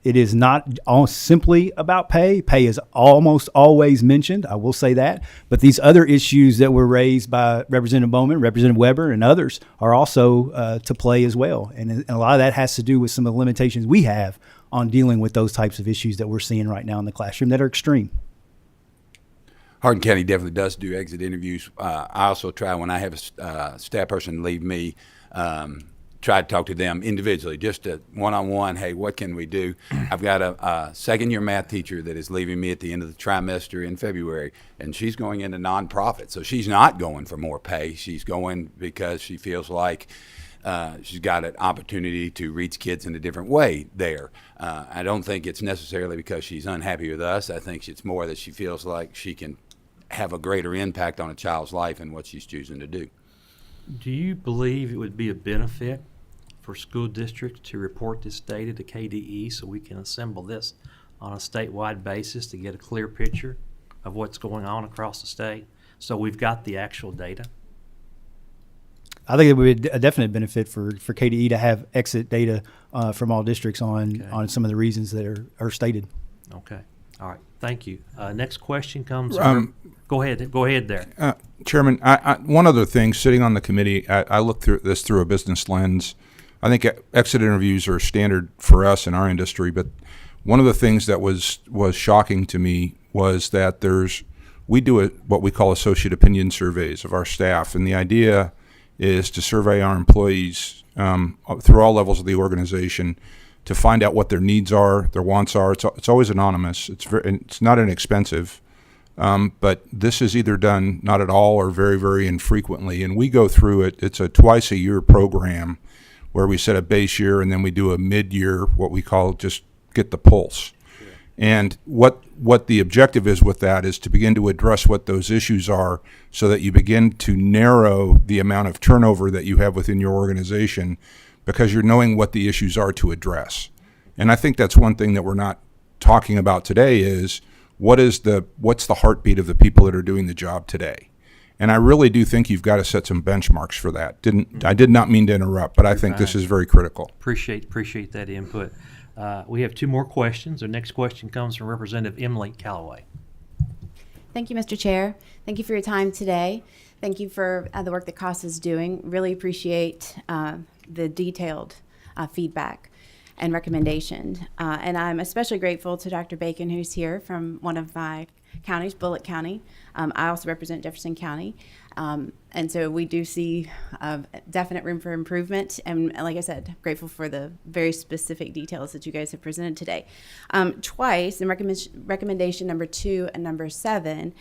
It is not all simply about pay. Pay is almost always mentioned, I will say that. But these other issues that were raised by Representative Bowman, Representative Weber, and others are also to play as well. And a lot of that has to do with some of the limitations we have on dealing with those types of issues that we're seeing right now in the classroom that are extreme. Hardin County definitely does do exit interviews. I also try, when I have a staff person leave me, try to talk to them individually, just a one-on-one. Hey, what can we do? I've got a second-year math teacher that is leaving me at the end of the trimester in February, and she's going into nonprofit. So she's not going for more pay. She's going because she feels like she's got an opportunity to reach kids in a different way there. I don't think it's necessarily because she's unhappy with us. I think it's more that she feels like she can have a greater impact on a child's life in what she's choosing to do. Do you believe it would be a benefit for school districts to report this data to KDE so we can assemble this on a statewide basis to get a clear picture of what's going on across the state, so we've got the actual data? I think it would be a definite benefit for KDE to have exit data from all districts on some of the reasons that are stated. Okay. All right. Thank you. Next question comes from, go ahead there. Chairman, one other thing, sitting on the committee, I look through this through a business lens. I think exit interviews are standard for us in our industry, but one of the things that was shocking to me was that we do what we call associate opinion surveys of our staff, and the idea is to survey our employees through all levels of the organization to find out what their needs are, their wants are. It's always anonymous. It's not inexpensive. But this is either done not at all or very, very infrequently. And we go through it. It's a twice-a-year program where we set a base year and then we do a mid-year, what we call just get the pulse. And what the objective is with that is to begin to address what those issues are so that you begin to narrow the amount of turnover that you have within your organization because you're knowing what the issues are to address. And I think that's one thing that we're not talking about today is what's the heartbeat of the people that are doing the job today. And I really do think you've got to set some benchmarks for that. I did not mean to interrupt, but I think this is very critical. Appreciate that input. We have two more questions. Our next question comes from Representative Emily Callaway. Thank you, Mr. Chair. Thank you for your time today. Thank you for the work that KASA is doing. Really appreciate the detailed feedback and recommendation. And I'm especially grateful to Dr. Bacon, who's here from one of my counties, Bullitt County. I also represent Jefferson County. And so we do see definite room for improvement. And like I said, grateful for the very specific details that you guys have presented today. Twice in recommendation number 2 and number 7,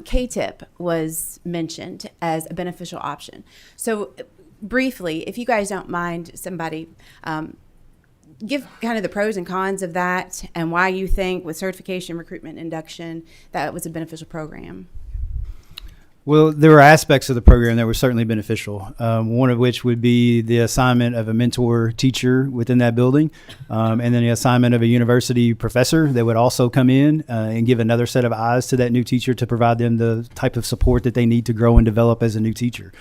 K-tip was mentioned as a beneficial option. So briefly, if you guys don't mind, somebody give kind of the pros and cons of that and why you think with certification, recruitment, induction, that was a beneficial program. Well, there were aspects of the program that were certainly beneficial, one of which would be the assignment of a mentor teacher within that building, and then the assignment of a university professor that would also come in and give another set of eyes to that new teacher to provide them the type of support that they need to grow and develop as a new teacher.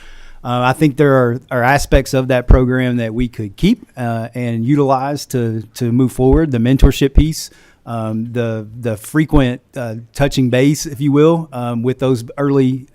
I think there are aspects of that program that we could keep and utilize to move forward. The mentorship piece, the frequent touching base, if you will, with those early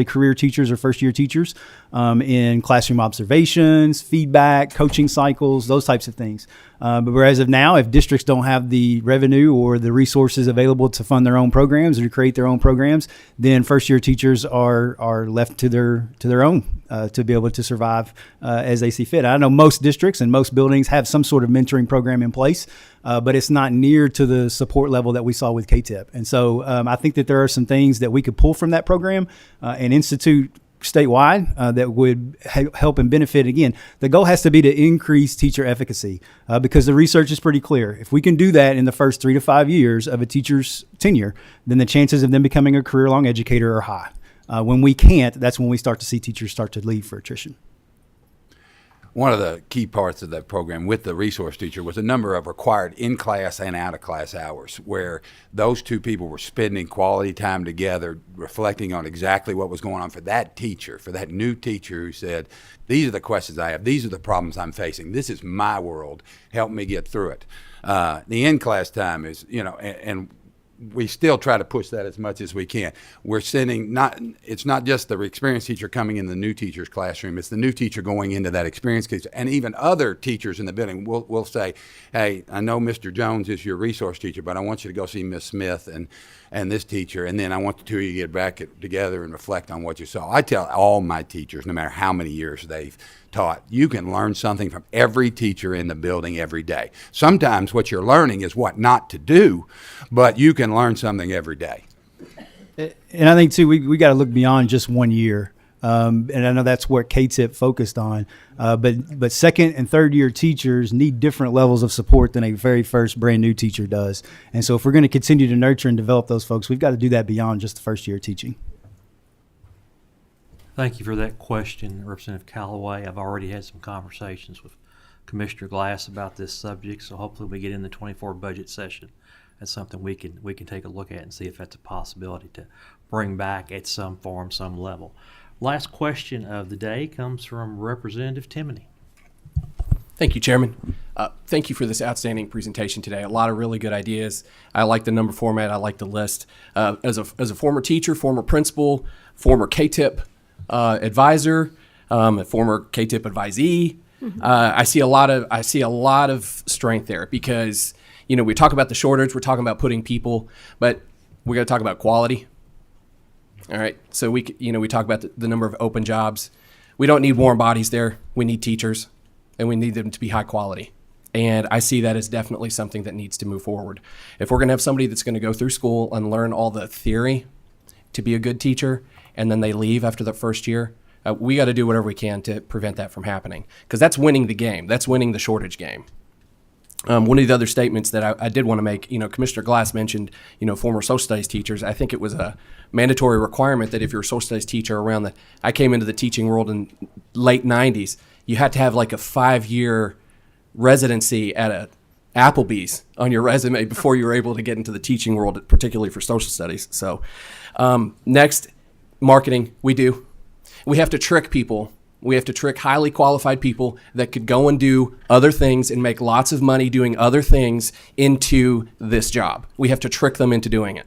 career teachers or first year teachers in classroom observations, feedback, coaching cycles, those types of things. But whereas of now, if districts don't have the revenue or the resources available to fund their own programs or to create their own programs, then first year teachers are left to their own to be able to survive as they see fit. I know most districts and most buildings have some sort of mentoring program in place, but it's not near to the support level that we saw with K-tip. And so I think that there are some things that we could pull from that program and institute statewide that would help and benefit. Again, the goal has to be to increase teacher efficacy because the research is pretty clear. If we can do that in the first 3 to 5 years of a teacher's tenure, then the chances of them becoming a career-long educator are high. When we can't, that's when we start to see teachers start to leave for attrition. One of the key parts of that program with the resource teacher was a number of required in-class and out-of-class hours where those two people were spending quality time together, reflecting on exactly what was going on for that teacher, for that new teacher who said, these are the questions I have, these are the problems I'm facing, this is my world, help me get through it. The in-class time is, and we still try to push that as much as we can. We're sending it's not just the experienced teacher coming in the new teacher's classroom, it's the new teacher going into that experienced teacher. And even other teachers in the building will say, hey, I know Mr. Jones is your resource teacher, but I want you to go see Miss Smith and this teacher, and then I want the two of you to get back together and reflect on what you saw. I tell all my teachers, no matter how many years they've taught, you can learn something from every teacher in the building every day. Sometimes what you're learning is what not to do, but you can learn something every day. And I think, too, we got to look beyond just 1 year. And I know that's what K-tip focused on. But second and third year teachers need different levels of support than a very first brand new teacher does. And so if we're going to continue to nurture and develop those folks, we've got to do that beyond just the first year teaching. Thank you for that question, Representative Callaway. I've already had some conversations with Commissioner Glass about this subject, so hopefully we get in the 24 budget session. That's something we can take a look at and see if that's a possibility to bring back at some form, some level. Last question of the day comes from Representative Timoney. Thank you, Chairman. Thank you for this outstanding presentation today. A lot of really good ideas. I like the number format. I like the list. As a former teacher, former principal, former K-tip advisor, a former K-tip advisee, I see a lot of strength there because we talk about the shortage, we're talking about putting people, but we got to talk about quality. All right, so we talk about the number of open jobs. We don't need warm bodies there. We need teachers, and we need them to be high quality. And I see that as definitely something that needs to move forward. If we're going to have somebody that's going to go through school and learn all the theory to be a good teacher and then they leave after the first year. We got to do whatever we can to prevent that from happening, because that's winning the game. That's winning the shortage game. One of the other statements that I did want to make, Commissioner Glass mentioned, former social studies teachers. I think it was a mandatory requirement that if you're a social studies teacher I came into the teaching world in late 90s, you had to have like a 5-year residency at a Applebee's on your resume before you were able to get into the teaching world, particularly for social studies. So next, marketing, we have to trick people. We have to trick highly qualified people that could go and do other things and make lots of money doing other things into this job. We have to trick them into doing it.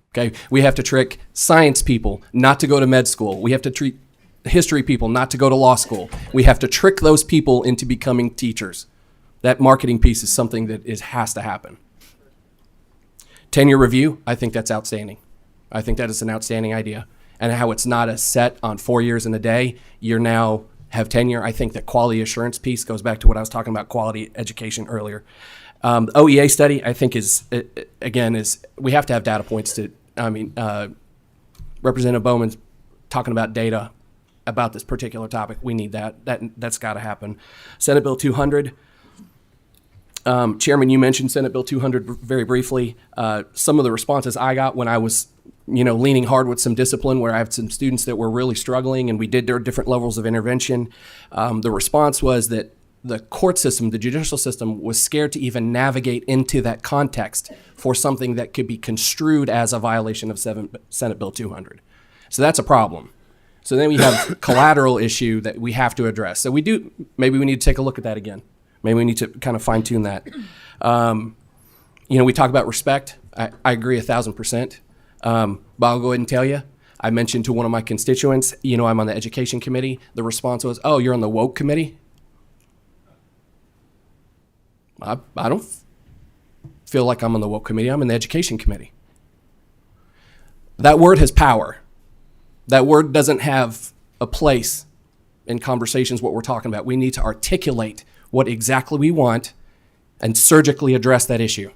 Okay, we have to trick science people not to go to med school. We have to treat history people not to go to law school. We have to trick those people into becoming teachers. That marketing piece is something that has to happen. Tenure review, I think that's outstanding. I think that is an outstanding idea. And how it's not a set on 4 years and a day, you now have tenure. I think that quality assurance piece goes back to what I was talking about, quality education earlier. OEA study, I think is we have to have data points Representative Bowman's talking about data about this particular topic. We need that's got to happen. Senate Bill 200. Chairman, you mentioned Senate Bill 200 very briefly. Some of the responses I got when I was leaning hard with some discipline, where I have some students that were really struggling and we did their different levels of intervention. The response was that the court system, the judicial system, was scared to even navigate into that context for something that could be construed as a violation of Senate Bill 200. So that's a problem. So then we have collateral issue that we have to address. So maybe we need to take a look at that again. Maybe we need to kind of fine tune that. We talk about respect. I agree 1,000%. But I'll go ahead and tell you, I mentioned to one of my constituents, I'm on the education committee. The response was, "Oh, you're on the woke committee?" I don't feel like I'm on the woke committee. I'm in the education committee. That word has power. That word doesn't have a place in conversations, what we're talking about. We need to articulate what exactly we want and surgically address that issue.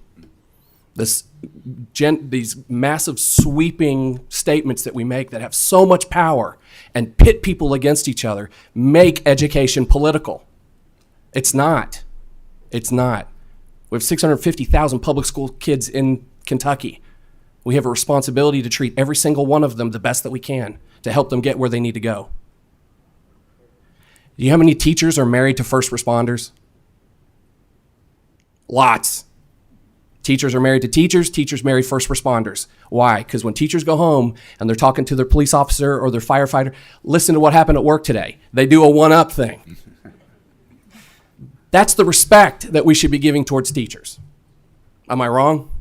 These massive sweeping statements that we make that have so much power and pit people against each other make education political. It's not. It's not. We have 650,000 public school kids in Kentucky. We have a responsibility to treat every single one of them the best that we can to help them get where they need to go. Do you know how many teachers are married to first responders? Lots. Teachers are married to teachers. Teachers marry first responders. Why? Because when teachers go home and they're talking to their police officer or their firefighter, listen to what happened at work today. They do a one-up thing. That's the respect that we should be giving towards teachers. Am I wrong?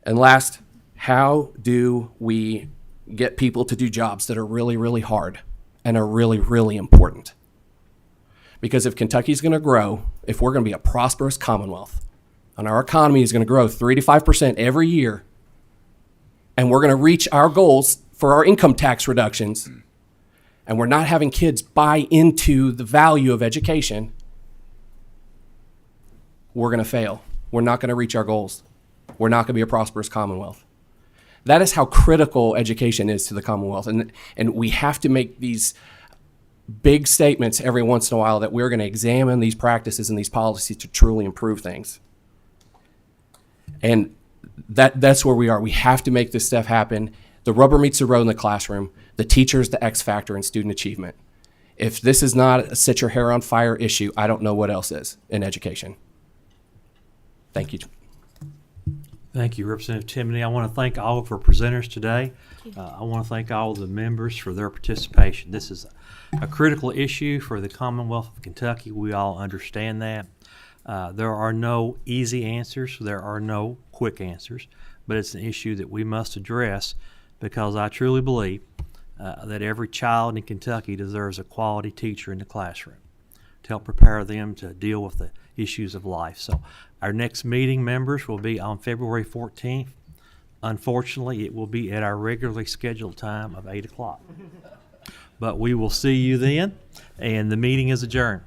And last, how do we get people to do jobs that are really, really hard and are really, really important? Because if Kentucky's going to grow, if we're going to be a prosperous Commonwealth, and our economy is going to grow 3 to 5% every year, and we're going to reach our goals for our income tax reductions, and we're not having kids buy into the value of education, we're going to fail. We're not going to reach our goals. We're not going to be a prosperous Commonwealth. That is how critical education is to the Commonwealth. And we have to make these big statements every once in a while that we're going to examine these practices and these policies to truly improve things. And that's where we are. We have to make this stuff happen. The rubber meets the road in the classroom. The teacher is the X factor in student achievement. If this is not a set your hair on fire issue, I don't know what else is in education. Thank you. Thank you, Representative Timoney. I want to thank all of our presenters today. I want to thank all of the members for their participation. This is a critical issue for the Commonwealth of Kentucky. We all understand that. There are no easy answers. There are no quick answers, but it's an issue that we must address because I truly believe that every child in Kentucky deserves a quality teacher in the classroom to help prepare them to deal with the issues of life. So our next meeting, members, will be on February 14th. Unfortunately, it will be at our regularly scheduled time of 8 o'clock. But we will see you then, and the meeting is adjourned.